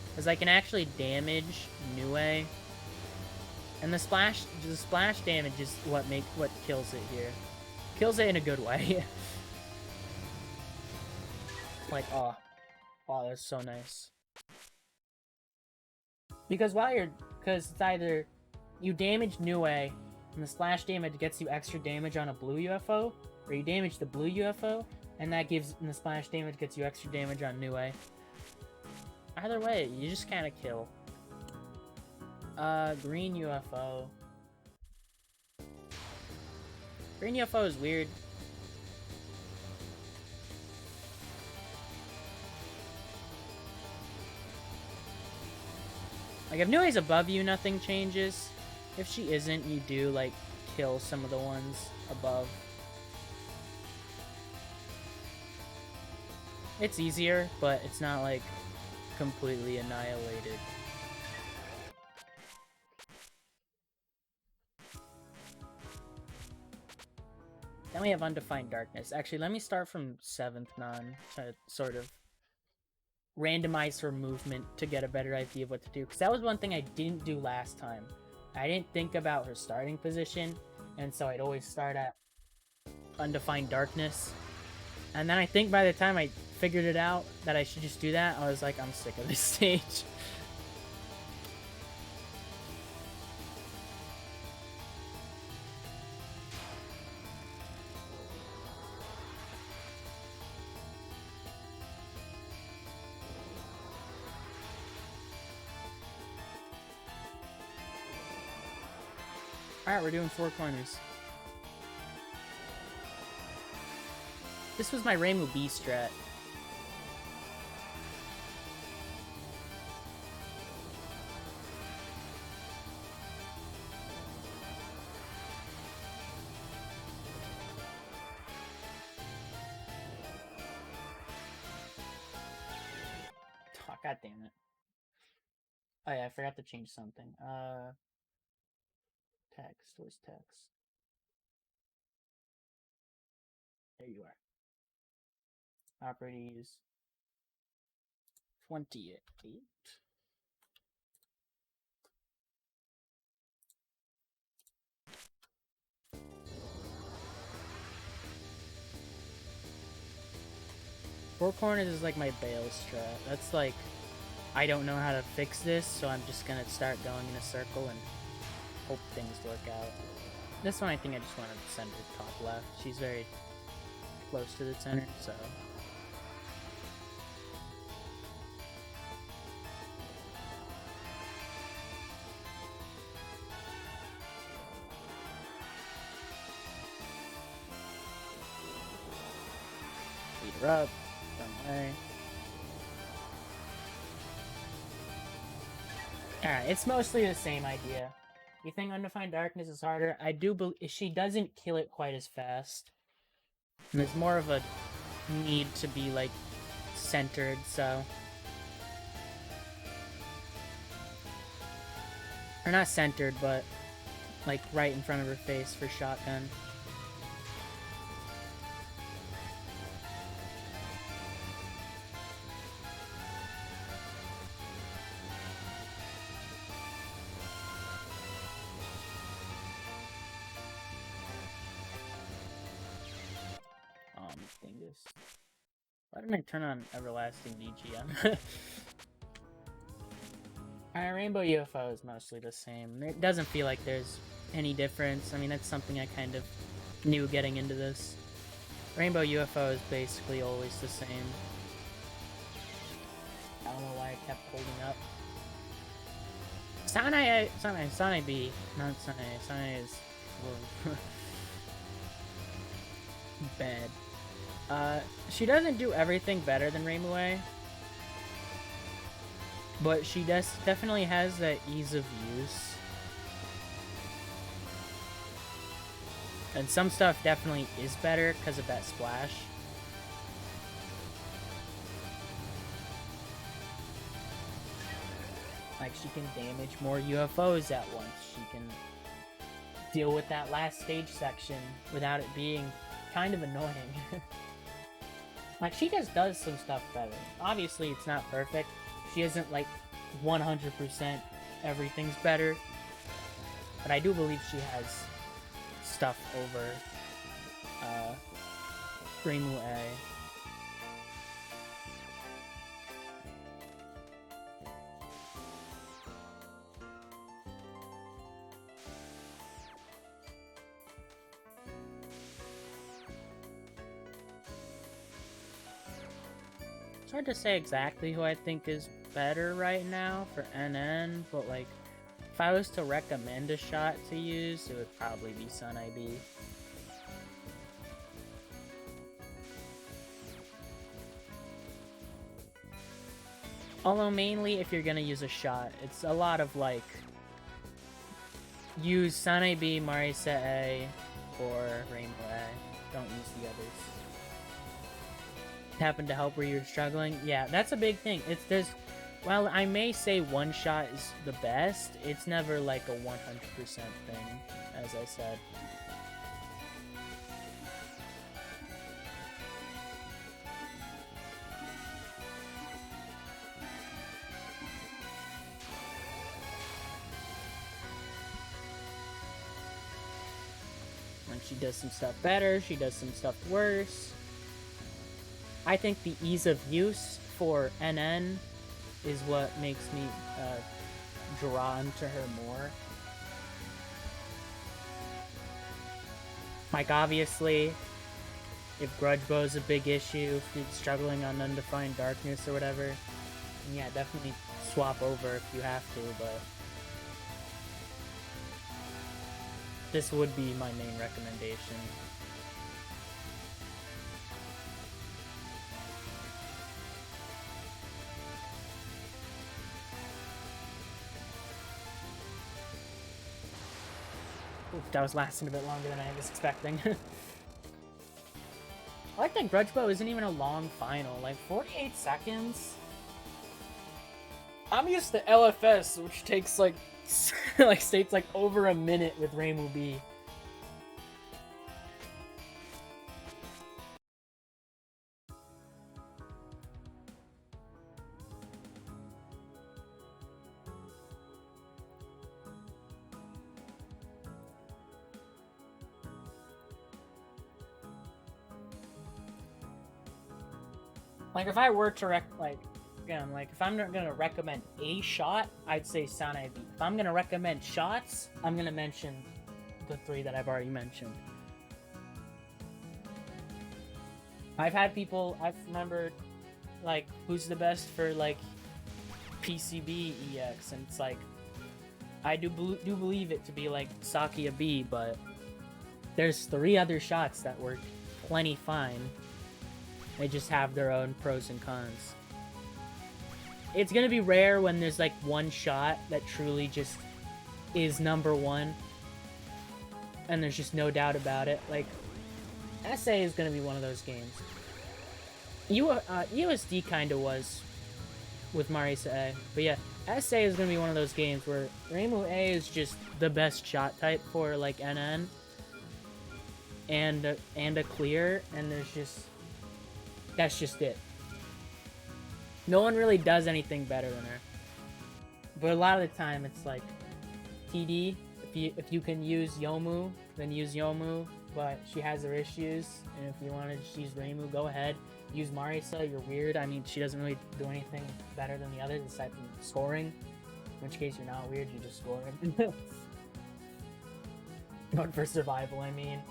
Because I can actually damage NUA. And the splash damage is what kills it here. Kills it in a good way. Like, oh, that's so nice. Because it's either you damage NUA, and the splash damage gets you extra damage on a blue UFO, or you damage the blue UFO, and the splash damage gets you extra damage on NUA. Either way, you just kind of kill. Green UFO. Green UFO is weird. Like, if Nue's above you, nothing changes. If she isn't, you do, like, kill some of the ones above. It's easier, but it's not, like, completely annihilated. Then we have Undefined Darkness. Actually, let me start from 7th non to sort of randomize her movement to get a better idea of what to do. Because that was one thing I didn't do last time. I didn't think about her starting position, and so I'd always start at Undefined Darkness. And then I think by the time I figured it out that I should just do that, I was like, I'm sick of this stage. Alright, we're doing 4 corners. This was my ReimuB strat. Oh, God damn it. Oh yeah, I forgot to change something. Text. Where's text? There you are. Properties. 28. Four corners is like my bail strat. That's like, I don't know how to fix this, so I'm just gonna start going in a circle and hope things work out. This one I think I just want to send her top left. She's very close to the center, so... Lead her up. Wrong way. Alright, it's mostly the same idea. You think Undefined Darkness is harder? I do believe she doesn't kill it quite as fast. And there's more of a need to be, like, centered, so... Or not centered, but, like, right in front of her face for shotgun. Dingus. Why didn't I turn on Everlasting DGM? Rainbow UFO is mostly the same. It doesn't feel like there's any difference. I mean, that's something I kind of knew getting into this. Rainbow UFO is basically always the same. I don't know why I kept holding up. SanaeB, not Sanae. Sanae is bad. She doesn't do everything better than ReimuA, but she definitely has that ease of use. And some stuff definitely is better because of that splash. Like, she can damage more UFOs at once. She can deal with that last stage section without it being kind of annoying. Like, she just does some stuff better. Obviously, it's not perfect. She isn't, like, 100% everything's better. But I do believe she has stuff over ReimuA. It's hard to say exactly who I think is better right now for NN, but like, if I was to recommend a shot to use, it would probably be SanaeB. Although mainly if you're gonna use a shot, it's a lot of like use SanaeB, SanaeB, or ReimuA. Don't use the others. Happen to help where you're struggling? Yeah, that's a big thing. While I may say one shot is the best, it's never like a 100% thing, as I said. When she does some stuff better, she does some stuff worse. I think the ease of use for NN is what makes me drawn to her more. Like, obviously, if Grudge Bow is a big issue, if you're struggling on Undefined Darkness or whatever, then yeah, definitely swap over if you have to, but this would be my main recommendation. Oof, that was lasting a bit longer than I was expecting. I like that Grudge Bow isn't even a long final, like 48 seconds? I'm used to LFS, which takes like, states like over a minute with ReimuB. Like, if I were to if I'm not gonna recommend a shot, I'd say SanaeB. If I'm gonna recommend shots, I'm gonna mention the 3 that I've already mentioned. I've had people, I've remembered, like, who's the best for, like, PCB EX, and it's like, I do believe it to be, like, Sakia B, but there's 3 other shots that work plenty fine. They just have their own pros and cons. It's gonna be rare when there's like one shot that truly just is #1, and there's just no doubt about it. Like, SA is gonna be one of those games. USD kinda was with Marisa, but yeah, SA is gonna be one of those games where ReimuA is just the best shot type for like NN and a clear, and that's just it. No one really does anything better than her. But a lot of the time, it's like, TD, if you can use Yomu, then use Yomu, but she has her issues, and if you want to just use Reimu, go ahead. Use Marisa, you're weird. I mean, she doesn't really do anything better than the others, aside from scoring. In which case, you're not weird, you're just scoring. But for survival, I mean.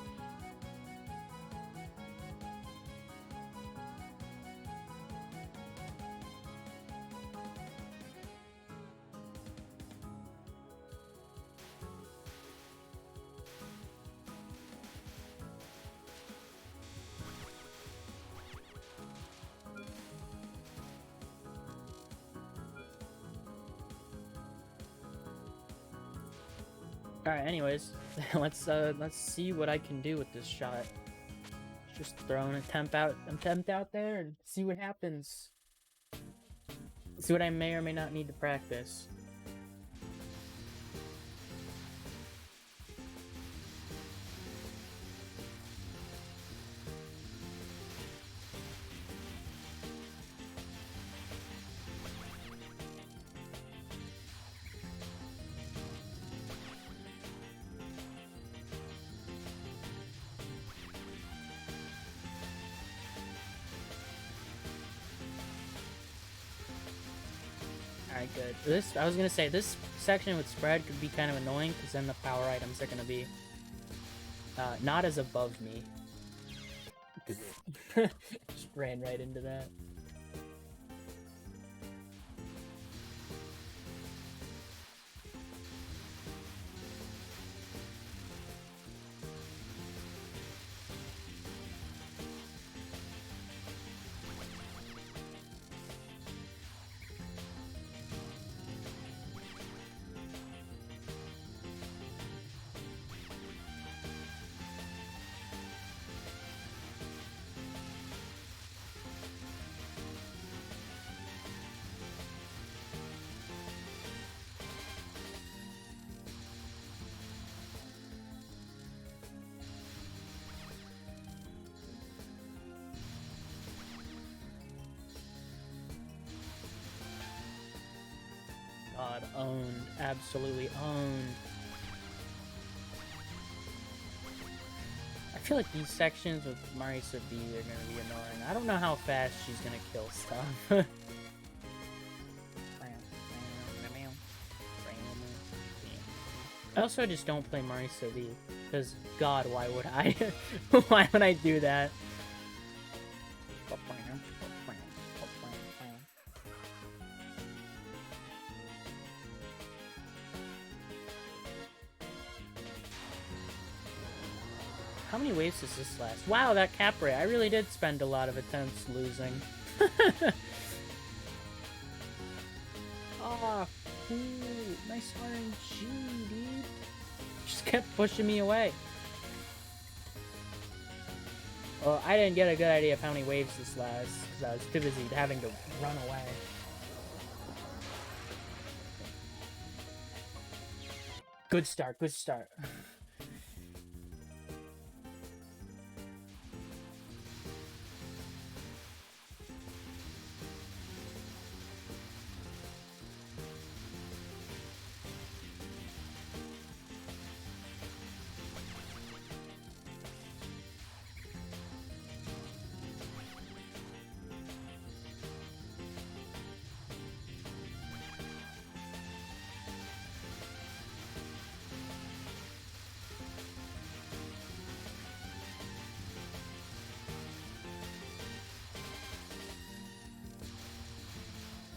Alright, anyways, let's see what I can do with this shot. Just throwing a temp out there and see what happens. See what I may or may not need to practice. Alright, good. I was gonna say, this section with spread could be kind of annoying, because then the power items are gonna be not as above me. Just ran right into that. god, owned. Absolutely owned. I feel like these sections with Marisa B are gonna be annoying. I don't know how fast she's gonna kill stuff. I also just don't play Marisa B, because god, why would I? Why would I do that? How many waves does this last? Wow, that cap rate. I really did spend a lot of attempts losing. Ah, cool. Nice RNG, dude. Just kept pushing me away. Well, I didn't get a good idea of how many waves this lasts, because I was too busy having to run away. Good start, good start.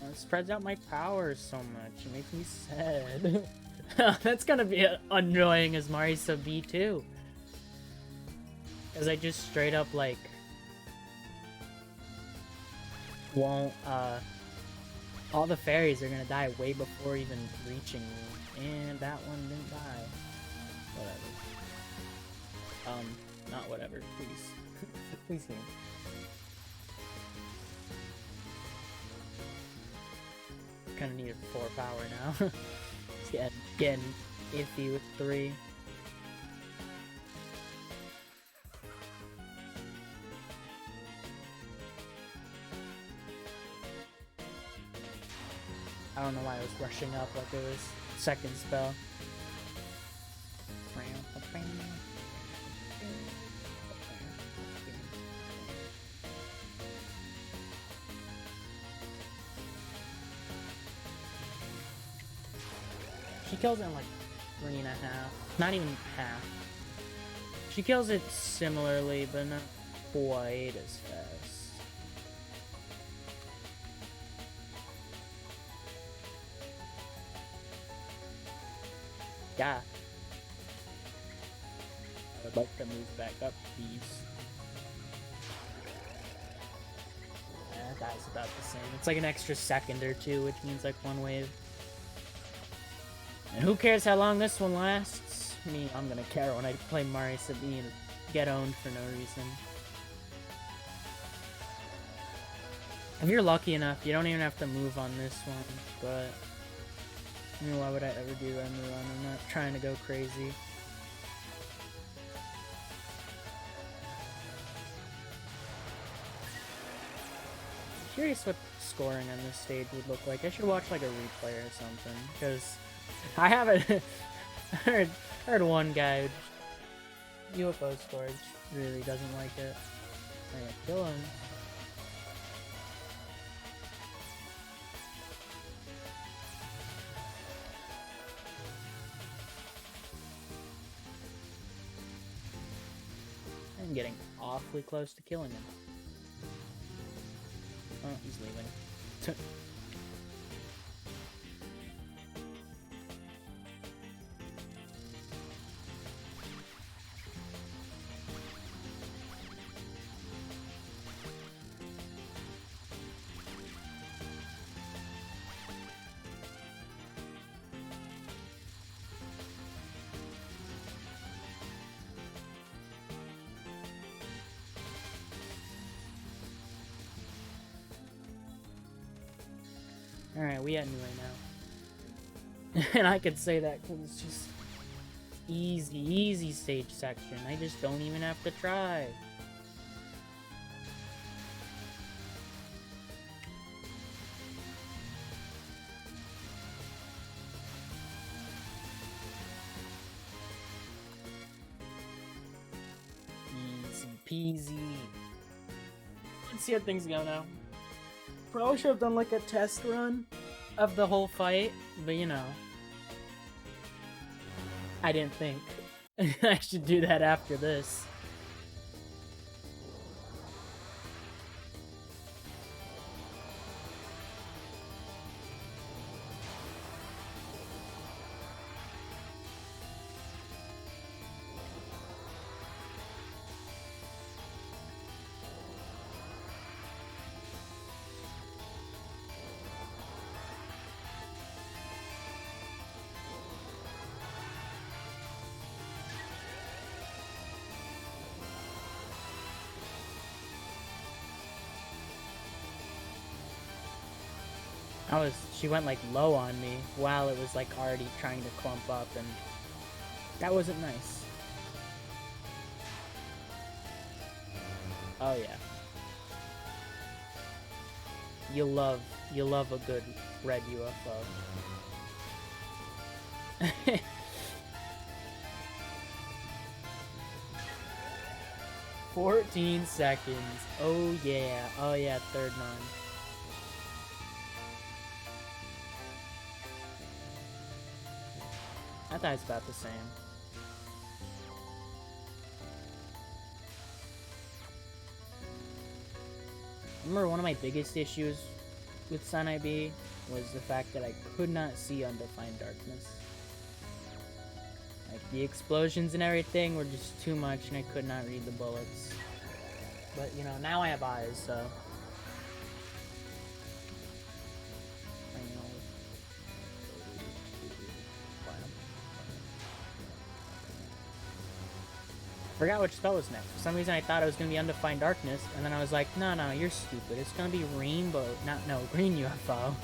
It spreads out my powers so much. It makes me sad. That's gonna be annoying as Marisa B too. Because I just straight up, like, won't, all the fairies are gonna die way before even reaching me. And that one didn't die. Whatever. Not whatever, please. Please game. Kind of needed 4 power now. Yeah, getting iffy with 3. I don't know why I was rushing up like it was second spell. She kills it in like 3.5. Not even half. She kills it similarly, but not quite as fast. Yeah. I would like to move back up, please. That guy's about the same. It's like an extra second or 2, which means like 1 wave. And who cares how long this one lasts? Me, I'm gonna care when I play Marisa B and get owned for no reason. If you're lucky enough, you don't even have to move on this one, but I mean, why would I ever do ReimuA? I'm not trying to go crazy. I'm curious what scoring on this stage would look like. I should watch like a replay or something, because I haven't heard one guy UFO scored really doesn't like it. I'm gonna kill him. I'm getting awfully close to killing him. Oh, he's leaving. Alright, we at NUA now. And I could say that because it's just easy stage section. I just don't even have to try. peasy. Let's see how things go now. Probably should have done like a test run of the whole fight, but you know, I didn't think I should do that after this. She went like low on me while it was like already trying to clump up, and that wasn't nice. Oh yeah. You love a good red UFO. 14 seconds. Oh yeah, third non. I thought it's about the same. I remember one of my biggest issues with SanaeB was the fact that I could not see Undefined Darkness. Like, the explosions and everything were just too much and I could not read the bullets. But, you know, now I have eyes, so... I forgot which spell was next. For some reason I thought it was going to be Undefined Darkness, and then I was like, no, you're stupid. It's going to be Rainbow, Green UFO.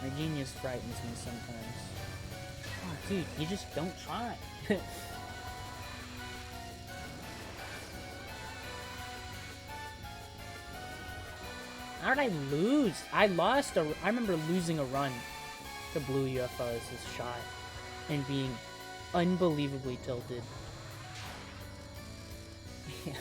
My genius frightens me sometimes. Oh, dude, you just don't try. How did I lose? I remember losing a run to blue UFO as this shot. And being unbelievably tilted. Yeah.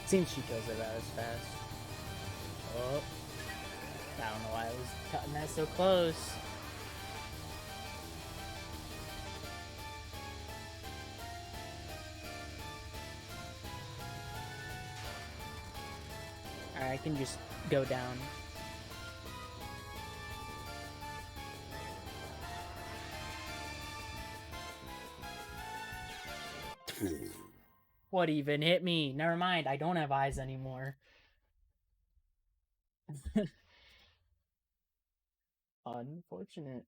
Seems she kills it about as fast. Oh. I don't know why I was cutting that so close. Alright, I can just go down. What even hit me? Never mind, I don't have eyes anymore. Unfortunate.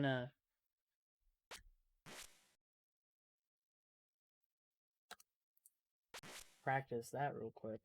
gonna practice that real quick.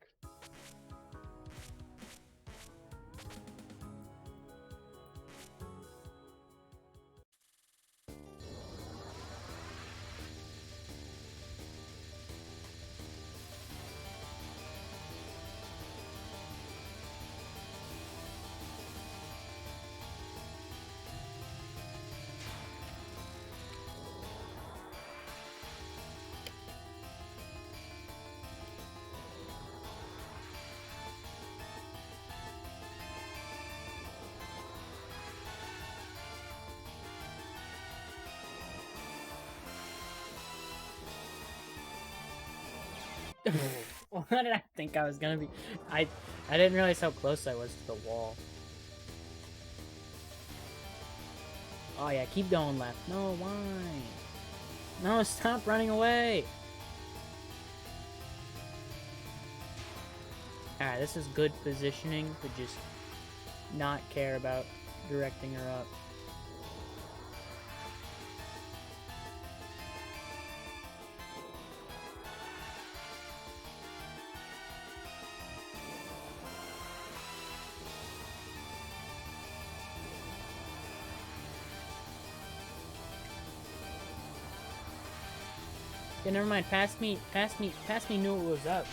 What did I think I was gonna be? I didn't realize how close I was to the wall. Oh yeah, keep going left. No, why? No, stop running away! Alright, this is good positioning to just not care about directing her up. Yeah, never mind. Past me knew what was up.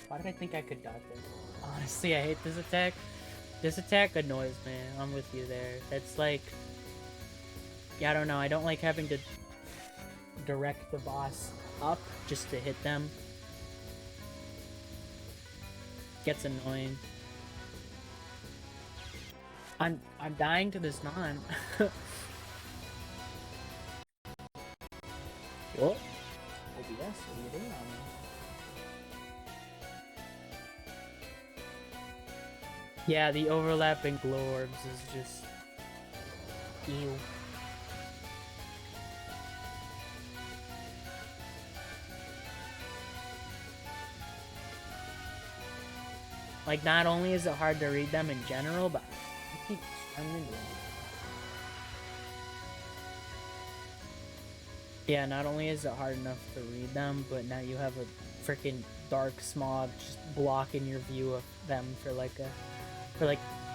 Why did I think I could dodge it? Honestly, I hate this attack. This attack annoys me. I'm with you there. It's like... Yeah, I don't know. I don't like having to direct the boss up just to hit them. Gets annoying. I'm dying to this non. What? OBS, what are you doing on me? Yeah, the overlapping glow orbs is just... ew. Like, not only is it hard to read them in general, but I keep running into them. Yeah, not only is it hard enough to read them, but now you have a freaking dark smog just blocking your view of them for like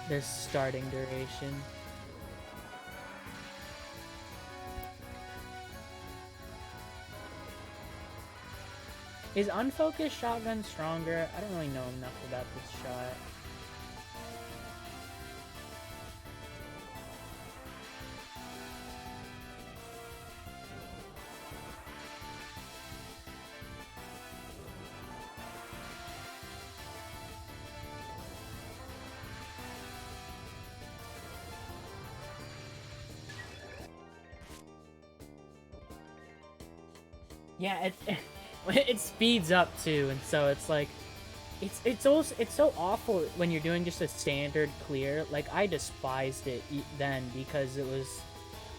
this starting duration. Is unfocused shotgun stronger? I don't really know enough about this shot. Yeah, it speeds up too, and so it's like, it's so awful when you're doing just a standard clear. Like, I despised it then because it was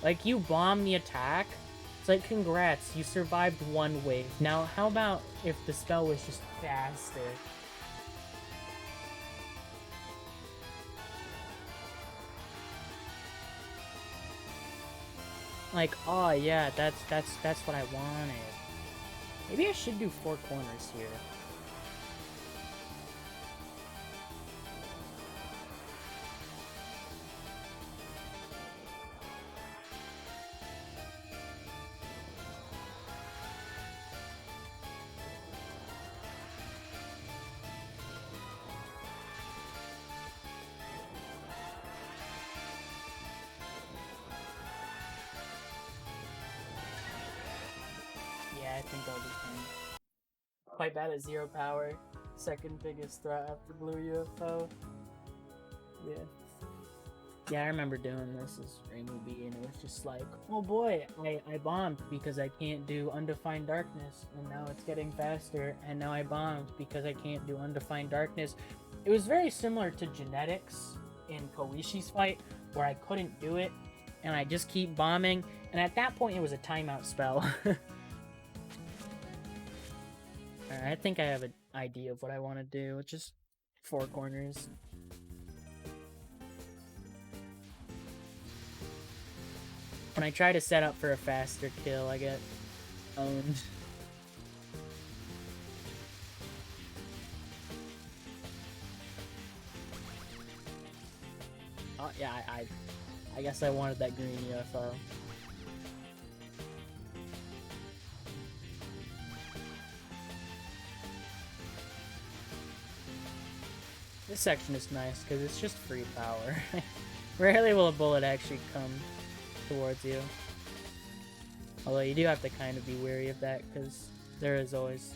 like, you bomb the attack. It's like, congrats, you survived one wave. Now, how about if the spell was just faster? Like, oh yeah, that's what I wanted. Maybe I should do 4 corners here. Yeah, I think I'll do 10. quite bad at 0 power. Second biggest threat after blue UFO. Yeah. Yeah, I remember doing this as ReimuB, and it was just like, oh boy, I bombed because I can't do Undefined Darkness, and now it's getting faster, and now I bombed because I can't do Undefined Darkness. It was very similar to Genetics in Koishi's fight, where I couldn't do it, and I just keep bombing, and at that point it was a timeout spell. Alright, I think I have an idea of what I want to do, it's just 4 corners. When I try to set up for a faster kill, I get owned. Oh, yeah, I guess I wanted that green UFO. This section is nice because it's just free power. Rarely will a bullet actually come towards you. Although you do have to kind of be wary of that because there is always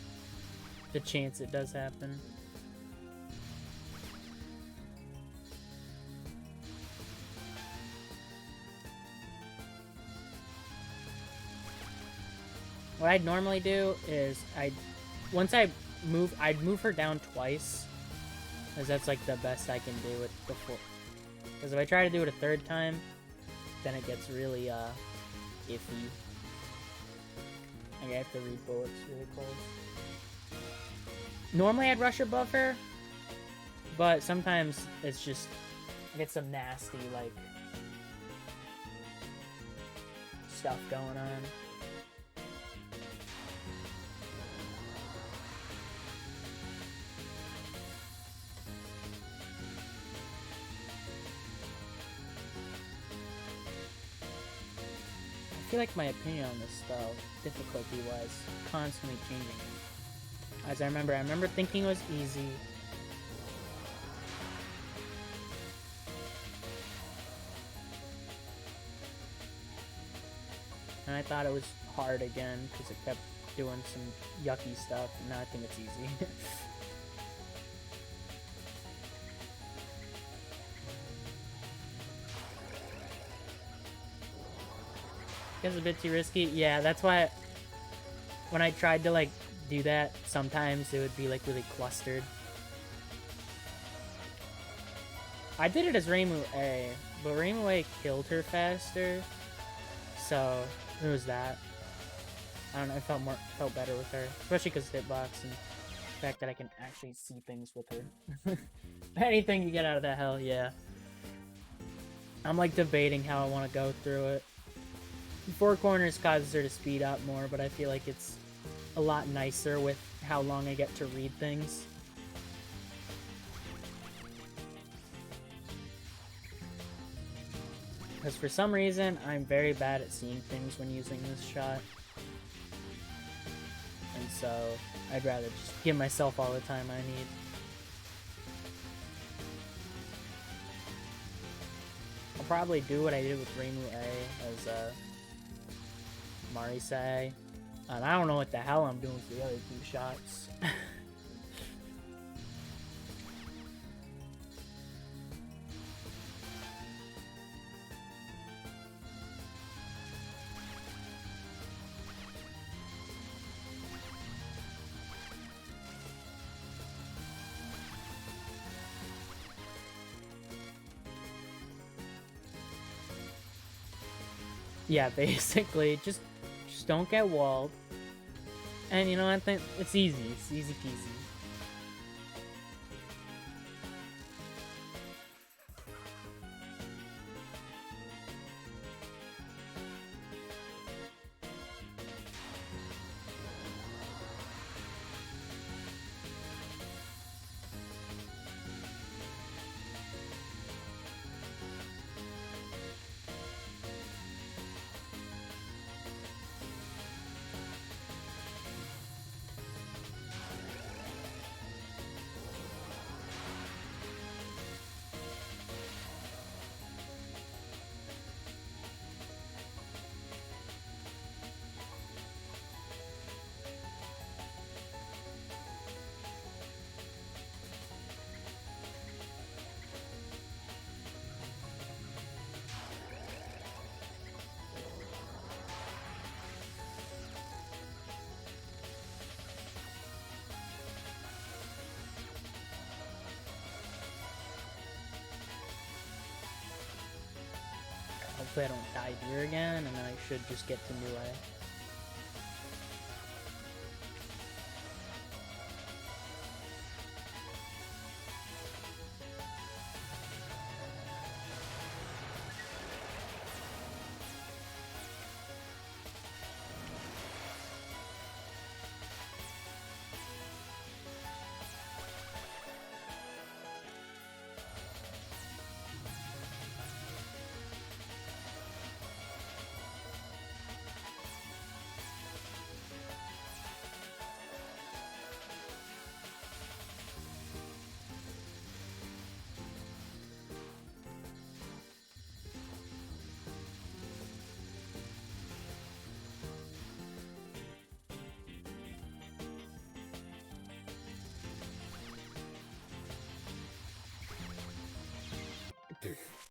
the chance it does happen. What I'd normally do is I'd move her down twice, because that's like the best I can do it before. Because if I try to do it a third time, then it gets really iffy. I have to read bullets really close. Normally I'd rush above her, but sometimes it's just I get some nasty like stuff going on. I feel like my opinion on this style, difficulty-wise, constantly changing. As I remember thinking it was easy. And I thought it was hard again, because it kept doing some yucky stuff, and now I think it's easy. It's a bit too risky. Yeah, that's why when I tried to like do that, sometimes it would be like really clustered. I did it as ReimuA, but ReimuA killed her faster, so it was that. I don't know, I felt better with her, especially because hitbox and the fact that I can actually see things with her. Anything you get out of that, hell yeah. I'm like debating how I want to go through it. 4 corners causes her to speed up more, but I feel like it's a lot nicer with how long I get to read things. Because for some reason, I'm very bad at seeing things when using this shot. And so, I'd rather just give myself all the time I need. I'll probably do what I did with ReimuA as Marisai. And I don't know what the hell I'm doing for the other 2 shots. Yeah, basically, just don't get walled. And you know, I think it's easy. It's easy peasy. hopefully I don't die here again, and then I should just get to NewA.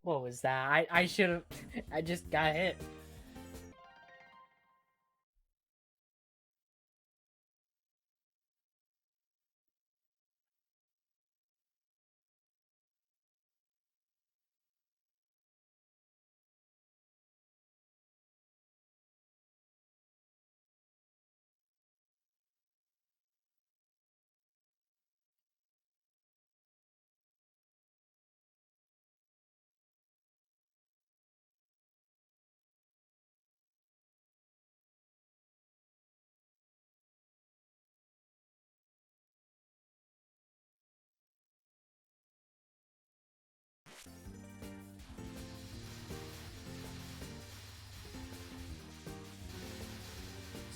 What was that? I should have... I just got hit.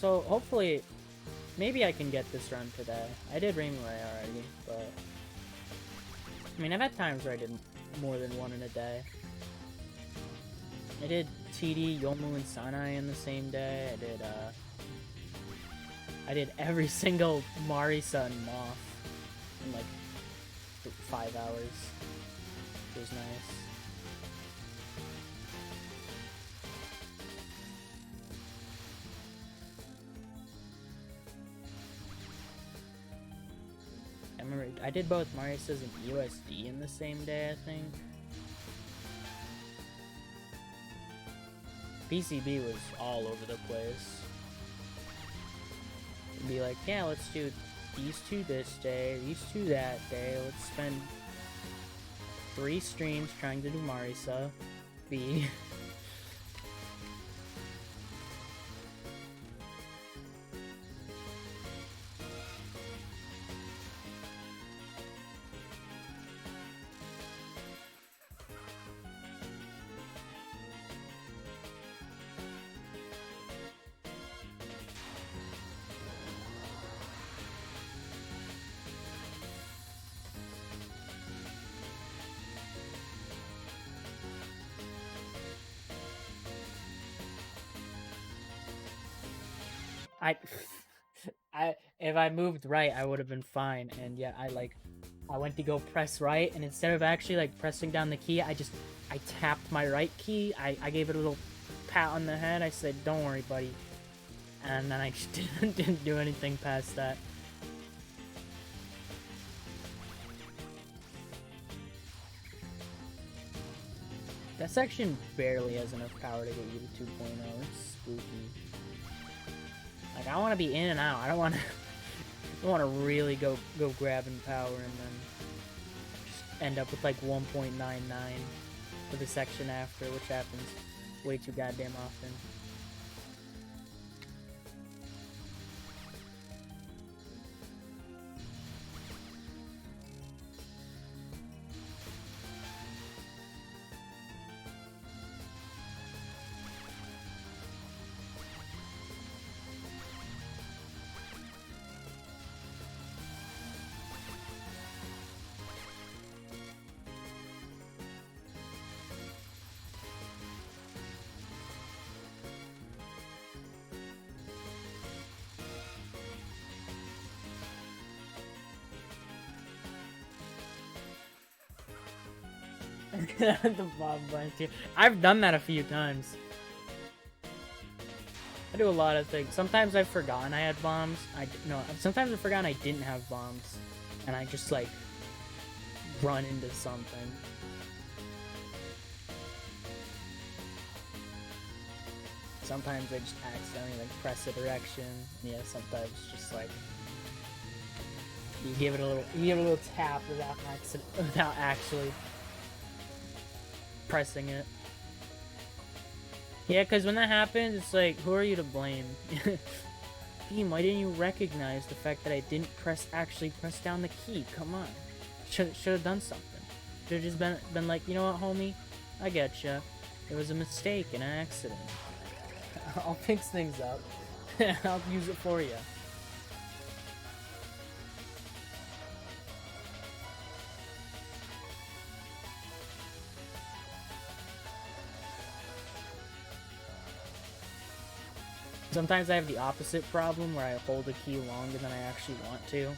So, hopefully, maybe I can get this run today. I did ReimuA already, but... I mean, I've had times where I did more than one in a day. I did TD, Yomu, and Sanae in the same day. I did every single Marisa and Moth in, like, 5 hours. It was nice. I remember I did both Marisas and USD in the same day, I think. PCB was all over the place. It'd be like, yeah, let's do these two this day, these two that day, let's spend 3 streams trying to do Marisa. B. If I moved right, I would have been fine. And yeah, I went to go press right, and instead of actually like pressing down the key, I tapped my right key. I gave it a little pat on the head. I said, "Don't worry, buddy," and then I just didn't do anything past that. That section barely has enough power to get you to 2.0. It's spooky. Like, I want to be in and out. I don't want to really go grabbing power and then just end up with like 1.99 for the section after, which happens way too goddamn often. The Bob Bunch here. I've done that a few times. I do a lot of things. Sometimes I've forgotten I had bombs. Sometimes I've forgotten I didn't have bombs. And I just, like, run into something. Sometimes I just accidentally like press a direction. Yeah, sometimes just like you give it a little tap without actually pressing it. Yeah, because when that happens, it's like, who are you to blame? Beam, why didn't you recognize the fact that I didn't actually press down the key? Come on. Should have done something. Should have just been like, you know what, homie? I getcha. It was a mistake, an accident. I'll fix things up. I'll use it for you. Sometimes I have the opposite problem where I hold a key longer than I actually want to.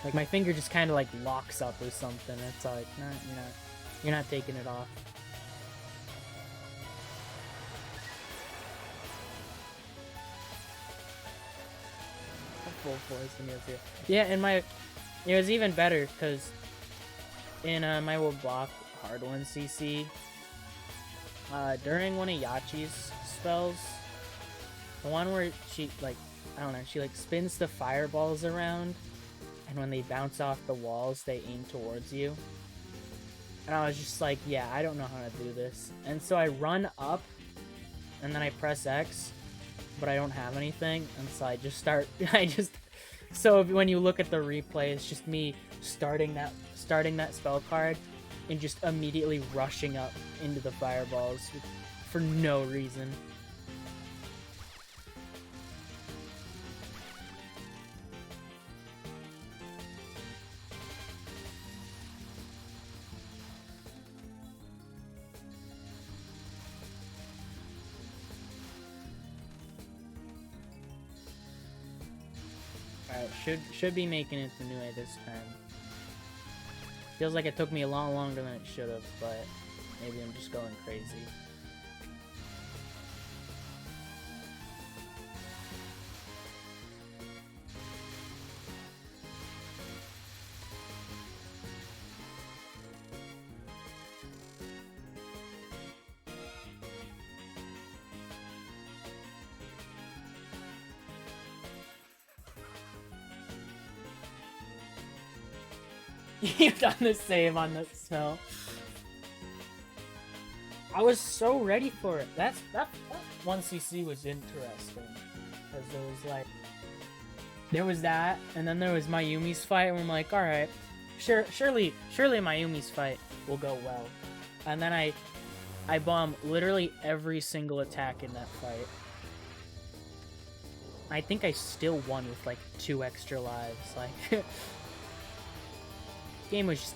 Like my finger just kind of like locks up or something. It's like, nah, you're not taking it off. Full force and here. Yeah, and it was even better because in my old block hard 1cc, during one of Yachi's spells, the one where she like, I don't know, she like spins the fireballs around, and when they bounce off the walls, they aim towards you. And I was just like, yeah, I don't know how to do this. And so I run up, and then I press X, but I don't have anything, and so I just start, so when you look at the replay, it's just me starting that spell card, and just immediately rushing up into the fireballs for no reason. Alright, should be making it to New A this time. Feels like it took me a lot longer than it should have, but maybe I'm just going crazy. You've done the same on the snow. I was so ready for it. That 1cc was interesting. Because there was like... There was that, and then there was Mayumi's fight, and I'm like, alright. Surely Mayumi's fight will go well. And then I bombed literally every single attack in that fight. I think I still won with like 2 extra lives. Like... Game was just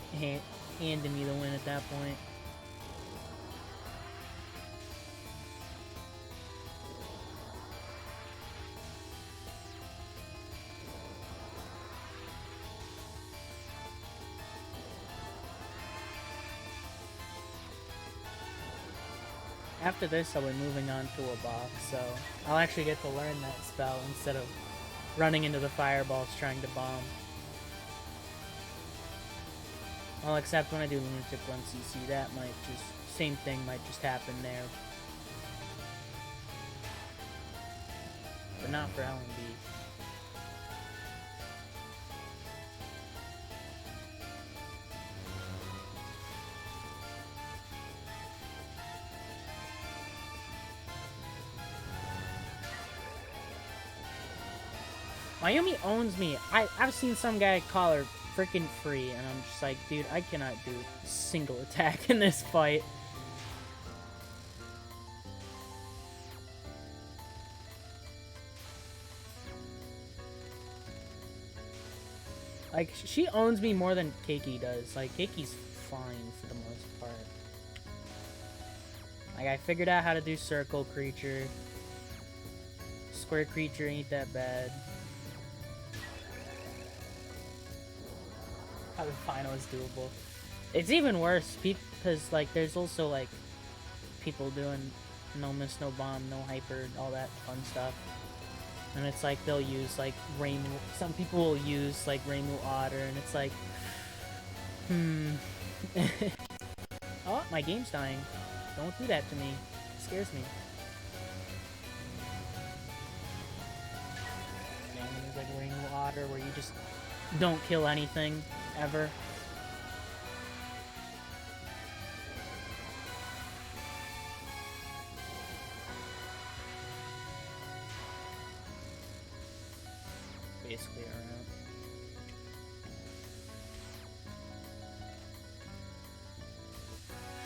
handing me the win at that point. After this, I'll be moving on to a box, so I'll actually get to learn that spell instead of running into the fireballs trying to bomb. Well, except when I do Lunatic 1cc, that might just... Same thing might just happen there. But not for LNB. Mayumi owns me. I've seen some guy call her freaking free, and I'm just like, dude, I cannot do a single attack in this fight. Like, she owns me more than Keiki does. Like, Keiki's fine for the most part. Like, I figured out how to do circle creature. Square creature ain't that bad. The final is doable. It's even worse because like there's also like people doing no miss, no bomb, no hyper, all that fun stuff, and it's like they'll use like ReimuA. Some people will use like ReimuA Otter, and it's like, Oh, my game's dying. Don't do that to me. It scares me. And there's like ring water where you just don't kill anything ever. Basically around.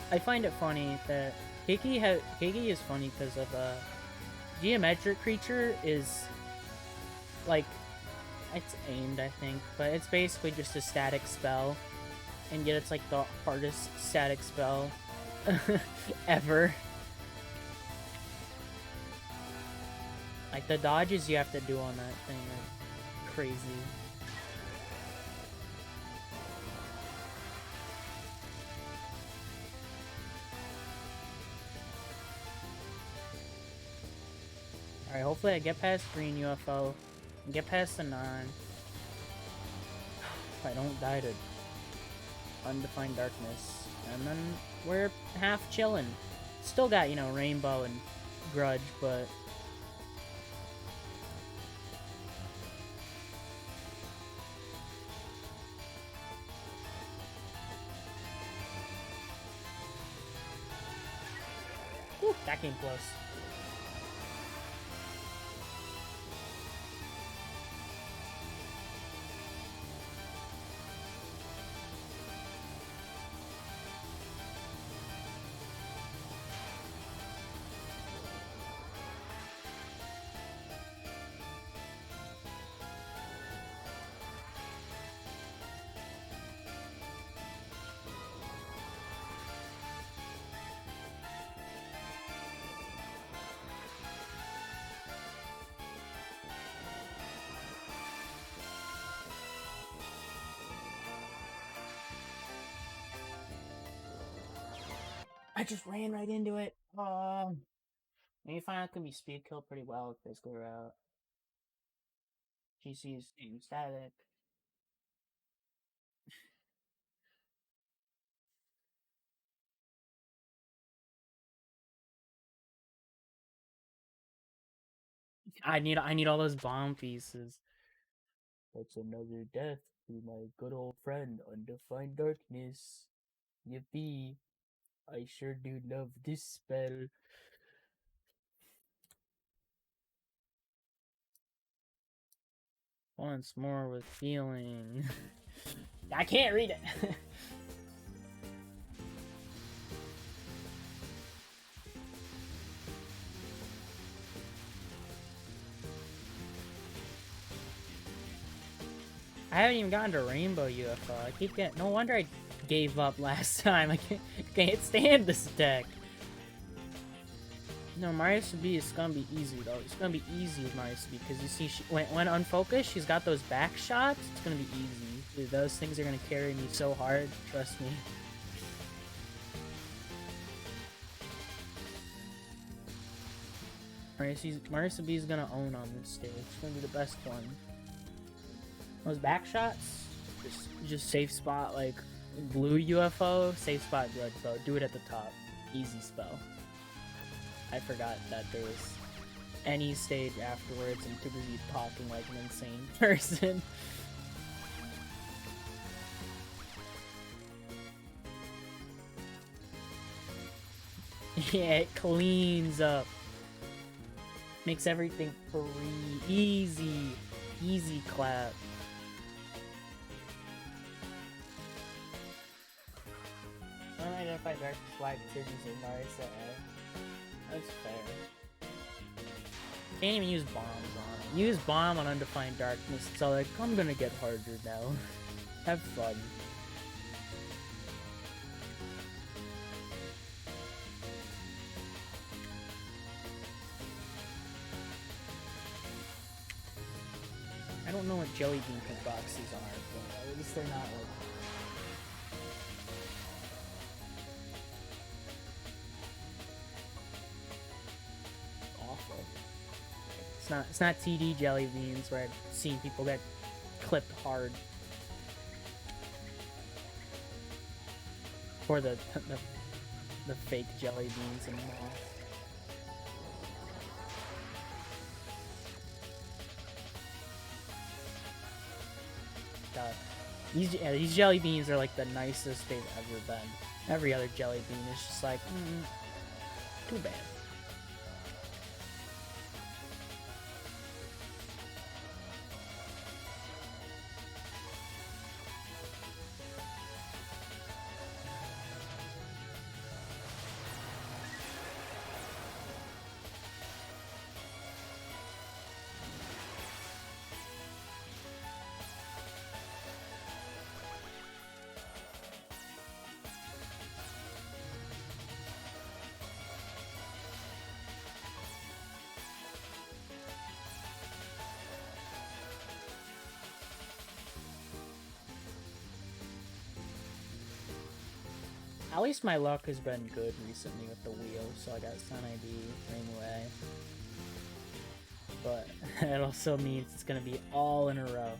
I find it funny that Hiki is funny because of geometric creature is like it's aimed, I think, but it's basically just a static spell, and yet it's like the hardest static spell ever. Like the dodges you have to do on that thing are crazy. Alright, hopefully I get past green UFO and get past the 9. If I don't die to undefined darkness. And then we're half chilling. Still got, you know, Rainbow and Grudge, but whew, that came close. I just ran right into it. Maybe final could be speed kill pretty well with physical route. GC is staying static. I need all those bomb pieces. That's another death to my good old friend Undefined Darkness. Yippee. I sure do love this spell. Once more with feeling. I can't read it. I haven't even gotten to Rainbow UFO. I keep getting. No wonder I gave up last time. I can't stand this deck. No, Mario SanaeB is gonna be easy though. It's gonna be easy with Mario SanaeB because you see, when unfocused, she's got those back shots. It's gonna be easy. Dude, those things are gonna carry me so hard. Trust me. Mario SanaeB is gonna own on this stage. It's gonna be the best one. Those back shots, just safe spot like blue UFO, safe spot Grudge Bow. Do it at the top. Easy spell. I forgot that there was any stage afterwards and too busy talking like an insane person. Yeah, it cleans up. Makes everything free. Easy. Easy clap. Unidentified dark flag decisions in Narisa. That's fair. Can't even use bombs on it. Use bomb on Undefined Darkness. So like, I'm gonna get harder now. Have fun. I don't know what jelly bean boxes are, but at least they're not like awful. It's not TD jelly beans where I've seen people get clipped hard. the fake jelly beans and moss. These jelly beans are like the nicest they've ever been. Every other jelly bean is just like, too bad. At least my luck has been good recently with the wheel, so I got SanaeB, ReimuA. But it also means it's gonna be all in a row.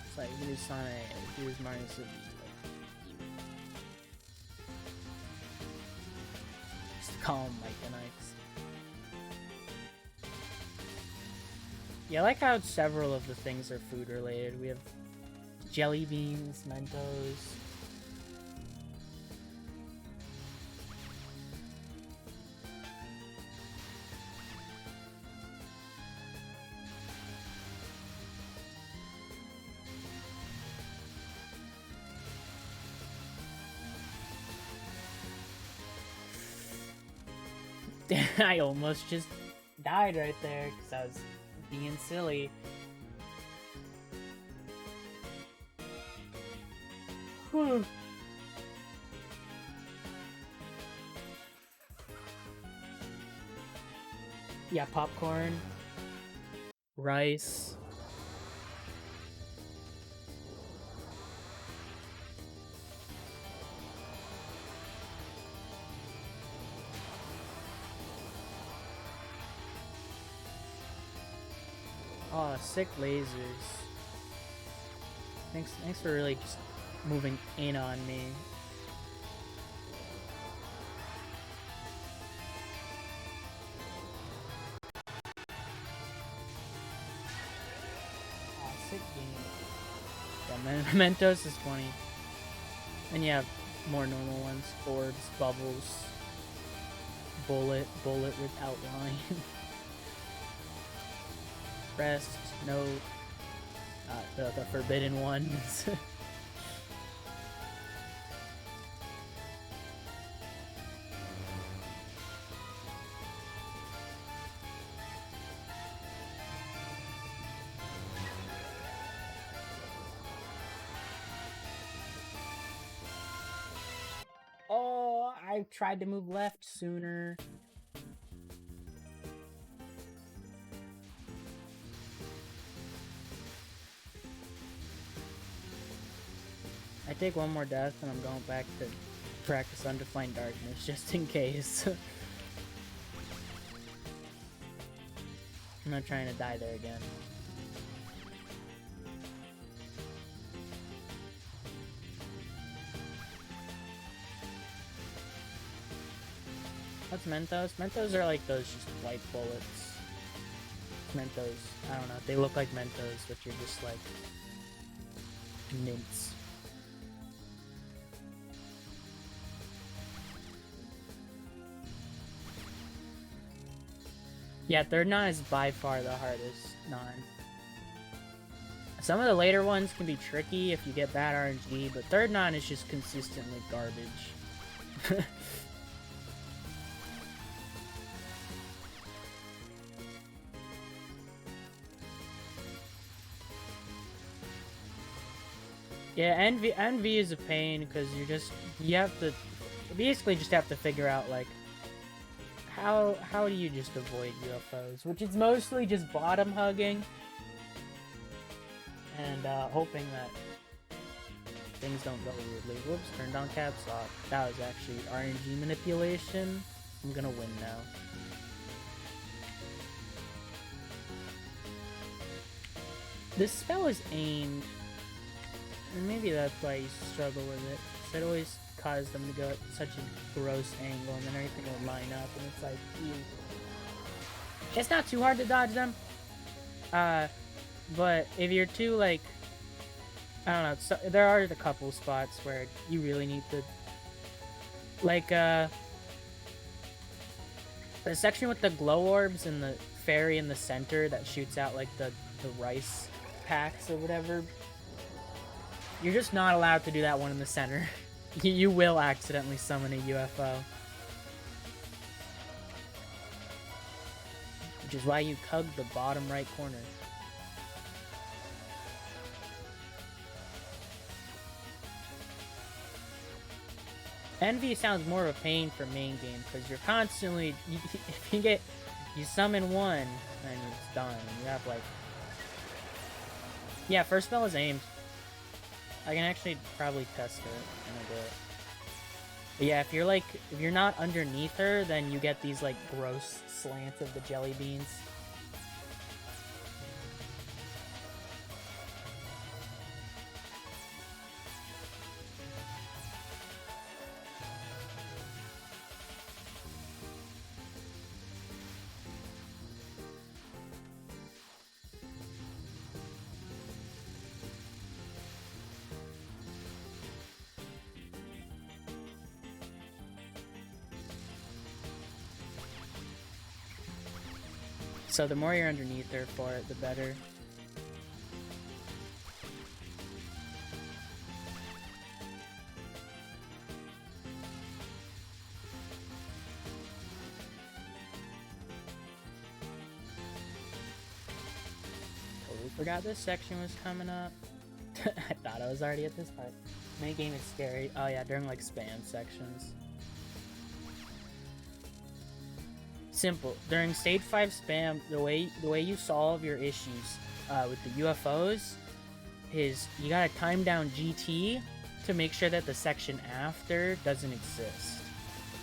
It's like, here's SanaeB, here's -V. Just call him Mike and Ike's. Yeah, I like how several of the things are food related. We have jelly beans, Mentos. I almost just died right there because I was being silly. Whew. Yeah, popcorn, rice. Oh, sick lasers. Thanks for really just moving in on me. Oh, sick game. Yeah, Mentos is funny. And you have more normal ones. Orbs, bubbles, bullet with outline. Rest, no, the forbidden ones. Oh, I tried to move left sooner. I take one more death and I'm going back to practice Undefined Darkness just in case. I'm not trying to die there again. What's Mentos? Mentos are like those just white bullets. Mentos. I don't know. They look like Mentos, but you're just like mints. Yeah, third non is by far the hardest non. Some of the later ones can be tricky if you get bad RNG, but third non is just consistently garbage. Yeah, envy is a pain because you basically just have to figure out like how do you just avoid UFOs, which is mostly just bottom hugging and hoping that things don't go weirdly. Whoops, turned on caps lock. That was actually RNG manipulation. I'm gonna win now. This spell is aimed, and maybe that's why you struggle with it. It always caused them to go at such a gross angle, and then everything will line up, and it's like, ew. It's not too hard to dodge them, but if you're too, like, I don't know, so, there are a couple spots where you really need to, like, the section with the glow orbs and the fairy in the center that shoots out, like, the rice packs or whatever. You're just not allowed to do that one in the center. You will accidentally summon a UFO. Which is why you hug the bottom right corner. Envy sounds more of a pain for main game, because you're constantly, if you summon one, and it's done. You have, like, yeah, first spell is aimed. I can actually probably test it in a bit. But yeah, if you're not underneath her, then you get these, like, gross slants of the jelly beans. So the more you're underneath her for it, the better. Totally forgot this section was coming up. I thought I was already at this part. Main game is scary. Oh yeah, during like spam sections. Simple. During stage 5 spam, the way you solve your issues with the UFOs is you gotta time down GT to make sure that the section after doesn't exist.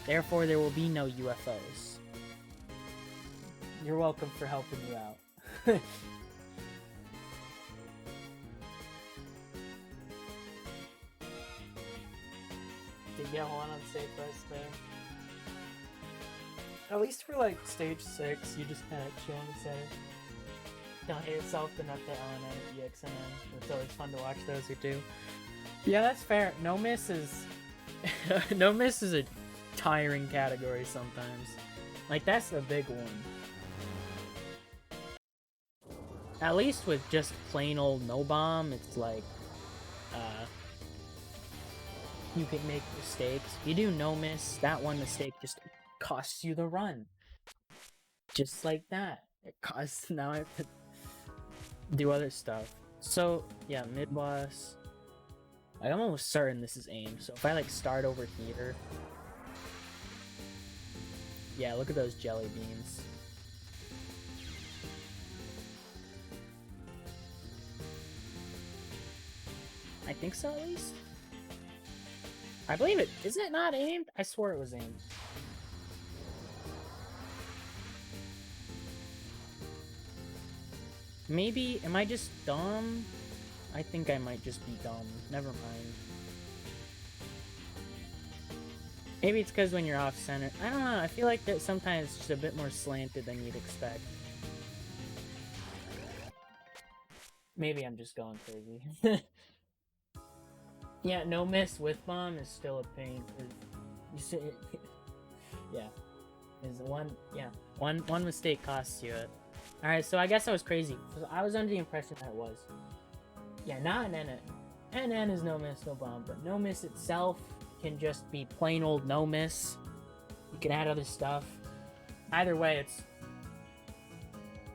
Therefore, there will be no UFOs. You're welcome for helping you out. Did get one on stage 5 spam? At least for, like, stage 6, you just kind of chill and say, don't hate yourself, but not the LNN, ExNNN. It's always fun to watch those who do. Yeah, that's fair. No miss is... no miss is a tiring category sometimes. Like, that's the big one. At least with just plain old no bomb, it's like, you can make mistakes. If you do no miss, that one mistake just costs you the run. Just like that. It costs, now I have to do other stuff. So, yeah, mid-boss. I'm almost certain this is aimed, so if I, like, start over here... Yeah, look at those jelly beans. I think so, at least? I believe it. Is it not aimed? I swore it was aimed. Maybe, am I just dumb? I think I might just be dumb. Never mind. Maybe it's because when you're off-center. I don't know, I feel like that sometimes it's just a bit more slanted than you'd expect. Maybe I'm just going crazy. Yeah, no miss with bomb is still a pain. You see, yeah, is one mistake costs you it. All right, so I guess I was crazy. I was under the impression that it was. Yeah, not an NN. NN is no miss, no bomb, but no miss itself can just be plain old no miss. You can add other stuff. Either way, it's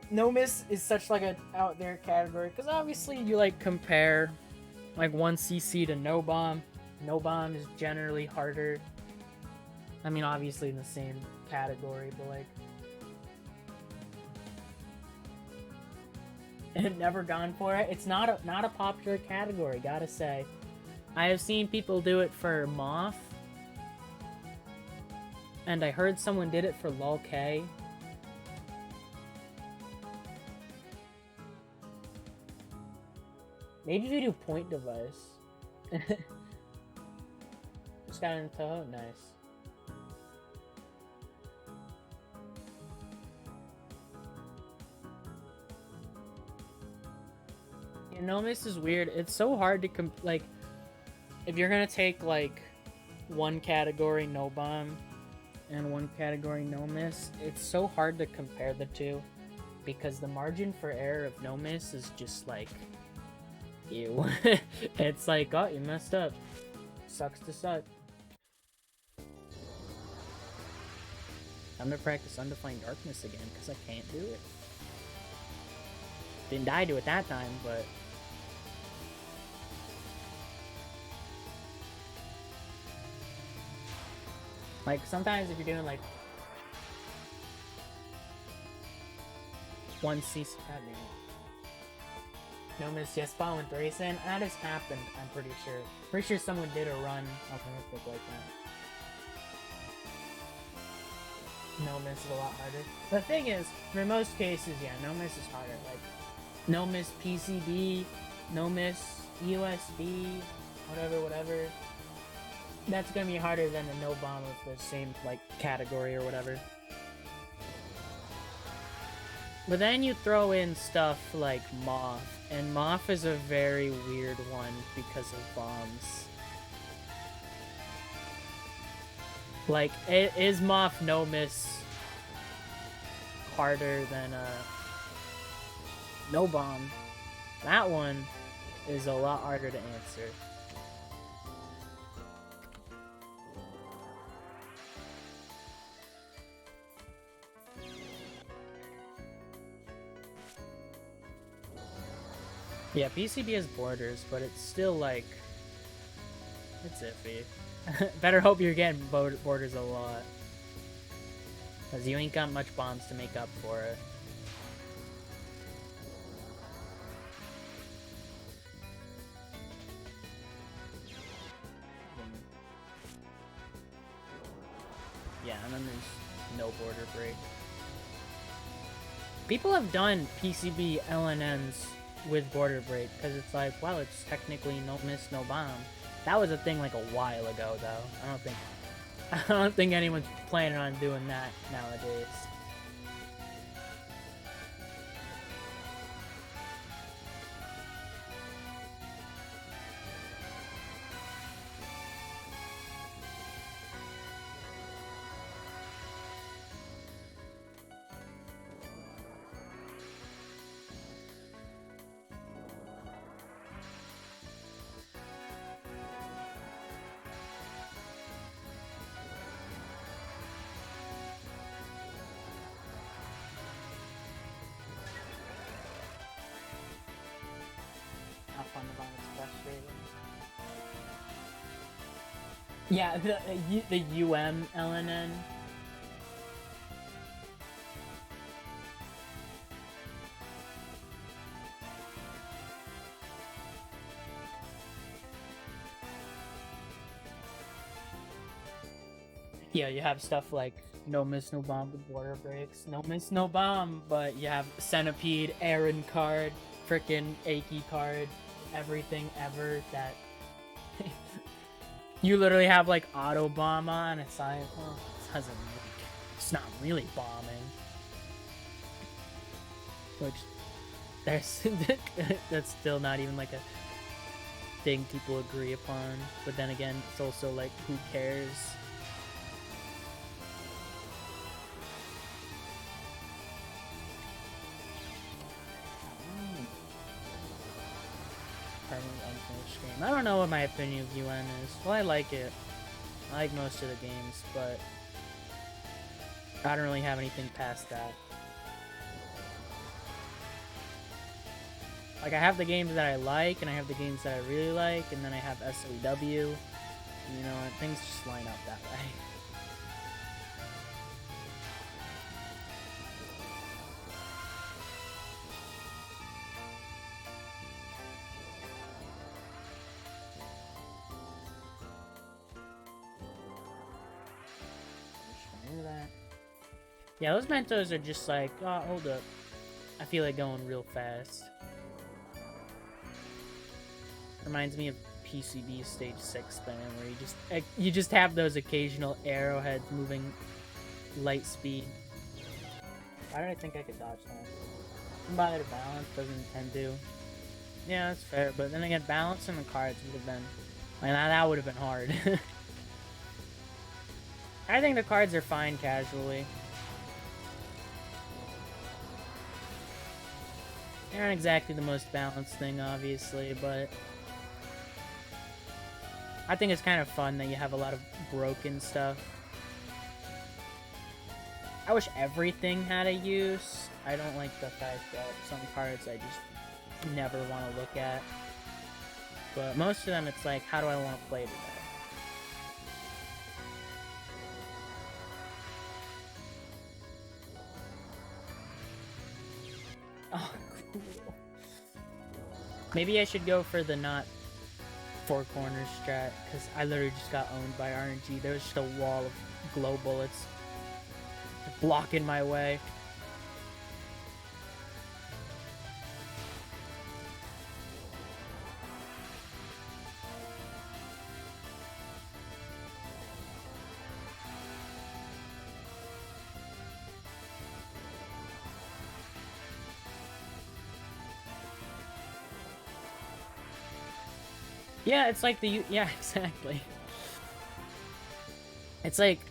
no miss is such like a out there category because obviously you like compare like 1 CC to no bomb. No bomb is generally harder. I mean, obviously in the same category, but like, and never gone for it. It's not a popular category, gotta say. I have seen people do it for Moth, and I heard someone did it for LOL-K. Maybe we do point device. Just got into Toho, nice. You know, this is weird. It's so hard to like, if you're gonna take like one category no bomb and one category no miss, it's so hard to compare the two because the margin for error of no miss is just like, ew. It's like, oh, you messed up. Sucks to suck. I'm gonna practice Undefined Darkness again because I can't do it. Didn't die to it that time, but like sometimes if you're doing like one CC, no miss, yes, spawn with Grayson. That has happened, I'm pretty sure. Pretty sure someone did a run of Mythic like that. No miss is a lot harder. The thing is, for most cases, yeah, no miss is harder. Like, no miss PCB, no miss USB, whatever. That's gonna be harder than a no bomb of the same, like, category or whatever. But then you throw in stuff like Moth, and Moth is a very weird one because of bombs. Like, is Moth no miss harder than no bomb? That one is a lot harder to answer. Yeah, PCB has borders, but it's still like, it's iffy. Better hope you're getting borders a lot, because you ain't got much bombs to make up for it. Yeah, and then there's no border break. People have done PCB LNNs with border break, because it's like, well, it's technically no miss, no bomb. That was a thing like a while ago, though. I don't think anyone's planning on doing that nowadays. Yeah, the LNN. Yeah, you have stuff like no miss, no bomb with border breaks, no miss, no bomb, but you have Centipede, Aaron card, frickin' Aki card, everything ever that you literally have like auto bomb on. It's like, well, it doesn't really, it's not really bombing. Which there's that's still not even like a thing people agree upon. But then again, it's also like, who cares? Unfinished game. I don't know what my opinion of UN is. Well, I like it. I like most of the games, but I don't really have anything past that. Like, I have the games that I like, and I have the games that I really like, and then I have SOEW. You know, and things just line up that way. Yeah, those Mentos are just like, oh, hold up. I feel like going real fast. Reminds me of PCB Stage 6 thing, where you just have those occasional arrowheads moving light speed. Why did I think I could dodge that? Didn't bother to balance, doesn't tend to. Yeah, that's fair, but then again, balancing the cards would have been... Like, that would have been hard. I think the cards are fine casually. They aren't exactly the most balanced thing, obviously, but... I think it's kind of fun that you have a lot of broken stuff. I wish everything had a use. I don't like the fact that some cards I just never want to look at. But most of them, it's like, how do I want to play today? Oh, cool. Maybe I should go for the not four corners strat, because I literally just got owned by RNG. There was just a wall of glow bullets blocking my way. Yeah, it's like yeah, exactly. It's like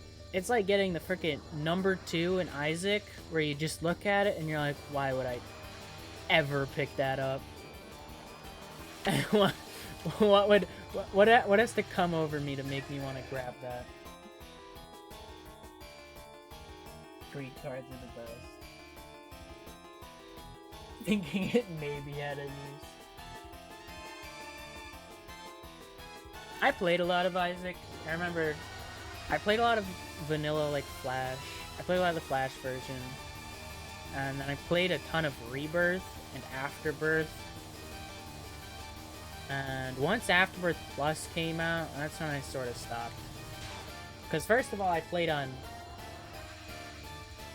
getting the frickin' number 2 in Isaac, where you just look at it and you're like, why would I ever pick that up? what has to come over me to make me want to grab that? 3 cards are the best. Thinking it maybe had a use. I played a lot of Isaac. I remember I played a lot of vanilla, like Flash. I played a lot of the Flash version. And then I played a ton of Rebirth and Afterbirth. And once Afterbirth Plus came out, that's when I sort of stopped. Because first of all, I played on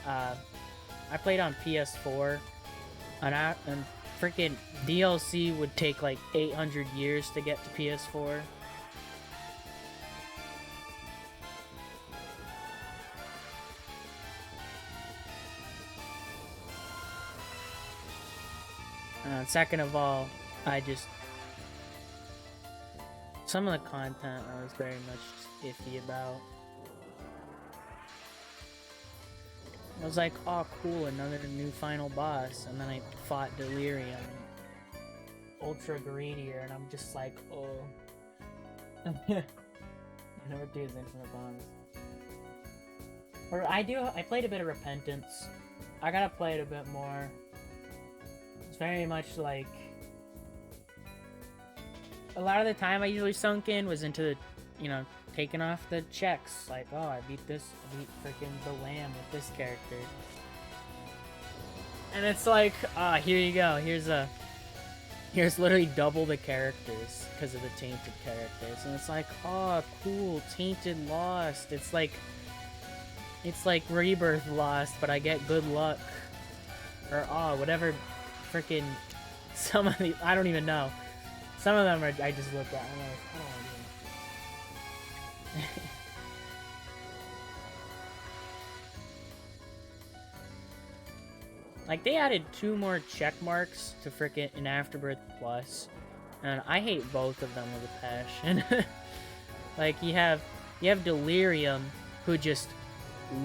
PS4. And freaking DLC would take like 800 years to get to PS4. Second of all, some of the content I was very much iffy about. I was like, oh cool, another new final boss, and then I fought Delirium, Ultra Greedier, and I'm just like, oh. Never do his infinite bombs. Or I played a bit of Repentance. I gotta play it a bit more. Very much like a lot of the time I usually sunk in was into the, taking off the checks. Like, oh, I beat freaking the Lamb with this character. And it's like, here you go. Here's literally double the characters because of the tainted characters. And it's like, oh, cool, tainted lost. It's like Rebirth lost, but I get good luck. Or, whatever. Freaking some of the I don't even know. Some of them I just look at and I'm like, I don't want to do it. Like they added 2 more check marks to frickin' in Afterbirth Plus, and I hate both of them with a passion. Like you have Delirium, who just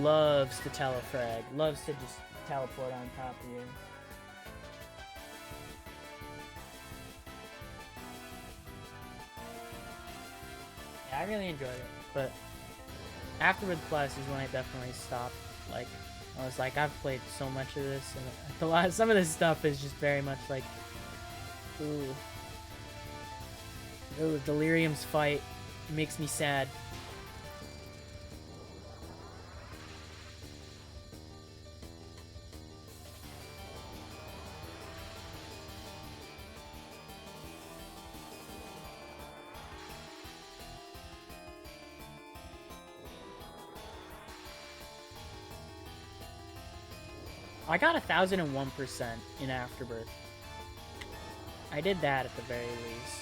loves to telefrag, loves to just teleport on top of you. I really enjoyed it, but Afterbirth Plus is when I definitely stopped. Like, I was like, I've played so much of this, and some of this stuff is just very much like, ooh, Delirium's fight makes me sad. I got 1001% in Afterbirth. I did that at the very least.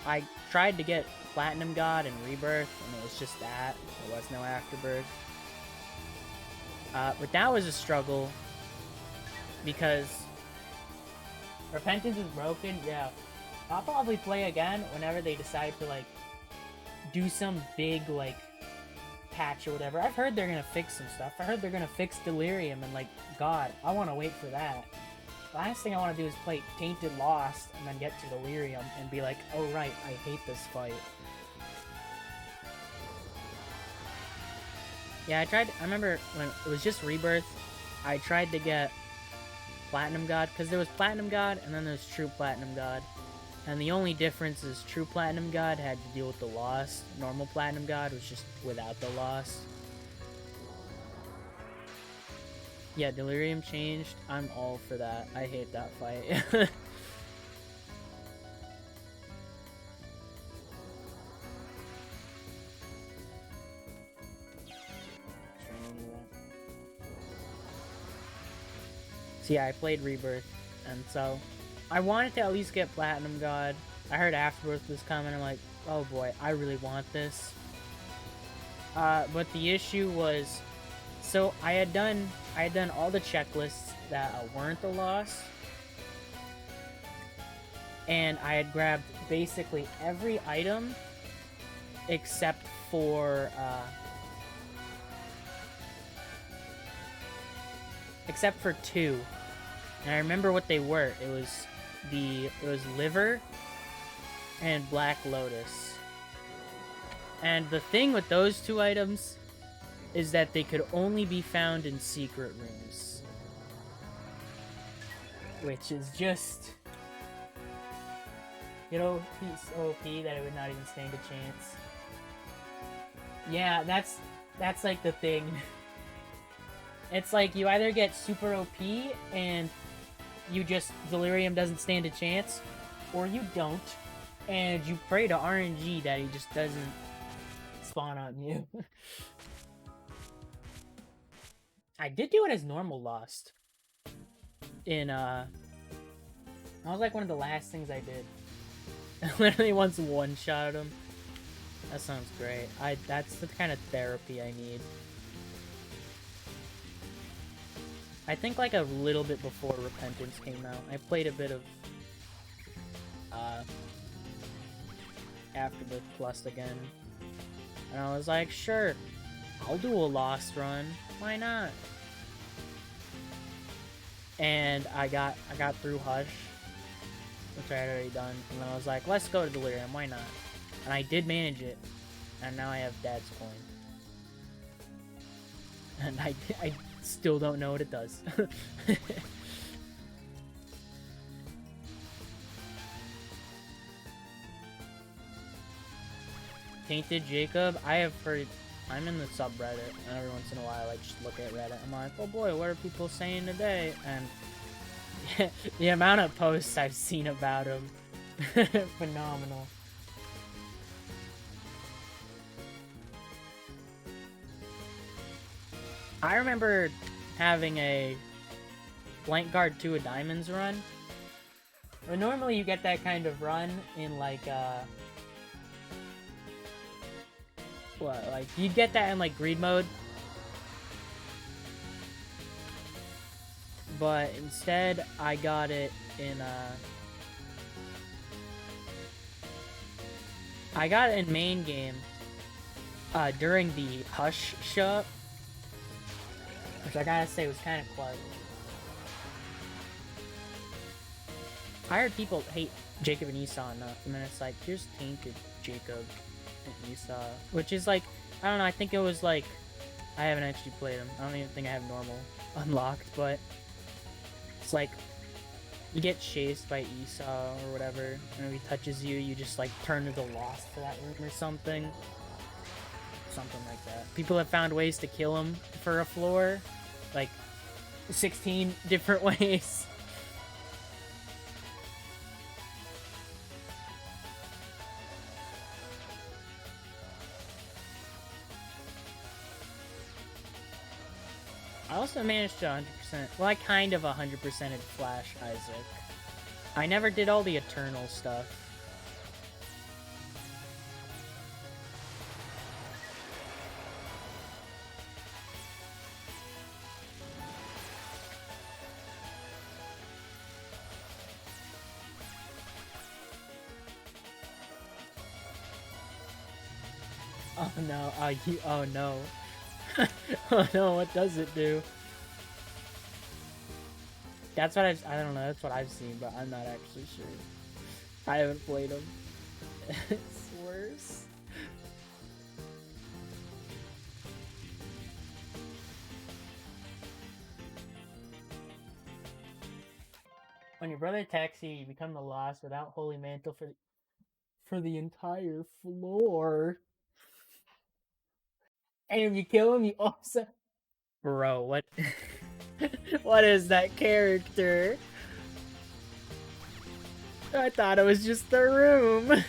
I tried to get Platinum God and Rebirth, and it was just that. There was no Afterbirth. But that was a struggle, because Repentance is broken, yeah. I'll probably play again whenever they decide to, like, do some big, like, patch or whatever. I've heard they're gonna fix some stuff. I heard they're gonna fix Delirium, and, like, God, I want to wait for that. The last thing I want to do is play Tainted Lost, and then get to Delirium, and be like, oh right, I hate this fight. Yeah, I remember when it was just Rebirth, I tried to get Platinum God, because there was Platinum God, and then there's True Platinum God. And the only difference is True Platinum God had to deal with the loss. Normal Platinum God was just without the loss. Yeah, Delirium changed. I'm all for that. I hate that fight. So yeah, I played Rebirth, and so I wanted to at least get Platinum God. I heard Afterbirth was coming. I'm like, oh boy, I really want this. But the issue was, so I had done all the checklists that weren't the loss, and I had grabbed basically every item except for two. And I remember what they were. It was Liver and Black Lotus. And the thing with those two items is that they could only be found in secret rooms. Which is just, you know, he's OP that it would not even stand a chance. Yeah, that's like the thing. It's like you either get super OP and you just, Delirium doesn't stand a chance, or you don't, and you pray to RNG that he just doesn't spawn on you. I did do it as normal Lost. That was like one of the last things I did. I literally once one-shot him. That sounds great. That's the kind of therapy I need. I think like a little bit before Repentance came out, I played a bit of Afterbirth Plus again. And I was like, sure, I'll do a Lost run. Why not? And I got through Hush, which I had already done, and then I was like, let's go to Delirium, why not? And I did manage it, and now I have Dad's coin. And I still don't know what it does. Tainted Jacob, I have heard, I'm in the subreddit, and every once in a while I just look at Reddit. I'm like, oh boy, what are people saying today? And the amount of posts I've seen about him, phenomenal. I remember having a Blank Guard 2 of Diamonds run. But normally you get that kind of run in like you'd get that in like greed mode. But instead I got it in I got it in main game during the Hush shop. Which I gotta say was kind of close. I heard people hate Jacob and Esau enough, and then it's like, here's Tainted Jacob and Esau. Which is like, I don't know, I think it was like, I haven't actually played them. I don't even think I have normal unlocked, but it's like, you get chased by Esau or whatever, and if he touches you, you just like turn to the Lost for that room or something. Something like that. People have found ways to kill him for a floor, like 16 different ways. I also managed to 100%, well, I kind of 100%'d Flash Isaac. I never did all the Eternal stuff. Oh no, oh no. Oh no, what does it do? That's what I don't know, that's what I've seen, but I'm not actually sure. I haven't played them. It's worse. When your brother attacks you, you become the lost without Holy Mantle for the entire floor. And if you kill him, you also... Bro, what? What is that character? I thought it was just the room.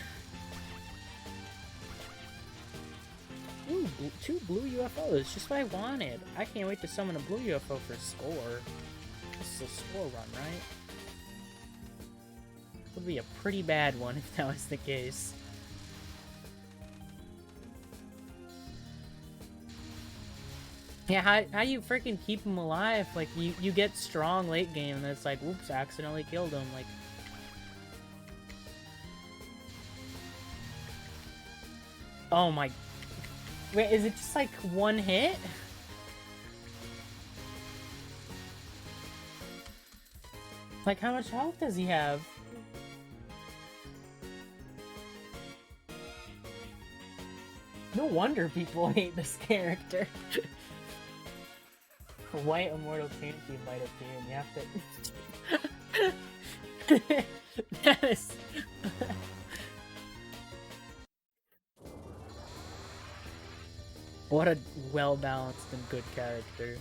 Ooh, 2 blue UFOs, just what I wanted. I can't wait to summon a blue UFO for score. This is a score run, right? Would be a pretty bad one if that was the case. Yeah, how do you freaking keep him alive? Like, you get strong late game, and it's like, whoops, accidentally killed him. Like, oh my... Wait, is it just like one hit? Like, how much health does he have? No wonder people hate this character. A white immortal champion might appear, and you have to... That is... What a well-balanced and good character.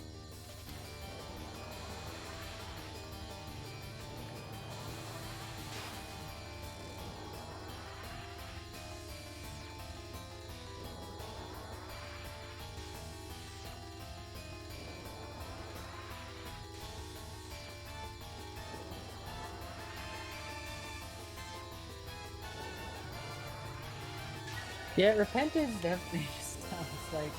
Yeah, Repentance definitely just sounds like...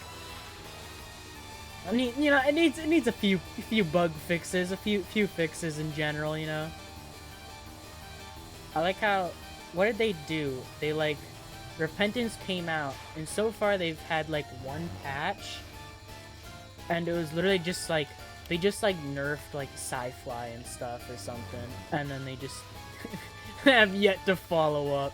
I mean, you know, it needs a few bug fixes, a few fixes in general, you know. I like how... What did they do? They, like... Repentance came out, and so far they've had, like, one patch. And it was literally just, like... They just, like, nerfed, like, sci-fi and stuff or something. And then they just... have yet to follow up.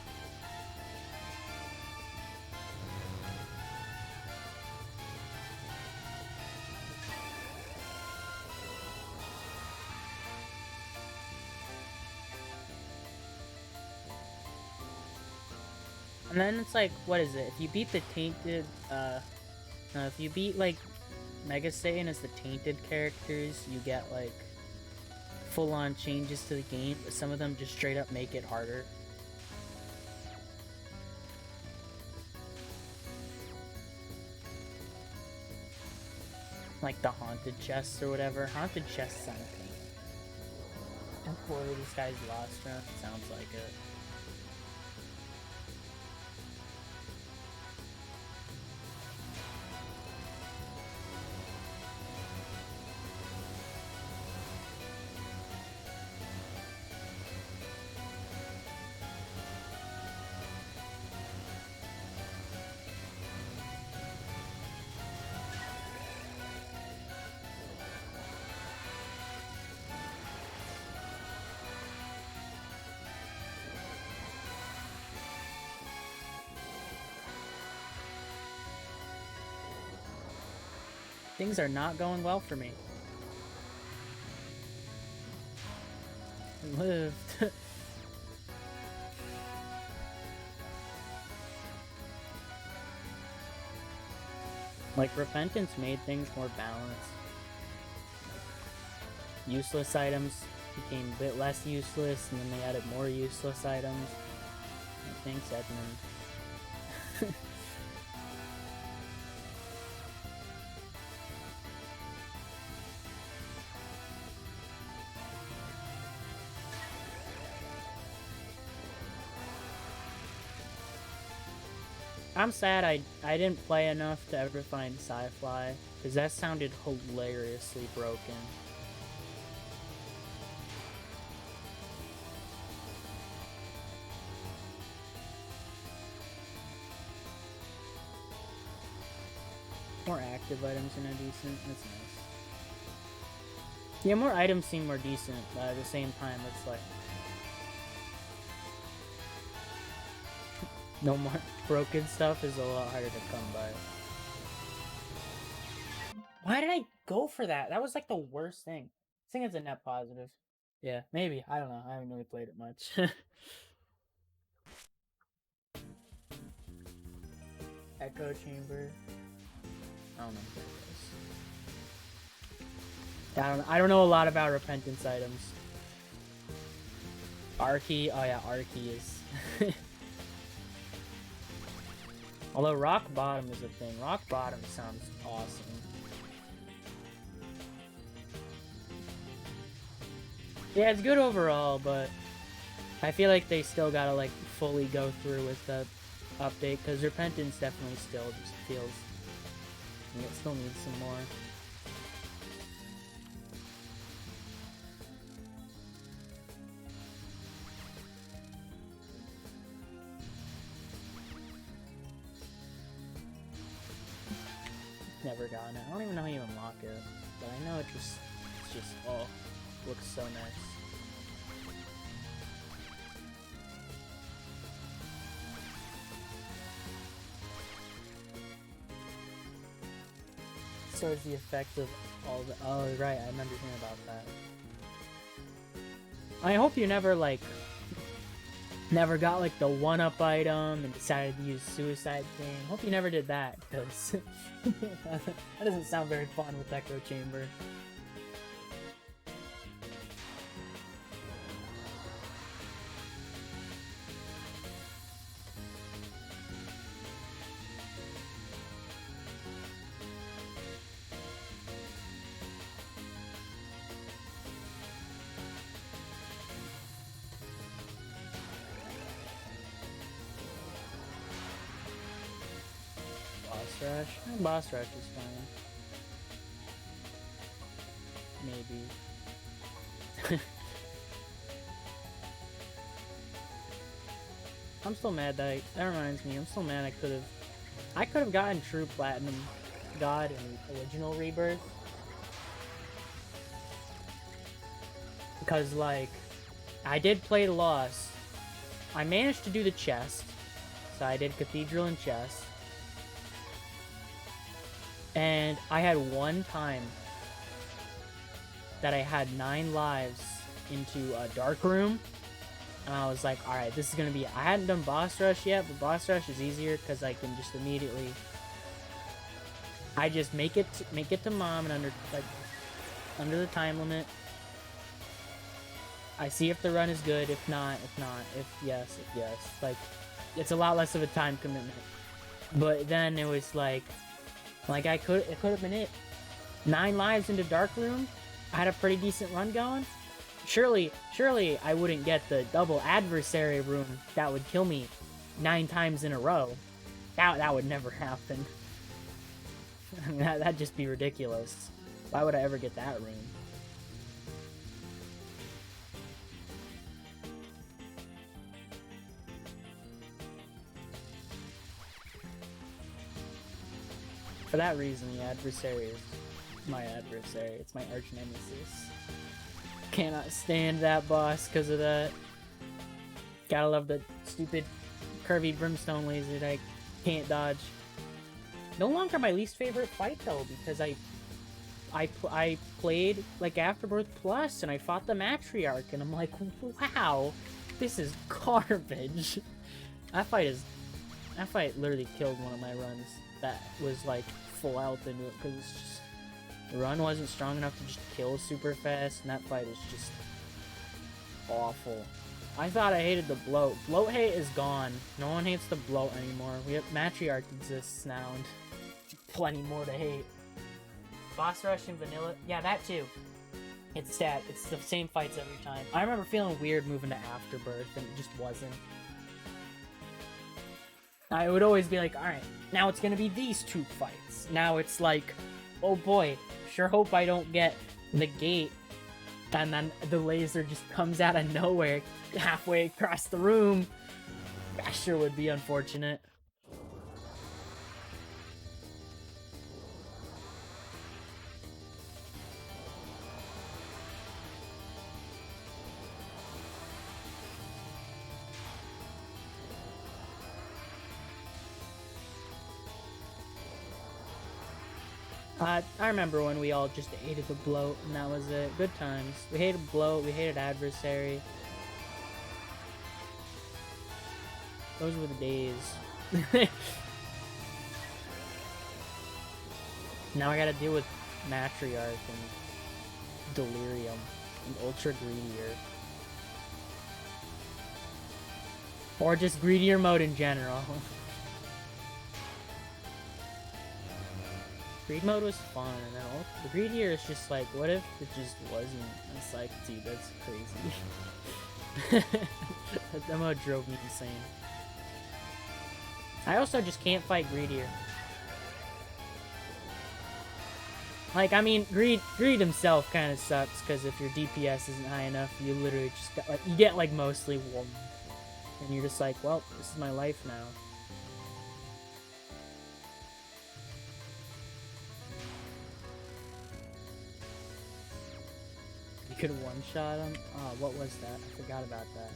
And then it's like, what is it? If you beat the Tainted, if you beat, like, Mega Satan as the Tainted characters, you get, like, full-on changes to the game, but some of them just straight up make it harder. Like the Haunted Chests or whatever. Haunted Chests sound pain. And for this guy's lost run, sounds like it. Things are not going well for me. Lived. Like, Repentance made things more balanced. Useless items became a bit less useless, and then they added more useless items. Thanks, Edmund. I'm sad I didn't play enough to ever find Sci-Fi, because that sounded hilariously broken. More active items are now decent. That's nice. Yeah, more items seem more decent, but at the same time, it's like... no more broken stuff is a lot harder to come by. Why did I go for that? That was like the worst thing. I think it's a net positive. Yeah, maybe. I don't know. I haven't really played it much. Echo chamber. I don't know what that is. I don't know a lot about repentance items. Arky. Oh yeah, Arky is. Although rock bottom is a thing. Rock bottom sounds awesome. Yeah, it's good overall, but I feel like they still gotta like fully go through with the update, because repentance definitely still just feels like it still needs some more. Never gotten it. I don't even know how you unlock it, but I know it's just oh, looks so nice. So is the effect of all the... oh, right, I remember hearing about that. I hope you never, like... never got, like, the one-up item and decided to use suicide thing. Hope you never did that, because... that doesn't sound very fun with Echo Chamber. Boss rush is fine. Maybe. I'm still mad that that reminds me, I'm still mad I could have gotten True Platinum God in original Rebirth. Because, like, I did play the Lost. I managed to do the chest. So I did Cathedral and chest. And I had one time that I had 9 lives into a dark room. And I was like, alright, this is gonna be... I hadn't done boss rush yet, but boss rush is easier because I can just immediately... I just make it to mom and under the time limit. I see if the run is good, if not, if yes. Like, it's a lot less of a time commitment. But then it was like it could have been it. 9 lives into Dark Room. I had a pretty decent run going. Surely I wouldn't get the double adversary room that would kill me 9 times in a row. That would never happen. I mean, that'd just be ridiculous. Why would I ever get that room? For that reason, the adversary is my adversary. It's my arch nemesis. Cannot stand that boss because of that. Gotta love the stupid curvy brimstone laser that I can't dodge. No longer my least favorite fight though, because I played like Afterbirth Plus and I fought the matriarch and I'm like, wow, this is garbage. That fight literally killed one of my runs. That was like full health into it because it's just the run wasn't strong enough to just kill super fast, and that fight is just awful. I thought I hated the bloat. Bloat hate is gone. No one hates the bloat anymore. Matriarch exists now, and plenty more to hate. Boss rush and vanilla, yeah, that too. It's that. It's the same fights every time. I remember feeling weird moving to Afterbirth, and it just wasn't. I would always be like, alright, now it's gonna be these 2 fights. Now it's like, oh boy, sure hope I don't get the gate. And then the laser just comes out of nowhere, halfway across the room. That sure would be unfortunate. I remember when we all just hated the bloat, and that was it. Good times. We hated bloat, we hated adversary. Those were the days. Now I gotta deal with Matriarch and Delirium and Ultra Greedier. Or just Greedier mode in general. Greed mode was fun, and then the Greedier is just like, what if it just wasn't? It's like, dude, that's crazy. That mode drove me insane. I also just can't fight Greedier. Like, I mean, Greed himself kind of sucks, because if your DPS isn't high enough, you literally just got, like, you get, like, mostly one. And you're just like, well, this is my life now. You could one-shot him? Oh, what was that? I forgot about that.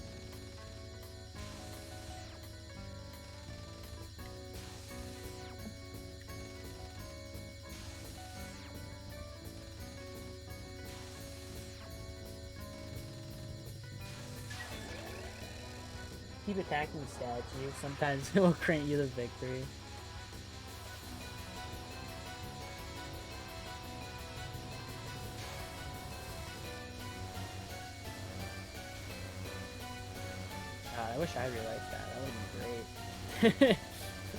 Keep attacking the statue. Sometimes it will grant you the victory. God, I wish I realized that. That would have been great.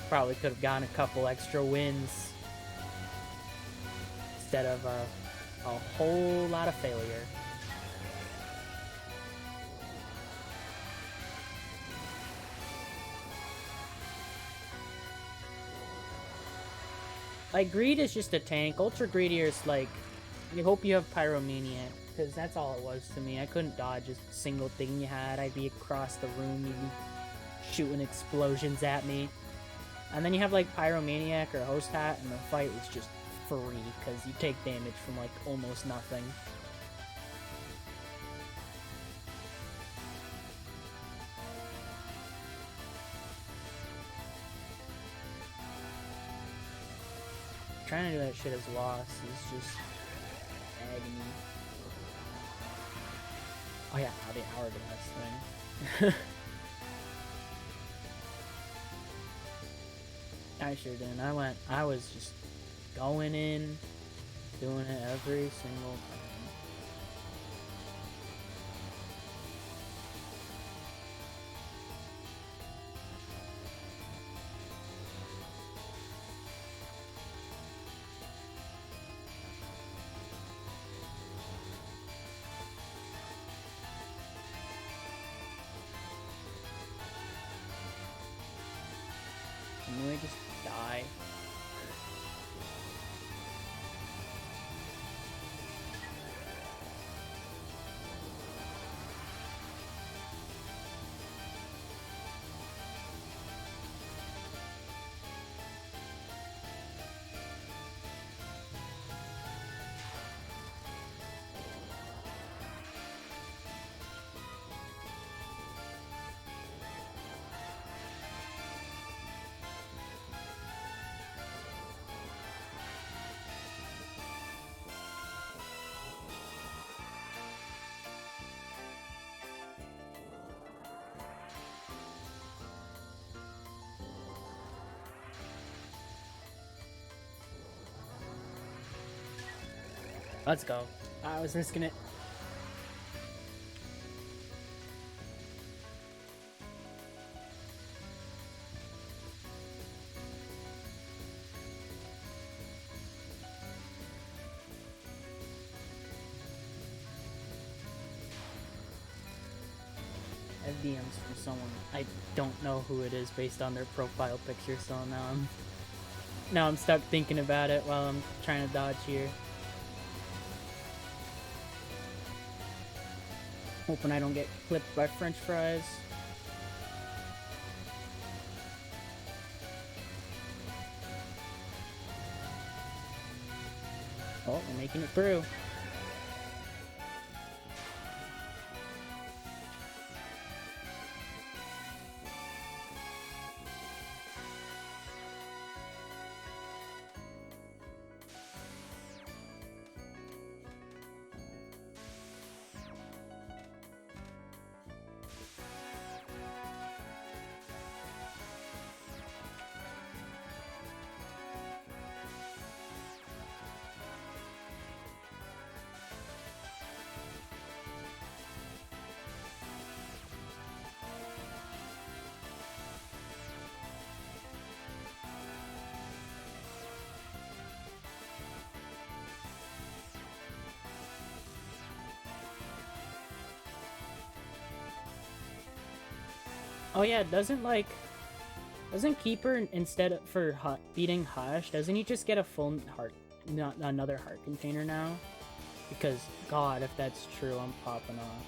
Probably could have gotten a couple extra wins instead of a whole lot of failure. Like, Greed is just a tank. Ultra Greedier is like, I hope you have Pyromaniac, because that's all it was to me. I couldn't dodge a single thing you had. I'd be across the room, you'd be shooting explosions at me. And then you have, like, Pyromaniac or Host Hat, and the fight is just free, because you take damage from, like, almost nothing. Trying to do that shit as loss is just agony. Oh yeah, the hourglass thing. I sure didn't. I was just going in, doing it every single time. Can we just die? Let's go. I was risking it. DMs from someone I don't know who it is based on their profile picture, so now I'm stuck thinking about it while I'm trying to dodge here. Hoping I don't get clipped by French fries. Oh, we're making it through. Oh yeah, doesn't Keeper, instead for beating Hush, doesn't he just get a full heart, not another heart container now? Because, God, if that's true, I'm popping off.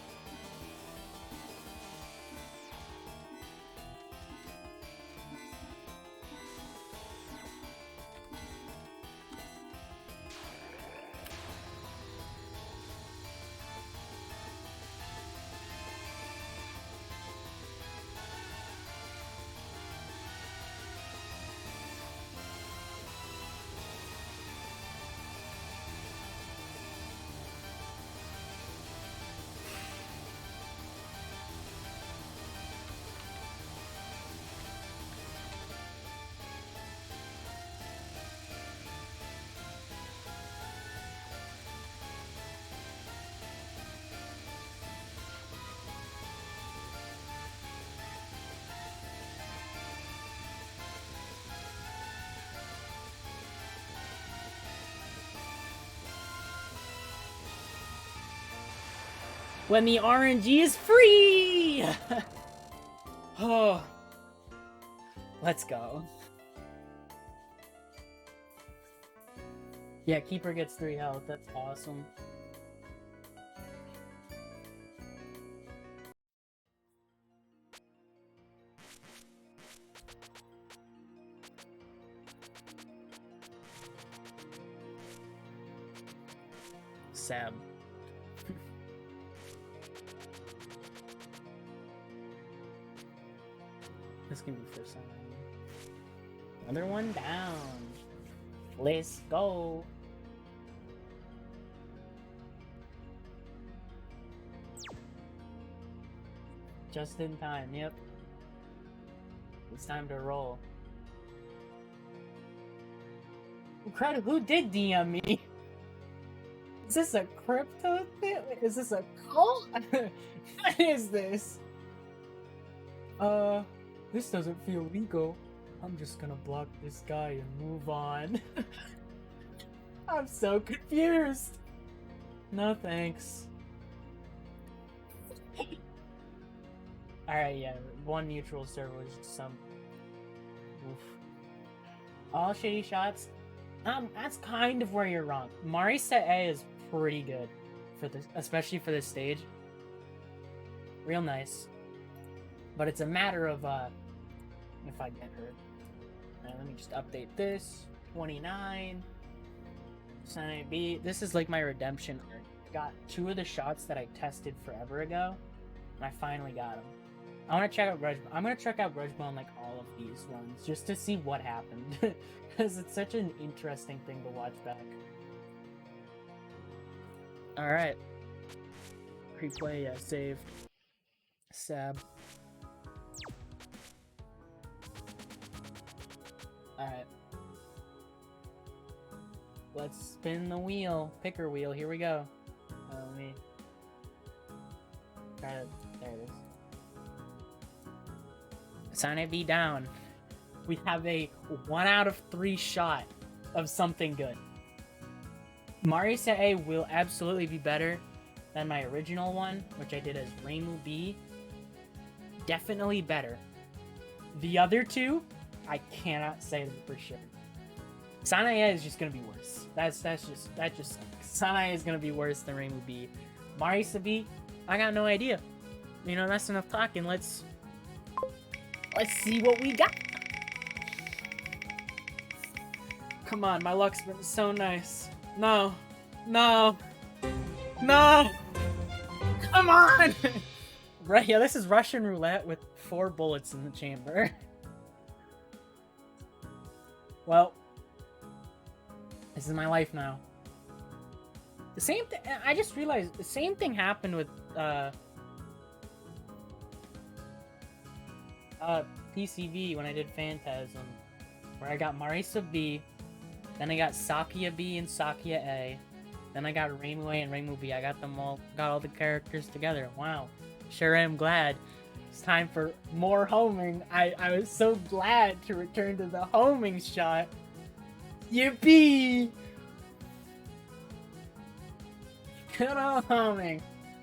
When the RNG is free! Oh. Let's go. Yeah, Keeper gets 3 health. That's awesome. Sab. This can be first time. Another one down. Let's go. Just in time, yep. It's time to roll. Incredible, who did DM me? Is this a crypto thing? Is this a cult? What is this? This doesn't feel legal. I'm just gonna block this guy and move on. I'm so confused. No thanks. Alright, yeah, one neutral server was just some... Oof. All shitty shots? That's kind of where you're wrong. SanaeB is pretty good for this, especially for this stage. Real nice. But it's a matter of, if I get hurt. Let me just update this. 29. SanaeB. This is like my redemption arc. I got 2 of the shots that I tested forever ago, and I finally got them. I want to check out Grudgebone. I'm going to check out Grudgebone like all of these runs, just to see what happened. Because it's such an interesting thing to watch back. Alright. Replay, yeah, saved. Sab. Alright. Let's spin the wheel. Picker wheel, here we go. Let me try to... There it is. SanaeB down. We have a 1 out of 3 shot of something good. SanaeB will absolutely be better than my original one, which I did as ReimuB. Definitely better. The other 2, I cannot say for sure. SanaeB is just gonna be worse. That just SanaeB is gonna be worse than ReimuB. SanaeB, I got no idea. You know, that's enough talking. Let's see what we got. Come on, my luck's been so nice. No. No. No. Come on. Right, yeah, this is Russian roulette with 4 bullets in the chamber. Well, this is my life now. The same thing, I just realized the same thing happened with, PCV when I did Phantasm, where I got SanaeB, then I got SakiaB and Sakia-A, then I got ReimuA and ReimuB. I got them all, got all the characters together. Wow, sure am glad. It's time for more homing. I was so glad to return to the homing shot. Yippee! Good old homing.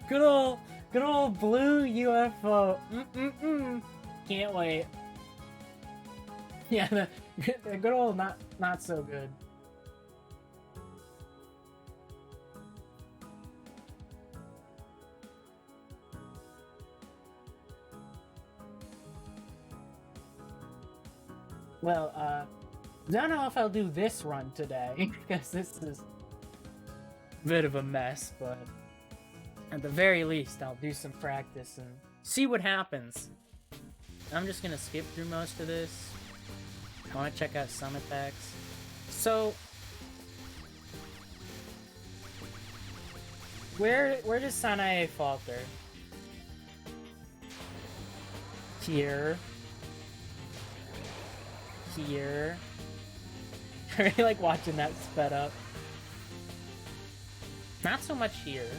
Good old blue UFO. Can't wait. Yeah, the good old not so good. Well, I don't know if I'll do this run today, because this is a bit of a mess, but at the very least, I'll do some practice and see what happens. I'm just gonna skip through most of this. I want to check out some attacks. So, where does Sanae falter? Here. Here. I really like watching that sped up. Not so much here.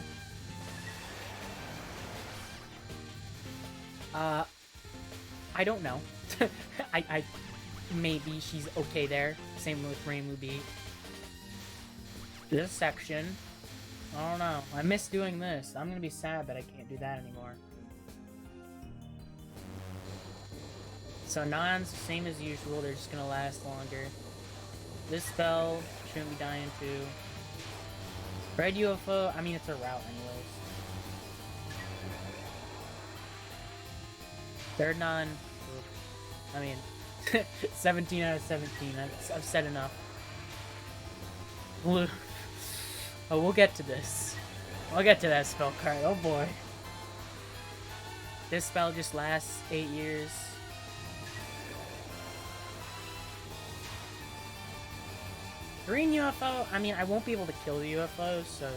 I don't know. I maybe she's okay there. Same with ReimuB. This section, I don't know. I miss doing this. I'm gonna be sad that I can't do that anymore. So Nons, same as usual. They're just gonna last longer. This spell shouldn't be dying too. Red UFO, I mean it's a route anyways. Third non, I mean, 17 out of 17, I've said enough. Oh, we'll get to this. We'll get to that spell card, oh boy. This spell just lasts 8 years. Green UFO, I mean, I won't be able to kill the UFOs, so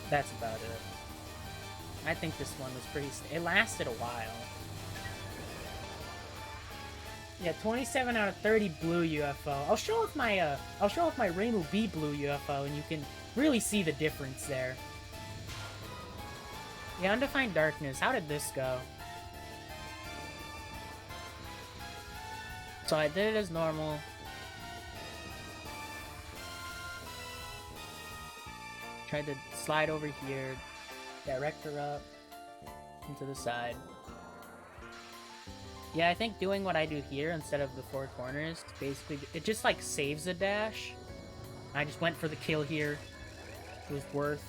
that's about it. I think this one was pretty... It lasted a while. Yeah, 27 out of 30 blue UFO. I'll show off my ReimuB blue UFO, and you can really see the difference there. Yeah, Undefined Darkness. How did this go? So I did it as normal. Tried to slide over here, direct her up into the side. Yeah, I think doing what I do here instead of the 4 corners, basically, it just like saves a dash. I just went for the kill here. It was worth.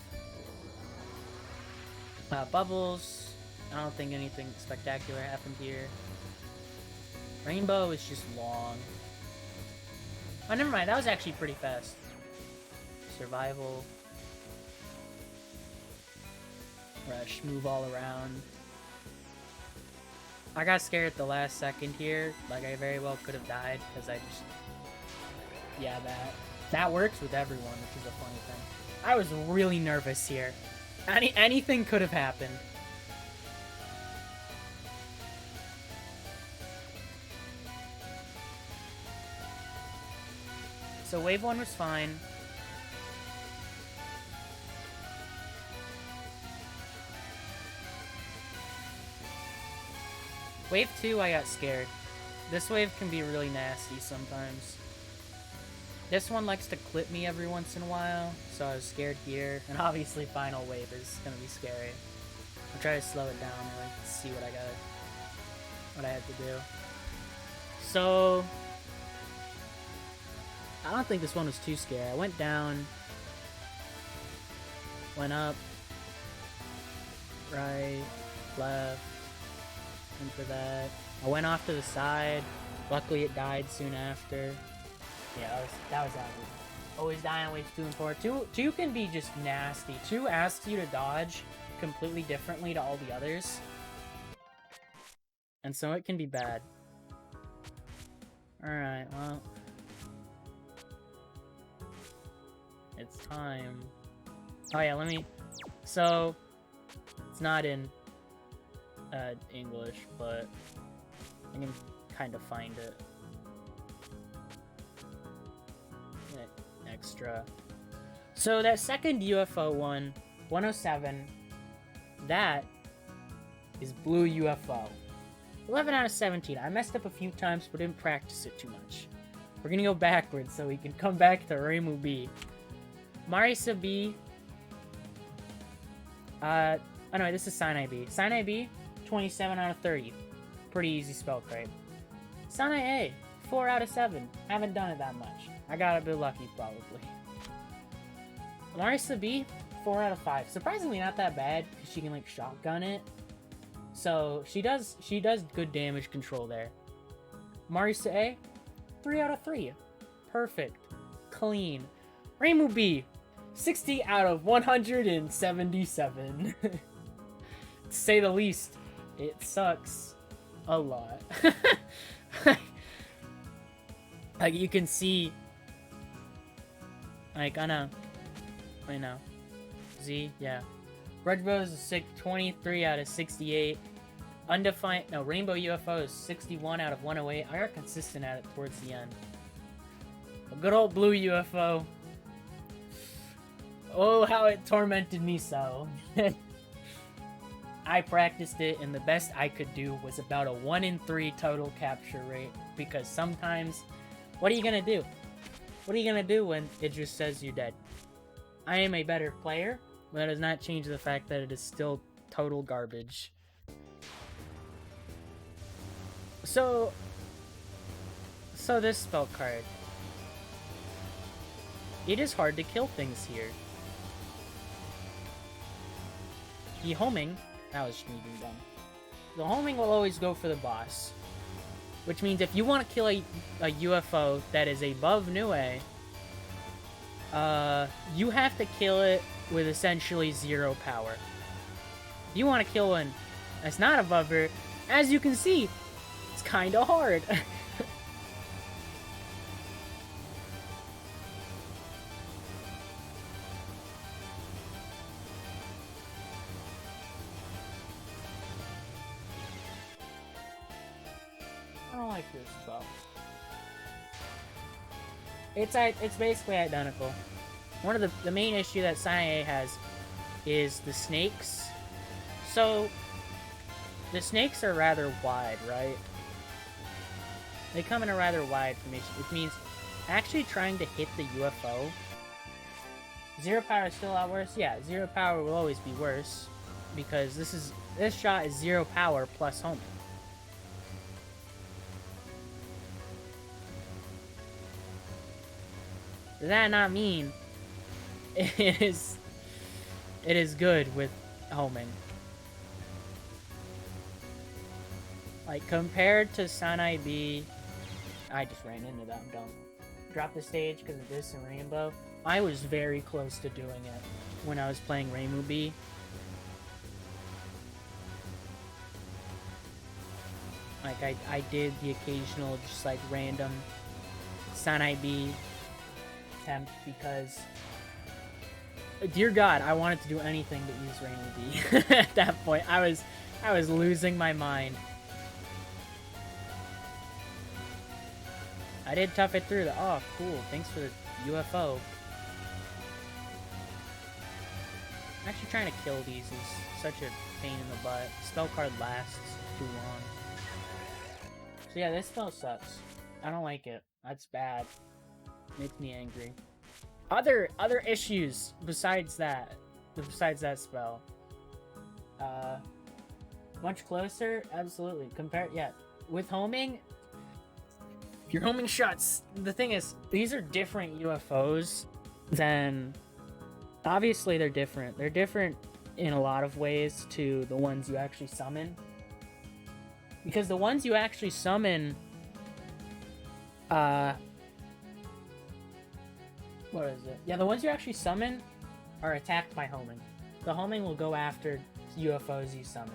Bubbles. I don't think anything spectacular happened here. Rainbow is just long. Oh, never mind. That was actually pretty fast. Survival. Rush, move all around. I got scared at the last second here. Like, I very well could have died because I just... Yeah, that works with everyone, which is a funny thing. I was really nervous here. Anything could have happened. So wave 1 was fine. Wave 2, I got scared. This wave can be really nasty sometimes. This one likes to clip me every once in a while, so I was scared here. And obviously final wave is gonna be scary. I'll try to slow it down and like see what I have to do. So I don't think this one was too scary. I went down, went up, right, left. For that. I went off to the side. Luckily it died soon after. Yeah, that was average. Always die on waves 2 and 4. 2 can be just nasty. 2 asks you to dodge completely differently to all the others. And so it can be bad. Alright, well. It's time. Oh yeah, let me... So, it's not in... English, but I can kind of find it. Extra. So that second UFO one, 107, that is blue UFO. 11 out of 17. I messed up a few times, but didn't practice it too much. We're gonna go backwards so we can come back to ReimuB. Marisa B. Oh no, this is SanaeB. SanaeB, 27 out of 30. pretty easy spell crate. SanaeB, 4 out of 7. Haven't done it that much. I got a bit lucky, probably. ReimuA, 4 out of 5. Surprisingly not that bad, because she can, like, shotgun it. So, she does good damage control there. ReimuA, 3 out of 3. Perfect. Clean. ReimuB, 60 out of 177. To say the least, it sucks a lot. Like, you can see, like, I know. Wait, no. Z, yeah. Grudgebro is 23 out of 68. Undefined, no, Rainbow UFO is 61 out of 108. I got consistent at it towards the end. A good old blue UFO. Oh, how it tormented me so. I practiced it, and the best I could do was about a 1 in 3 total capture rate. Because sometimes, what are you gonna do? What are you gonna do when it just says you're dead? I am a better player, but that does not change the fact that it is still total garbage. So this spell card. It is hard to kill things here. The homing, that was sneaking dumb. The homing will always go for the boss. Which means if you want to kill a UFO that is above NUE, you have to kill it with essentially 0 power. If you want to kill one that's not above her, as you can see, it's kind of hard. I don't like this spell. It's basically identical. One of the main issue that SanaeB has is the snakes. So the snakes are rather wide, right? They come in a rather wide formation, which means actually trying to hit the UFO. 0 power is still a lot worse. Yeah, 0 power will always be worse because this shot is 0 power plus homing. Does that not mean it is good with homing? Like, compared to SanaeB, I just ran into that. Don't drop the stage because of this and Rainbow. I was very close to doing it when I was playing ReimuB. Like, I did the occasional just like random SanaeB attempt because, dear God, I wanted to do anything but use ReimuB. At that point, I was losing my mind. I did tough it through. Oh, cool. Thanks for the UFO. Actually, trying to kill these is such a pain in the butt. Spell card lasts too long. So yeah, this spell sucks. I don't like it. That's bad. Makes me angry. Other issues besides that spell. Much closer, absolutely. With homing, your homing shots. The thing is, these are different UFOs than. Obviously, they're different. They're different in a lot of ways to the ones you actually summon. Because the ones you actually summon, what is it? Yeah, the ones you actually summon are attacked by homing. The homing will go after UFOs you summoned.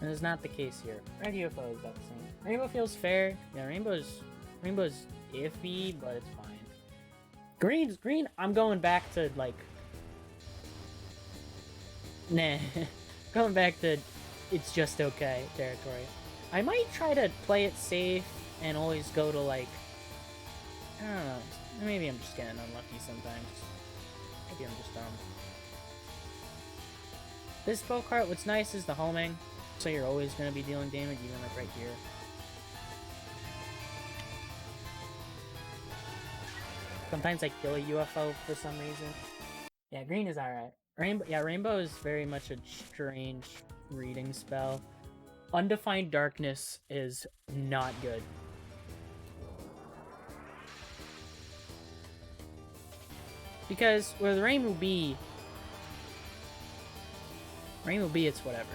And it's not the case here. Red UFO is about the same. Rainbow feels fair. Yeah, Rainbow's iffy, but it's fine. Green, I'm going back to, like... Nah. Going back to it's just okay territory. I might try to play it safe and always go to, like... I don't know. Maybe I'm just getting unlucky sometimes. Maybe I'm just dumb. This spell card, what's nice is the homing. So you're always going to be dealing damage, even like right here. Sometimes I kill a UFO for some reason. Yeah, green is alright. Rainbow is very much a strange reading spell. Undefined Darkness is not good. Because with ReimuB, it's whatever.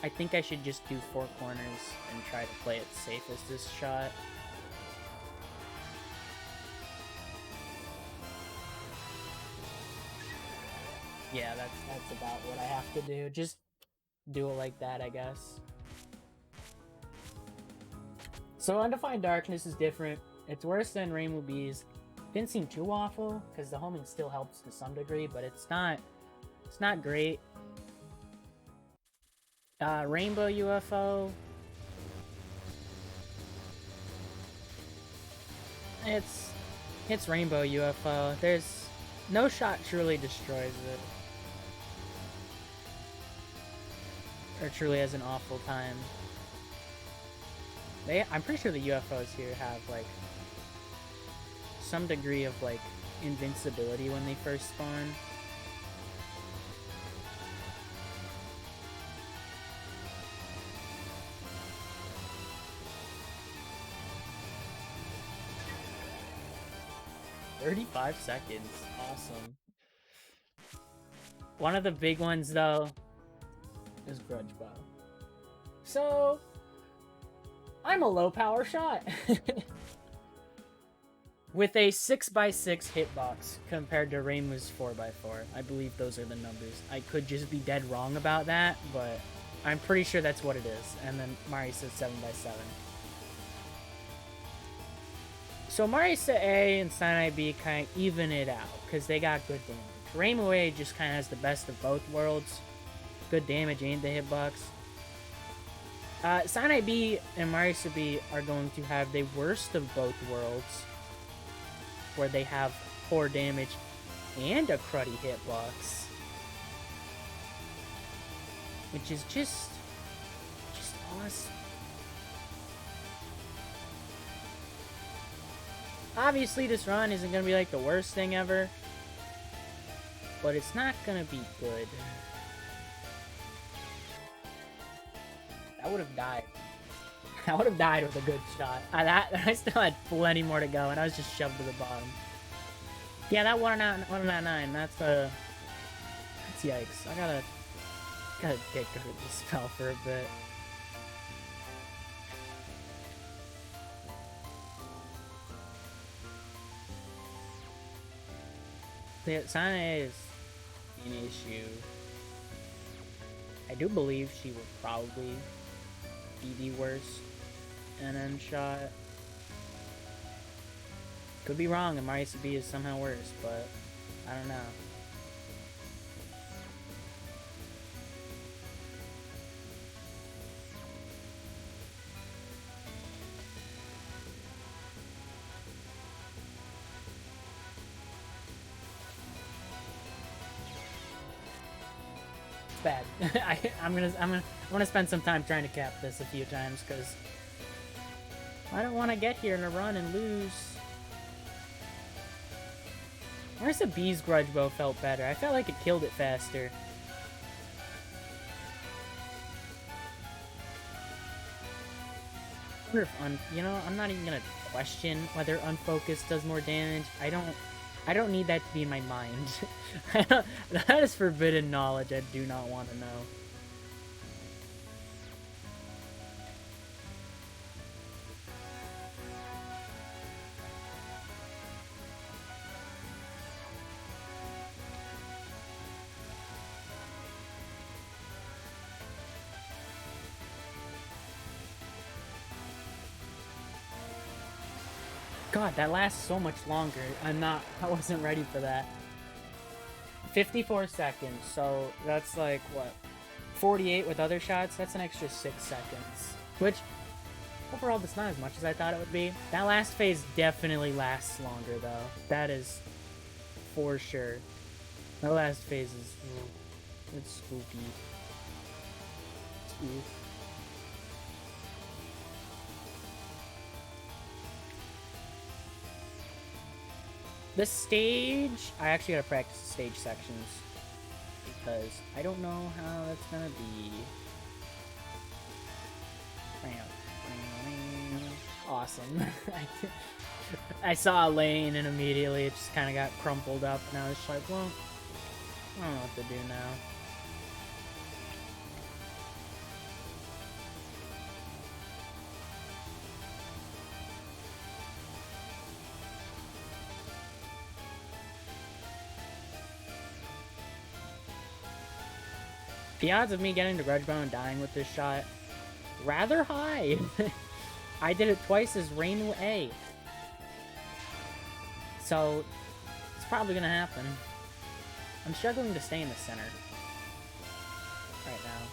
I think I should just do 4 corners and try to play it safe as this shot. Yeah, that's about what I have to do. Just do it like that, I guess. So Undefined Darkness is different. It's worse than ReimuB's. Didn't seem too awful because the homing still helps to some degree, but it's not great. Rainbow UFO. It's Rainbow UFO. There's no shot truly destroys it. Or truly has an awful time. I'm pretty sure the UFOs here have like some degree of like invincibility when they first spawn. "35 seconds. Awesome. One of the big ones, though, is Grudge Bow. So, I'm a low-power shot. With a 6x6 hitbox compared to ReimuA's 4x4. I believe those are the numbers. I could just be dead wrong about that, but I'm pretty sure that's what it is. And then Mari says 7x7. So SanaeB and SanaeB kind of even it out, because they got good damage. ReimuA just kind of has the best of both worlds. Good damage and the hitbox. SanaeB and SanaeB are going to have the worst of both worlds, where they have poor damage and a cruddy hitbox. Which is just awesome. Obviously, this run isn't going to be like the worst thing ever, but it's not going to be good. I would have died. I would have died with a good shot. I still had plenty more to go, and I was just shoved to the bottom. Yeah, that 199, that's yikes. I gotta get good at this spell for a bit. Yeah, Sanae is an issue. I do believe she will probably be the worst NN shot. Could be wrong, and SanaeB is somehow worse, but I don't know. Bad. I'm gonna spend some time trying to cap this a few times because I don't want to get here in a run and lose. SanaeB's Grudge Bow felt better. I felt like it killed it faster. I wonder if you know, I'm not even gonna question whether Unfocused does more damage. I don't need that to be in my mind. That is forbidden knowledge I do not want to know. God, that lasts so much longer. I wasn't ready for that. 54 seconds, so that's like, what? 48 with other shots? That's an extra 6 seconds. Which, overall, that's not as much as I thought it would be. That last phase definitely lasts longer, though. That is for sure. The last phase is... it's spooky. Oof. This stage, I actually gotta practice the stage sections because I don't know how that's gonna be. Awesome. I saw a lane and immediately it just kind of got crumpled up, and I was just like, well, I don't know what to do now. The odds of me getting to Grudgebound and dying with this shot, rather high. I did it twice as ReimuA. So, it's probably gonna happen. I'm struggling to stay in the center right now.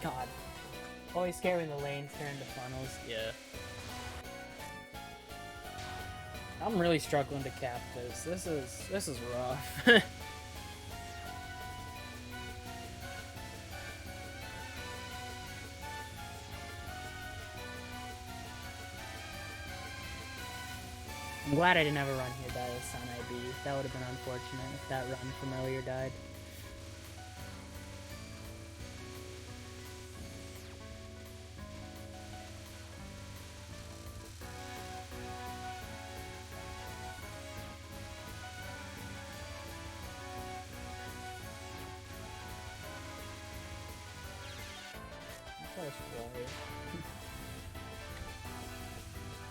God. Always scary when the lanes turn into funnels. Yeah. I'm really struggling to cap this. This is rough. I'm glad I didn't have a run here die with SanaeB. That would have been unfortunate if that run from earlier died.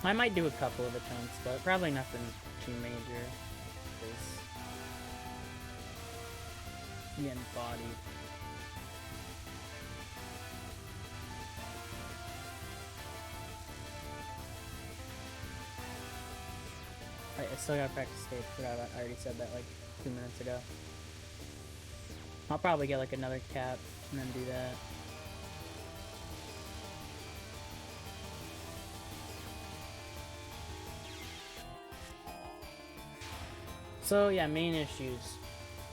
I might do a couple of attempts, but probably nothing too major. Because I'm getting bodied. I still gotta practice stage. I already said that like 2 minutes ago. I'll probably get like another cap and then do that. So yeah, main issues.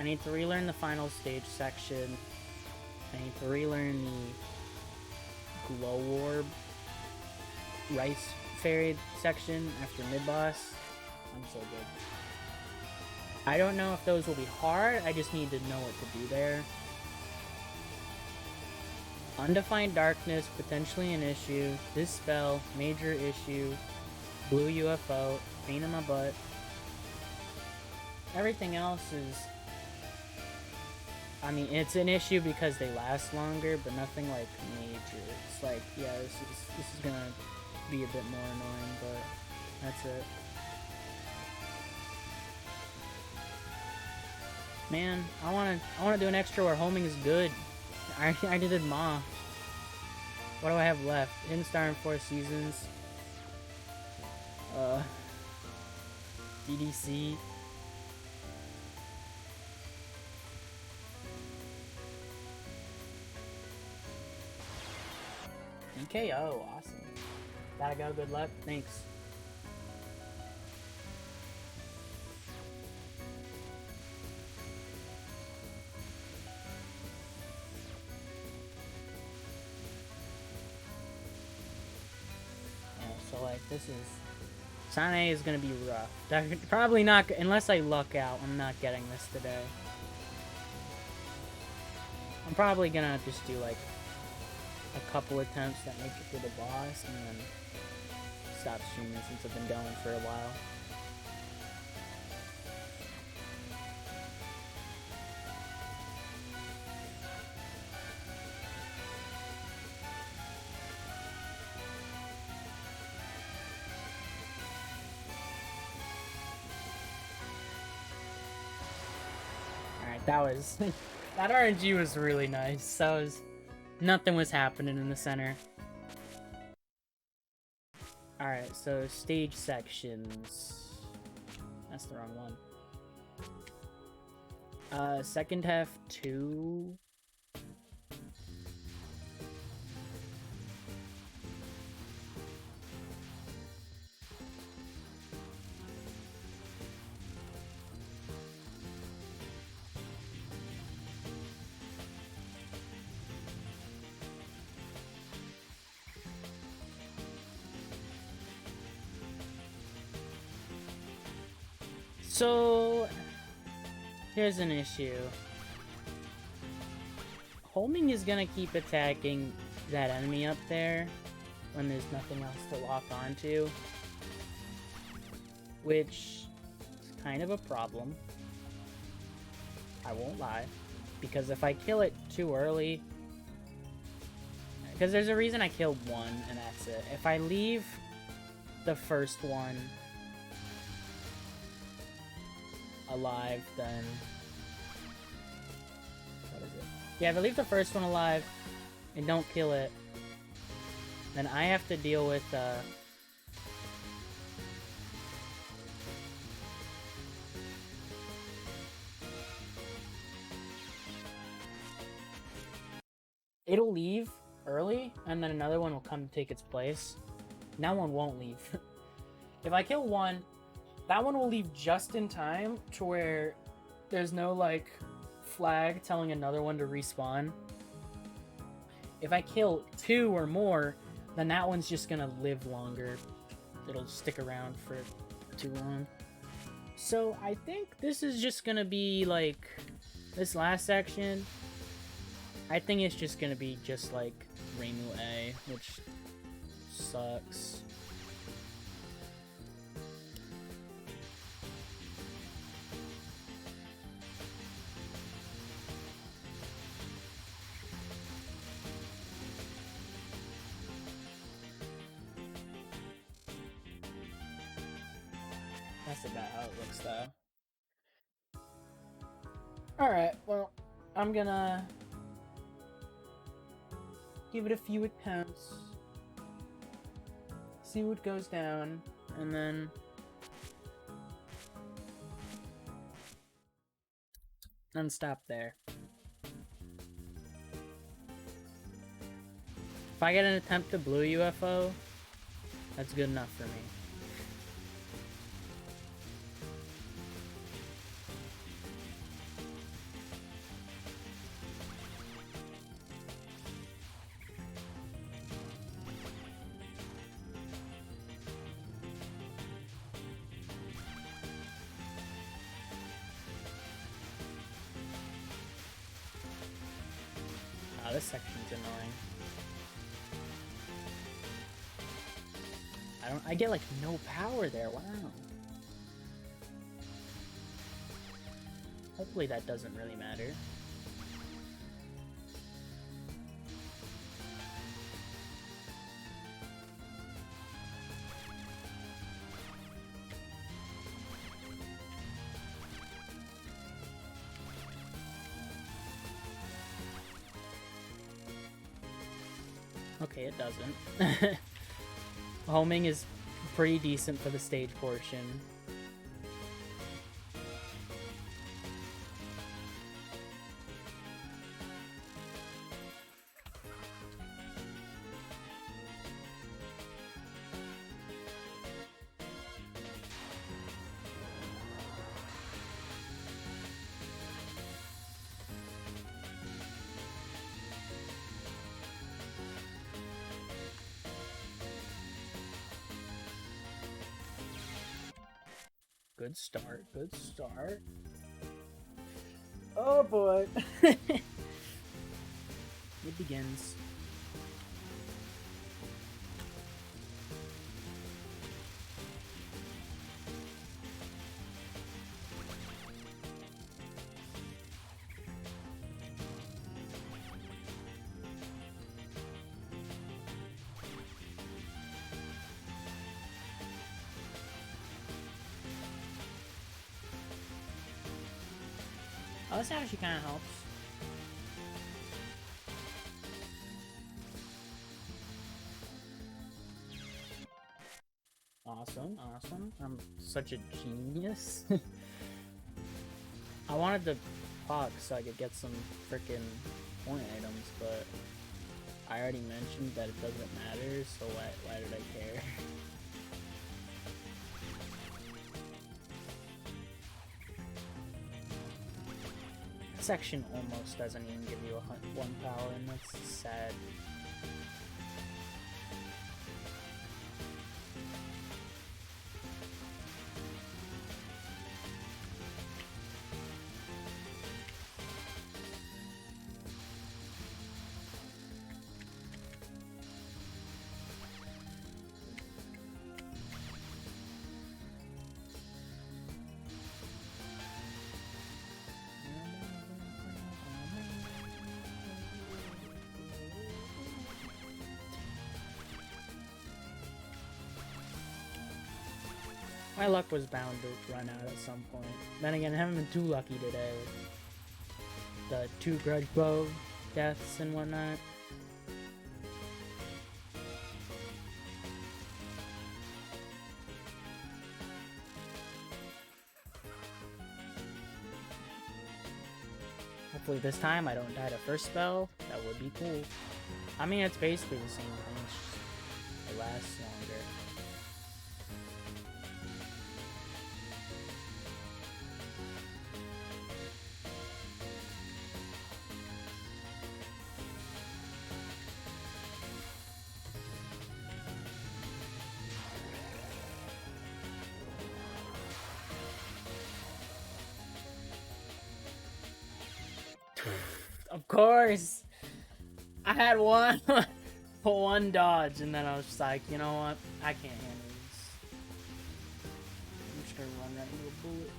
I need to relearn the final stage section. I need to relearn the glow orb rice fairy section after mid-boss. I'm so good. I don't know if those will be hard, I just need to know what to do there. Undefined darkness, potentially an issue. This spell, major issue. Blue UFO, pain in my butt. Everything else is... I mean, it's an issue because they last longer, but nothing like major. It's like, yeah, this is gonna be a bit more annoying, but that's it. Man, I wanna do an extra where homing is good. I did Ma. What do I have left? Hidden Star in 4 seasons. DDC. DKO, awesome. Gotta go, good luck, thanks. Yeah, so like, this is... Sanae is gonna be rough. Probably not, unless I luck out, I'm not getting this today. I'm probably gonna just do like a couple attempts that make it to the boss and then stop streaming since I've been going for a while. That was... that RNG was really nice. That was... nothing was happening in the center. Alright, so stage sections. That's the wrong one. Second half 2. So, here's an issue. Homing is gonna keep attacking that enemy up there when there's nothing else to lock onto, which is kind of a problem. I won't lie, because if I kill it too early, because there's a reason I killed one and that's it. If I leave the first one alive, then what is it? Yeah, if I leave the first one alive and don't kill it, then I have to deal with it'll leave early and then another one will come take its place. And that one won't leave. If I kill one, that one will leave just in time to where there's no, like, flag telling another one to respawn. If I kill 2 or more, then that one's just gonna live longer. It'll stick around for too long. So I think this is just gonna be, like, this last section, I think it's just gonna be just like ReimuA, which sucks. That's about how it looks, though. Alright, well, I'm gonna give it a few attempts, see what goes down, and then stop there. If I get an attempt to blue UFO, that's good enough for me. Oh, this section's annoying. I get like no power there, wow. Hopefully that doesn't really matter. Okay, it doesn't. Homing is pretty decent for the stage portion. Good start, good start. Oh boy. It begins. Oh, this actually kind of helps. Awesome, awesome. I'm such a genius. I wanted to pog so I could get some freaking point items, but I already mentioned that it doesn't matter, so why did I care? Section almost doesn't even give you one power, and that's sad. My luck was bound to run out at some point. Then again, I haven't been too lucky today with the 2 grudge bow deaths and whatnot. Hopefully this time I don't die to first spell. That would be cool. I mean, it's basically the same thing. It's just it lasts longer. Of course! I had one dodge, and then I was just like, you know what? I can't handle this. I'm just gonna run right into a bullet.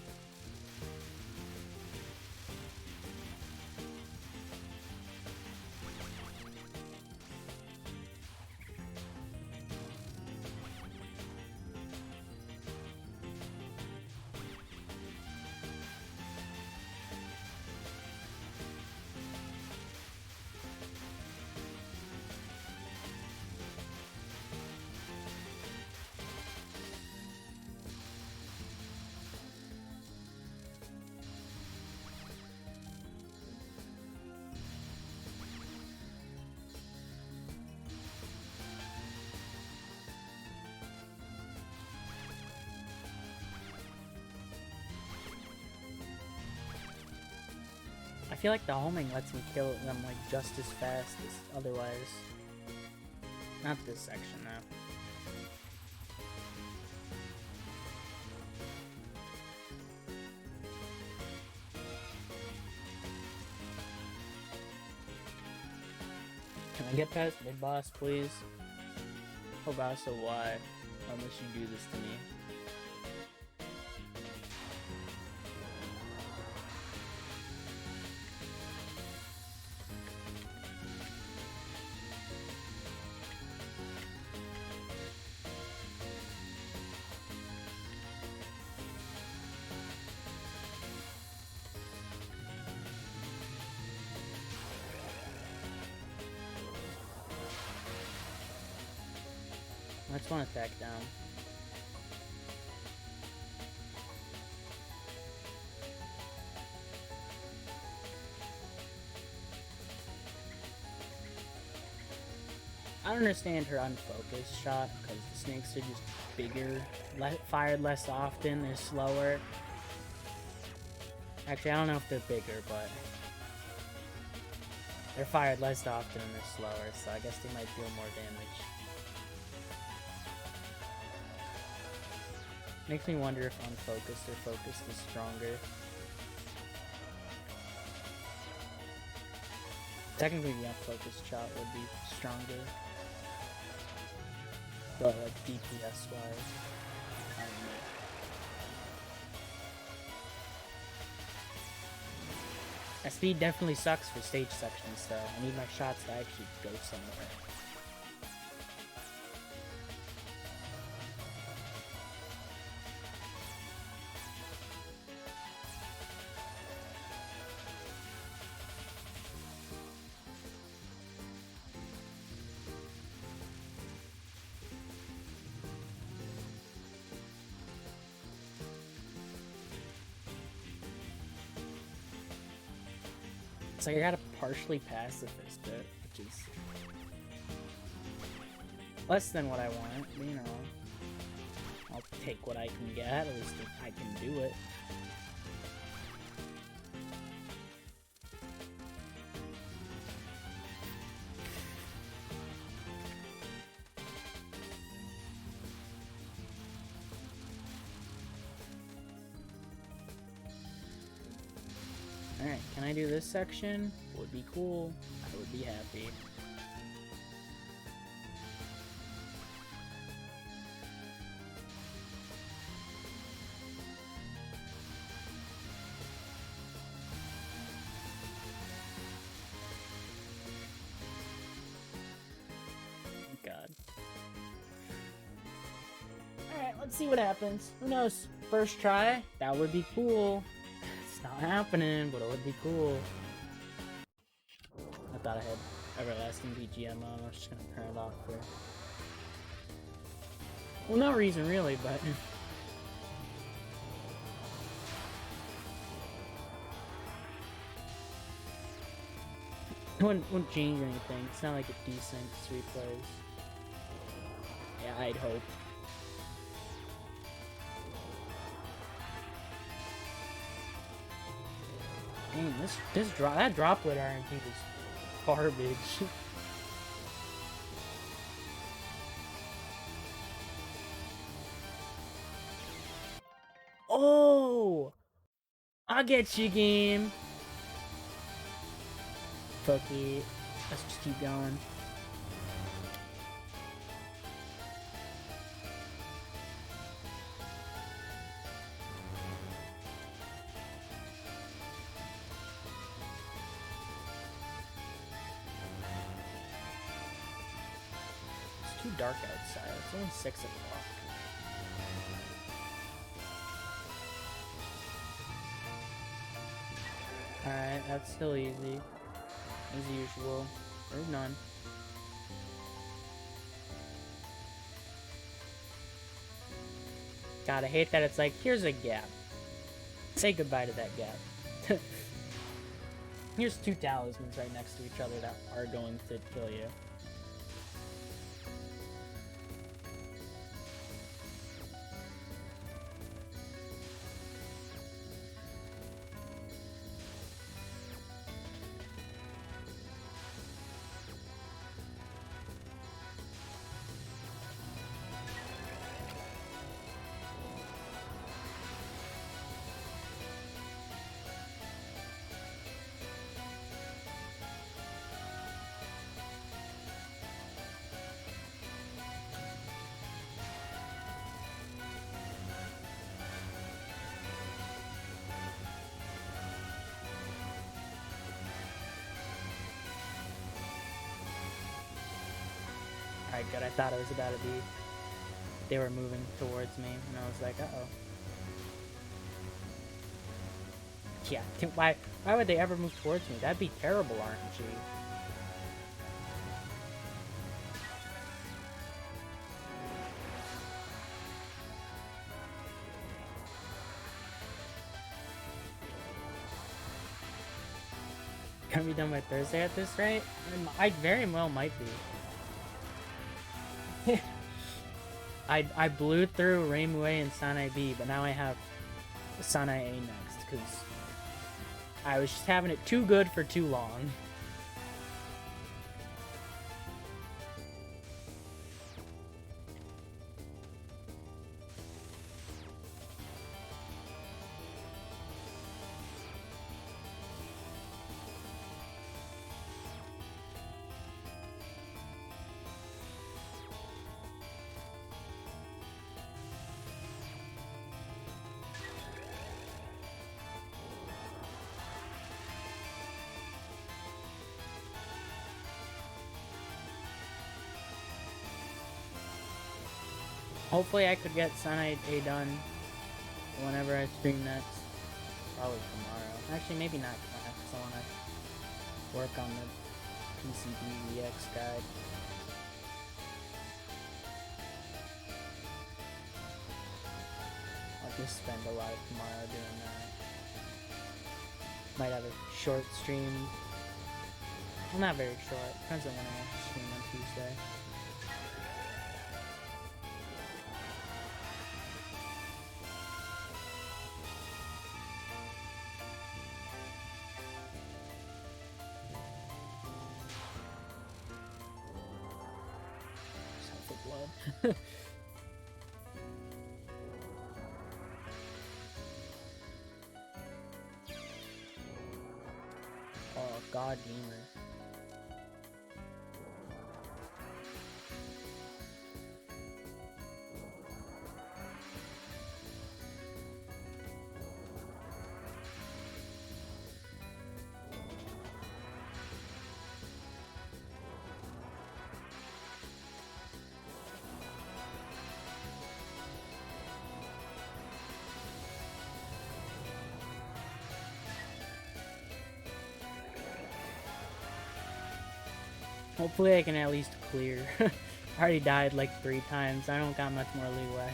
I feel like the homing lets me kill them like just as fast as otherwise. Not this section though. Can I get past mid boss, please? Oh gosh, so why? Unless you do this to me. Let's one attack down. I don't understand her unfocused shot, because the snakes are just bigger, fired less often, they're slower. Actually, I don't know if they're bigger, but they're fired less often and they're slower, so I guess they might deal more damage. Makes me wonder if unfocused or focused is stronger. Technically, the unfocused shot would be stronger. But like DPS wise, I don't know. My speed definitely sucks for stage sections, though. I need my shots to actually go somewhere. It's like I gotta partially pacifist it, which is less than what I want, you know. I'll take what I can get, at least if I can do it. Alright, can I do this section? Would be cool. I would be happy. God. Alright, let's see what happens. Who knows? First try? That would be cool. It's not happening, but it would be cool. I thought I had everlasting BGM on. I was just gonna turn it off for... well, no reason really, but... wouldn't change anything. It's not like a decent sweet plays. Yeah, I'd hope. Dang, that droplet RNG was garbage. Oh! I'll get you, game. Fuck it. Let's just keep going. It's too dark outside. It's only 6 o'clock. Alright, that's still easy. As usual. There's none. God, I hate that it's like, here's a gap. Say goodbye to that gap. Here's 2 talismans right next to each other that are going to kill you. Alright, good. I thought it was about to be... they were moving towards me, and I was like, uh-oh. Yeah, why would they ever move towards me? That'd be terrible RNG. Gonna be done by Thursday at this rate? I very well might be. I blew through ReimuA and SanaeB, but now I have SanaeA next, because I was just having it too good for too long. Hopefully I could get SanaeA done whenever I stream next. Probably tomorrow. Actually, maybe not tomorrow, because I want to work on the PCB EX guide. I'll just spend a lot of tomorrow doing that. Might have a short stream Well, not very short. Depends on when I want to stream on Tuesday. Self of blood. Oh, God Gamer. Hopefully I can at least clear. I already died like 3 times. I don't got much more leeway.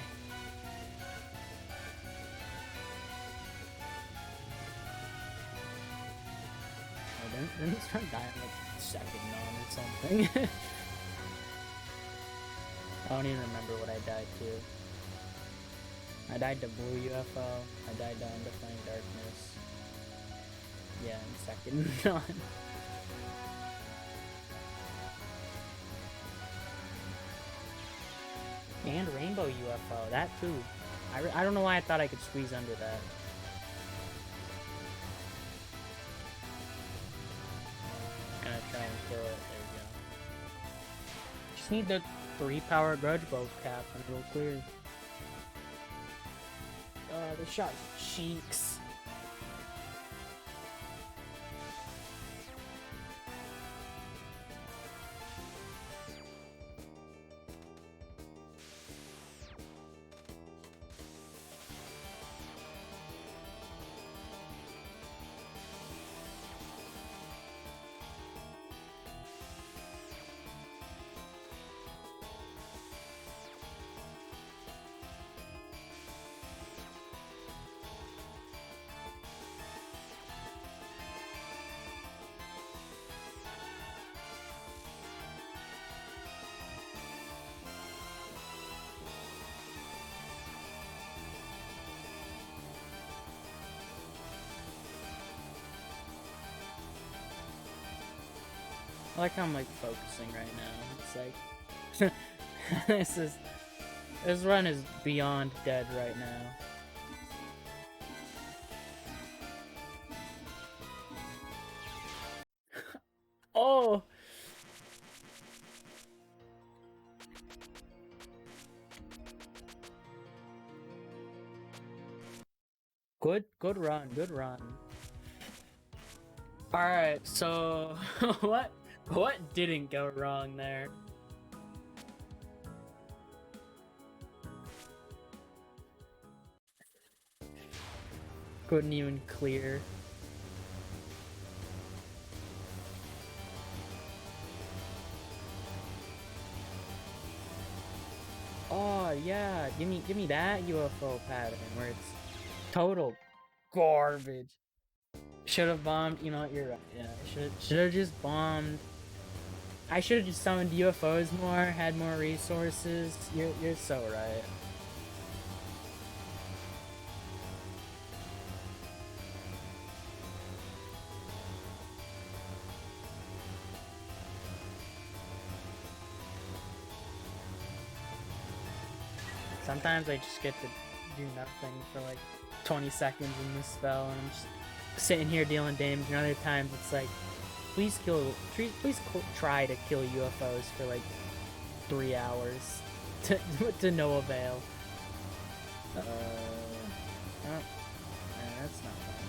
Oh, didn't this run die on like second non or something? I don't even remember what I died to. I died to blue UFO. I died to Undefined Darkness. Yeah, in second non. And Rainbow UFO, that too. I don't know why I thought I could squeeze under that. Gonna try and kill it. There we go. Just need the 3 power grudge bow cap and it'll clear. The shot cheeks. I like how I'm like focusing right now. It's like this run is beyond dead right now. Oh, good run, good run. All right, so what didn't go wrong there? Couldn't even clear. Oh yeah, give me that UFO pattern where it's total garbage. Should have bombed. You know what? You're right. Yeah, should have just bombed. I should have just summoned UFOs more, had more resources. You're so right. Sometimes I just get to do nothing for like 20 seconds in this spell, and I'm just sitting here dealing damage. And other times it's like, please try to kill UFOs for like 3 hours to no avail. Oh, that's not fun.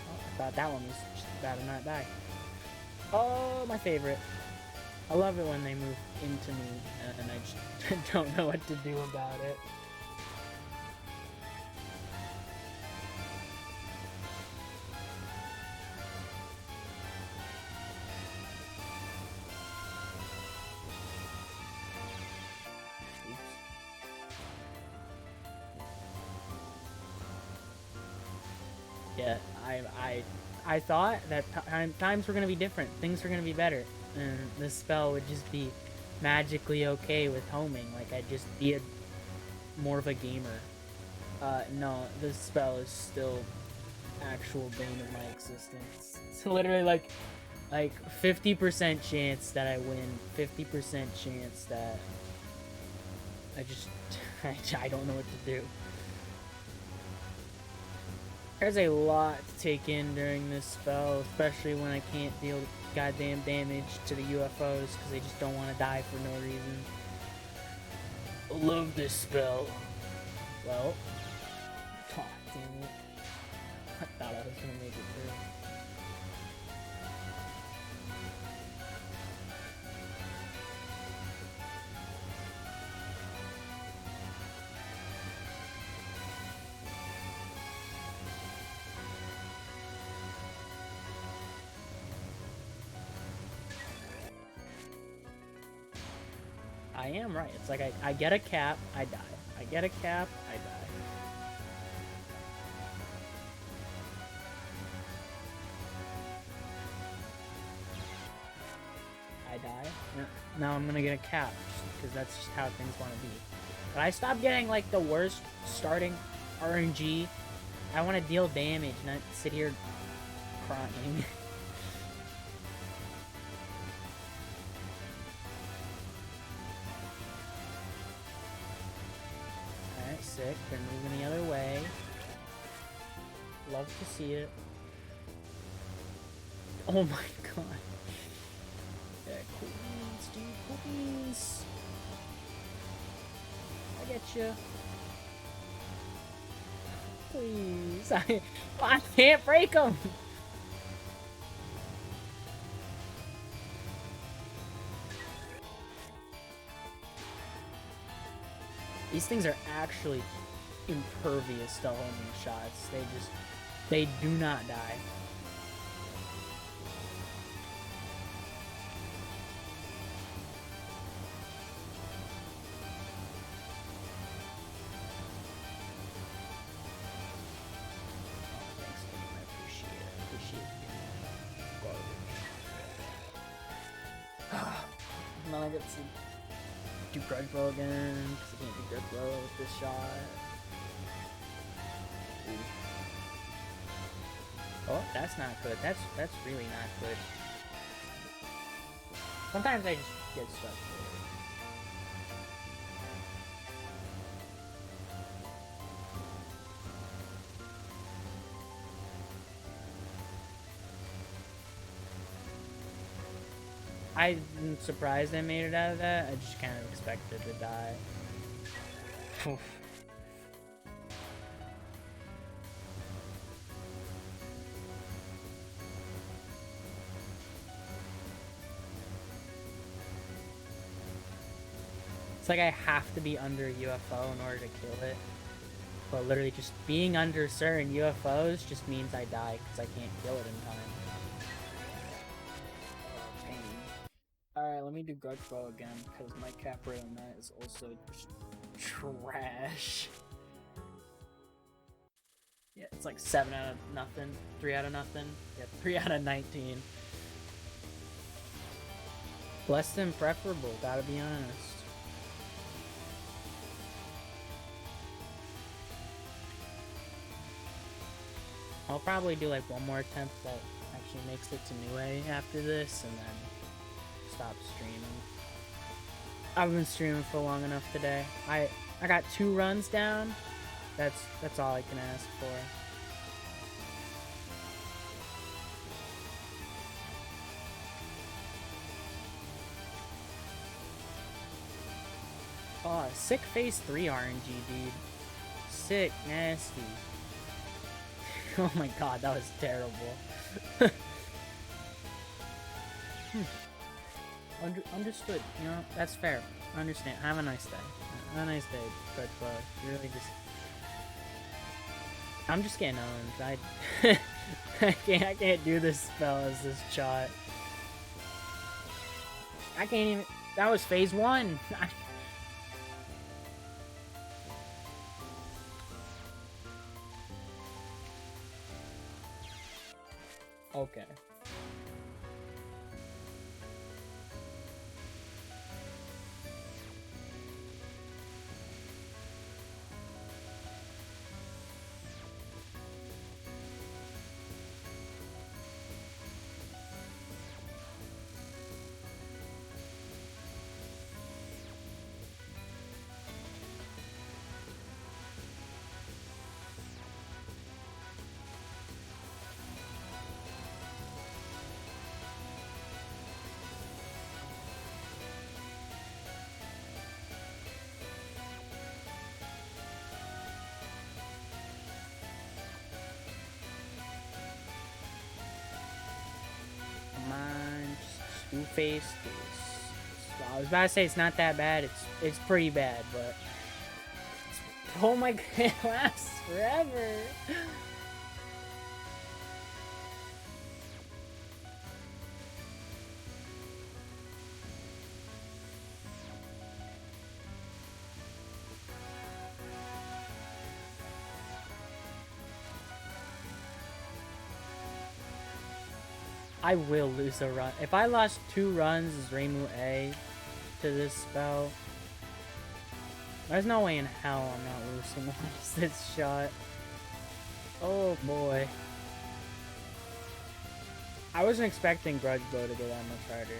Oh, I thought that one was just about to not die. Oh, my favorite. I love it when they move into me and I just don't know what to do about it. Yeah, I thought that times were gonna be different, things were gonna be better, and this spell would just be magically okay with homing. Like I'd just be more of a gamer. No, this spell is still actual bane of my existence. It's literally like 50% chance that I win, 50% chance that I just I don't know what to do. There's a lot to take in during this spell, especially when I can't deal goddamn damage to the UFOs because they just don't want to die for no reason. I love this spell. Well, god damn it. I thought I was gonna make it through. I am right. It's like I get a cap, I die. I get a cap, I die. I die. Now I'm gonna get a cap, because that's just how things want to be. But I stopped getting like the worst starting RNG. I want to deal damage, not sit here crying. Alright, sick. They're moving the other way. Love to see it. Oh my god. Yeah, cool beans, dude. Cool beans. I get you. Please. I can't break them. These things are actually impervious to homing shots. They do not die. Now I get to do grudge blow again, because I can't do grudge blow with this shot. Ooh. Oh, that's not good. That's really not good. Sometimes I just get stuck. I'm surprised I made it out of that. I just kind of expected to die. Oof. It's like I have to be under a UFO in order to kill it. But literally just being under certain UFOs just means I die because I can't kill it in time. Alright, let me do grudge bow again, because my cap rate on that is also just trash. Yeah, it's like 7 out of nothing, 3 out of nothing. Yeah, 3 out of 19. Less than preferable, gotta be honest. I'll probably do like one more attempt that actually makes it to NewA after this, and then stop streaming. I've been streaming for long enough today. I got 2 runs down. That's all I can ask for. Oh, sick phase 3 RNG, dude. Sick, nasty. Oh my god, that was terrible. Understood, you know, that's fair. I understand. Have a nice day. Have a nice day, Grudge Bow. You really just... I'm just getting owned. I can't do this spell as this shot. I can't even... That was phase 1! Okay. Come on, just two-faced. I was about to say it's not that bad. It's pretty bad, but oh my god, it lasts forever. I will lose a run. If I lost 2 runs as ReimuA to this spell, there's no way in hell I'm not losing this shot. Oh boy. I wasn't expecting Grudge Blow to go that much harder.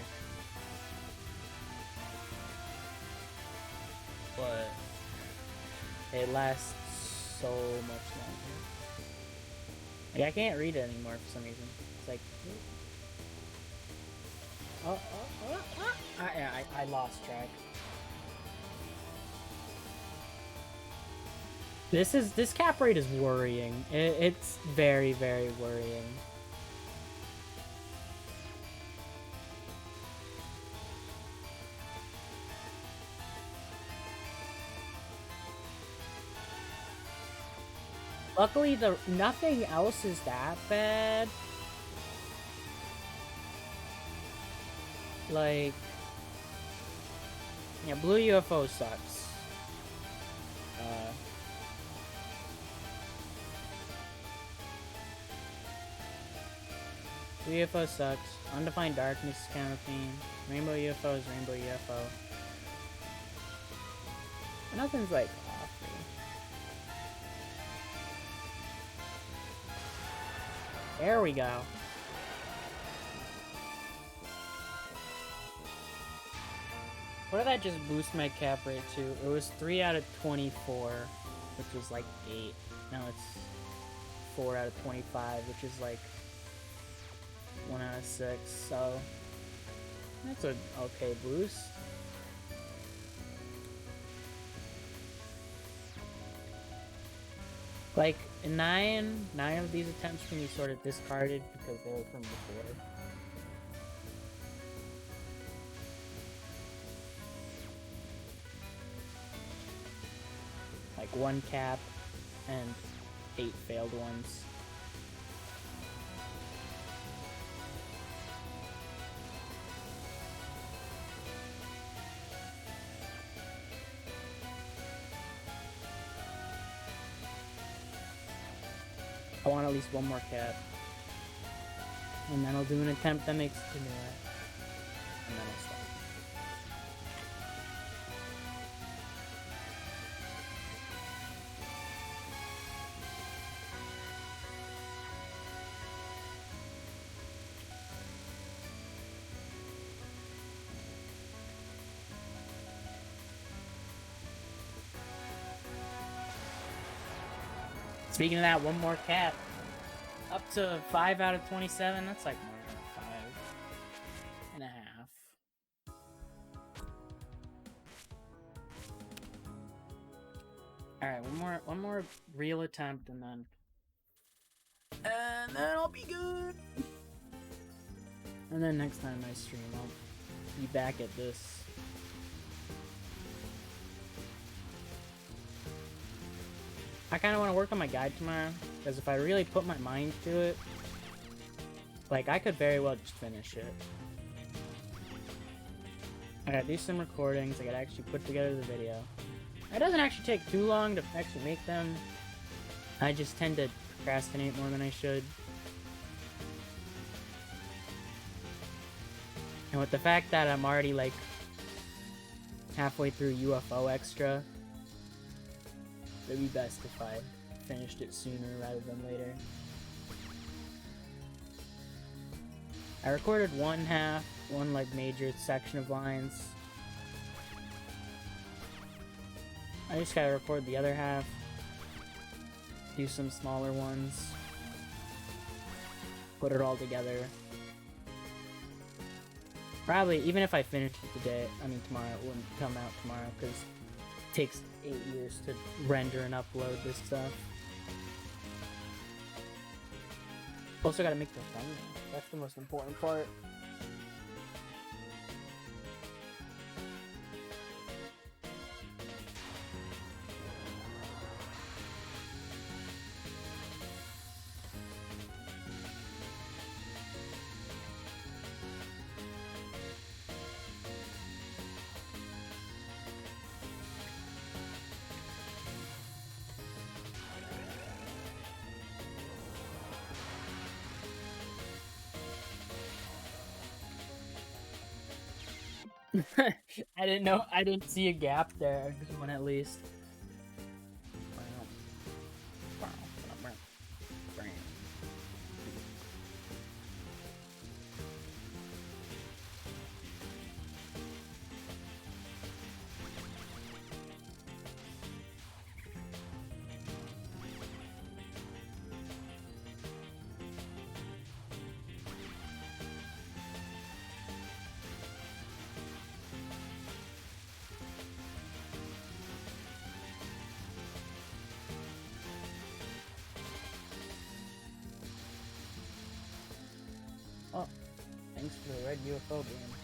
But it lasts so much longer. Like, I can't read it anymore for some reason. It's like... I lost track. This cap rate is worrying. It's very, very worrying. Luckily, nothing else is that bad. Like, yeah, blue UFO sucks. Blue UFO sucks. Undefined Darkness is kind of a theme. Rainbow UFO is Rainbow UFO. But nothing's like awful. There we go. What did that just boost my cap rate to? It was 3 out of 24, which was like 8. Now it's 4 out of 25, which is like 1 out of 6. So that's an okay boost. Like 9 of these attempts can be sort of discarded because they were from before. Like 1 cap and 8 failed ones. I want at least 1 more cap. And then I'll do an attempt that makes it to NUA. And then I'll stop. Speaking of that, 1 more cap. Up to 5 out of 27. That's like more than 5.5. Alright, one more real attempt and then I'll be good. And then next time I stream, I'll be back at this. I kind of want to work on my guide tomorrow, because if I really put my mind to it, like, I could very well just finish it. I gotta do some recordings, I gotta actually put together the video. It doesn't actually take too long to actually make them. I just tend to procrastinate more than I should. And with the fact that I'm already like halfway through UFO extra, it'd be best if I finished it sooner rather than later. I recorded one like major section of lines. I just gotta record the other half, do some smaller ones, put it all together. Probably, even if I finished it today, I mean tomorrow, it wouldn't come out tomorrow because it takes 8 years to render and upload this stuff. Also gotta make the thumbnail. That's the most important part. I didn't know. I didn't see a gap there. Good one at least. Oh, thanks for the red UFO game.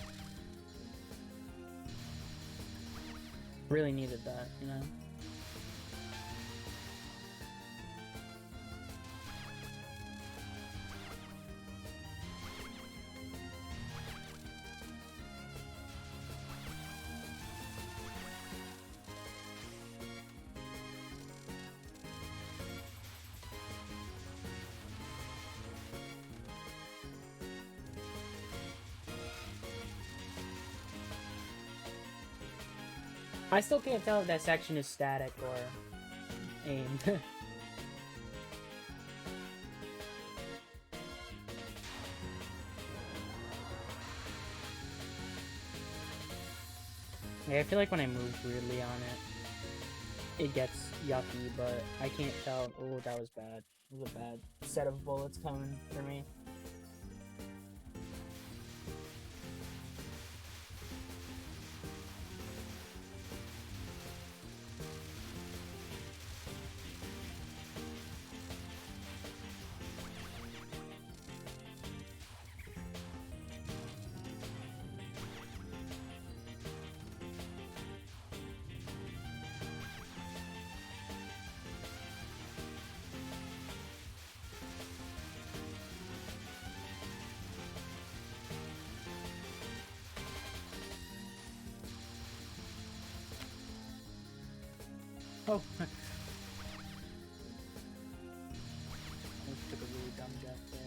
Really needed that, you know? I still can't tell if that section is static or aimed. Yeah, I feel like when I move weirdly on it, it gets yucky, but I can't tell. Oh, that was bad. It was a bad set of bullets coming for me. Oh. I took a really dumb death there.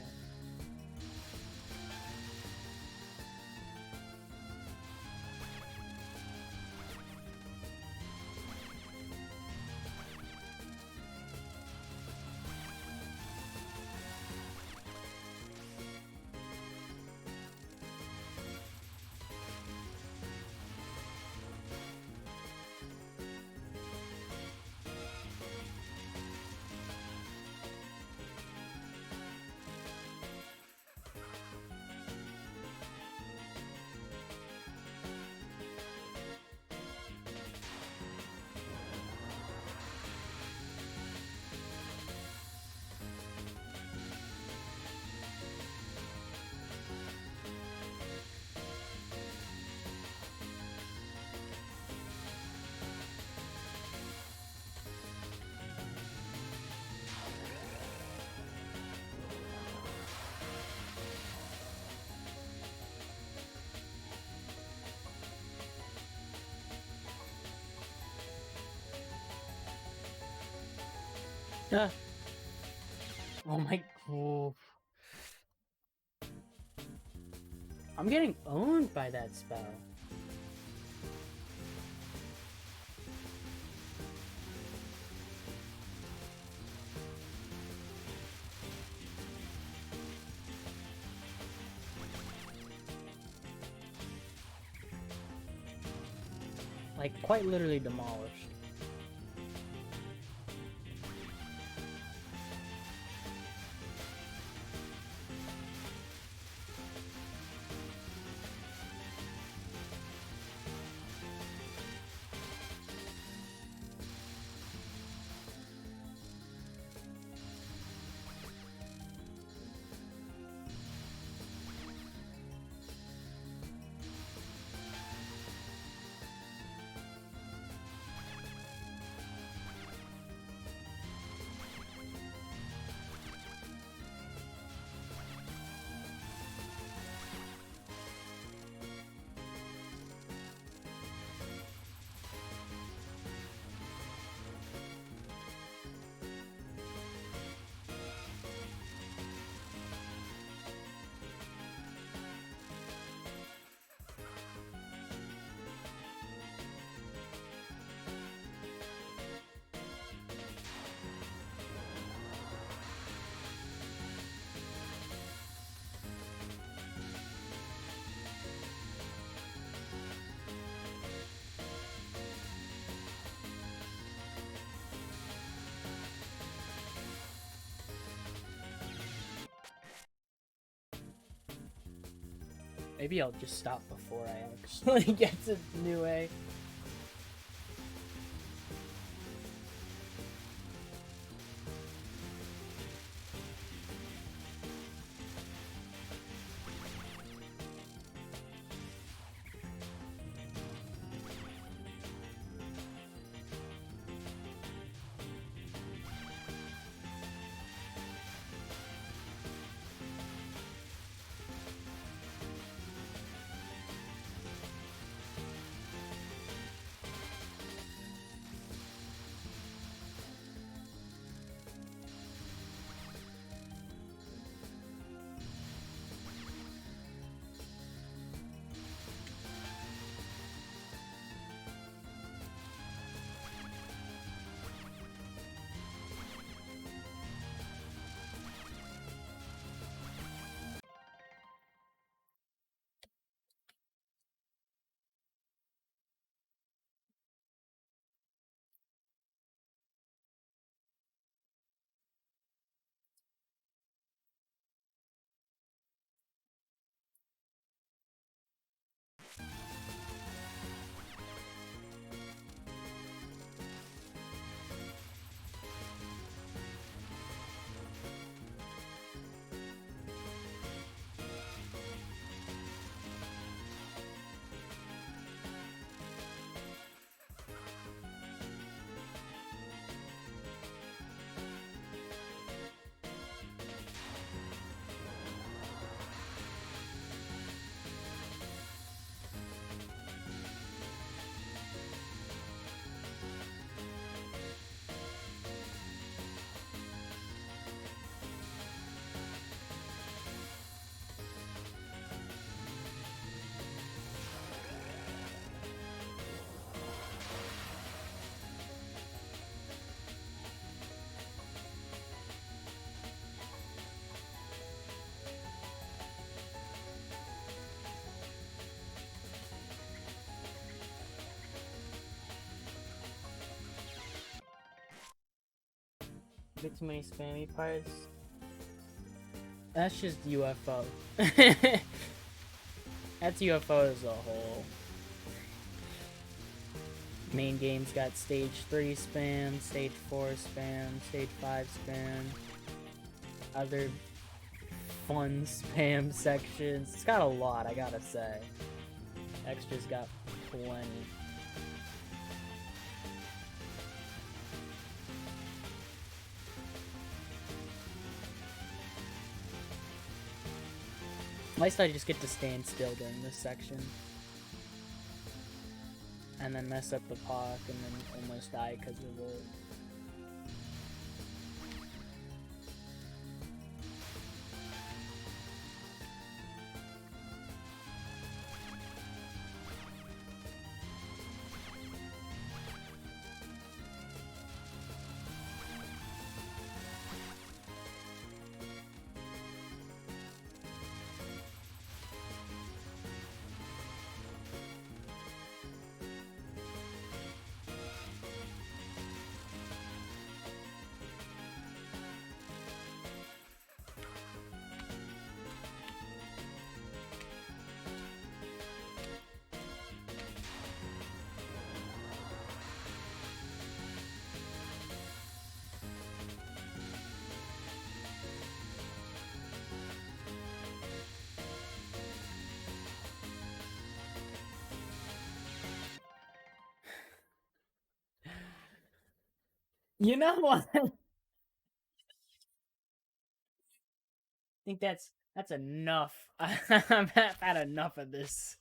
Ah. Oh my god. I'm getting owned by that spell. Like, quite literally demolished. Maybe I'll just stop before I actually get to new A. Bit too many spammy parts. That's just UFO. That's UFO as a whole. Main game's got stage 3 spam, stage 4 spam, stage 5 spam. Other fun spam sections. It's got a lot, I gotta say. Extra's got plenty. At least I just get to stand still during this section. And then mess up the park and then almost die because of it. You know what? I think that's enough. I've had enough of this.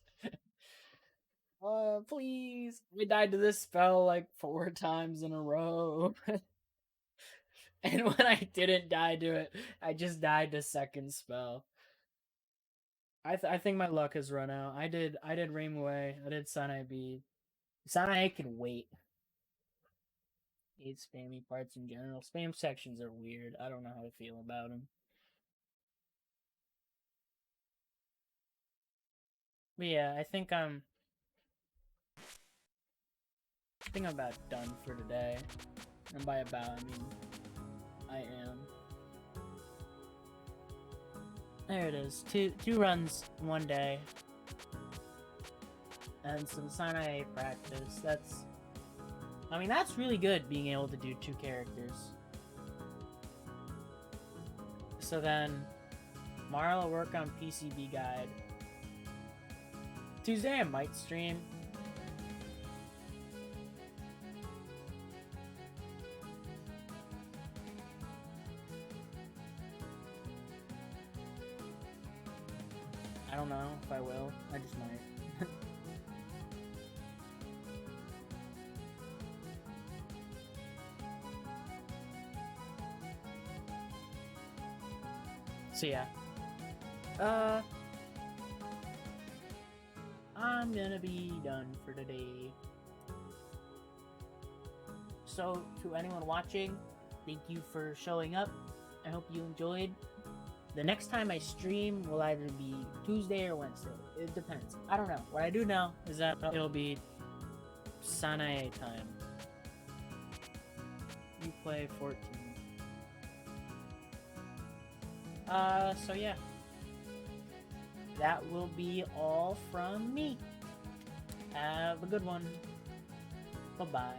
Please. We died to this spell like 4 times in a row. And when I didn't die to it, I just died to second spell. I think my luck has run out. I did ReimuA. I did SanaeB. SanaeB can wait. Hate spammy parts in general. Spam sections are weird. I don't know how to feel about them. But yeah, I think I'm about done for today. And by about, I mean I am. There it is. Two runs in one day. And some SanaeB practice. That's really good, being able to do 2 characters. So then, tomorrow I'll work on PCB guide. Tuesday I might stream. I don't know if I will. I just might. So yeah. I'm gonna be done for today. So, to anyone watching, thank you for showing up. I hope you enjoyed. The next time I stream will either be Tuesday or Wednesday. It depends. I don't know. What I do know is that it'll be SanaeB time. You play 14. So yeah. That will be all from me. Have a good one. Bye-bye.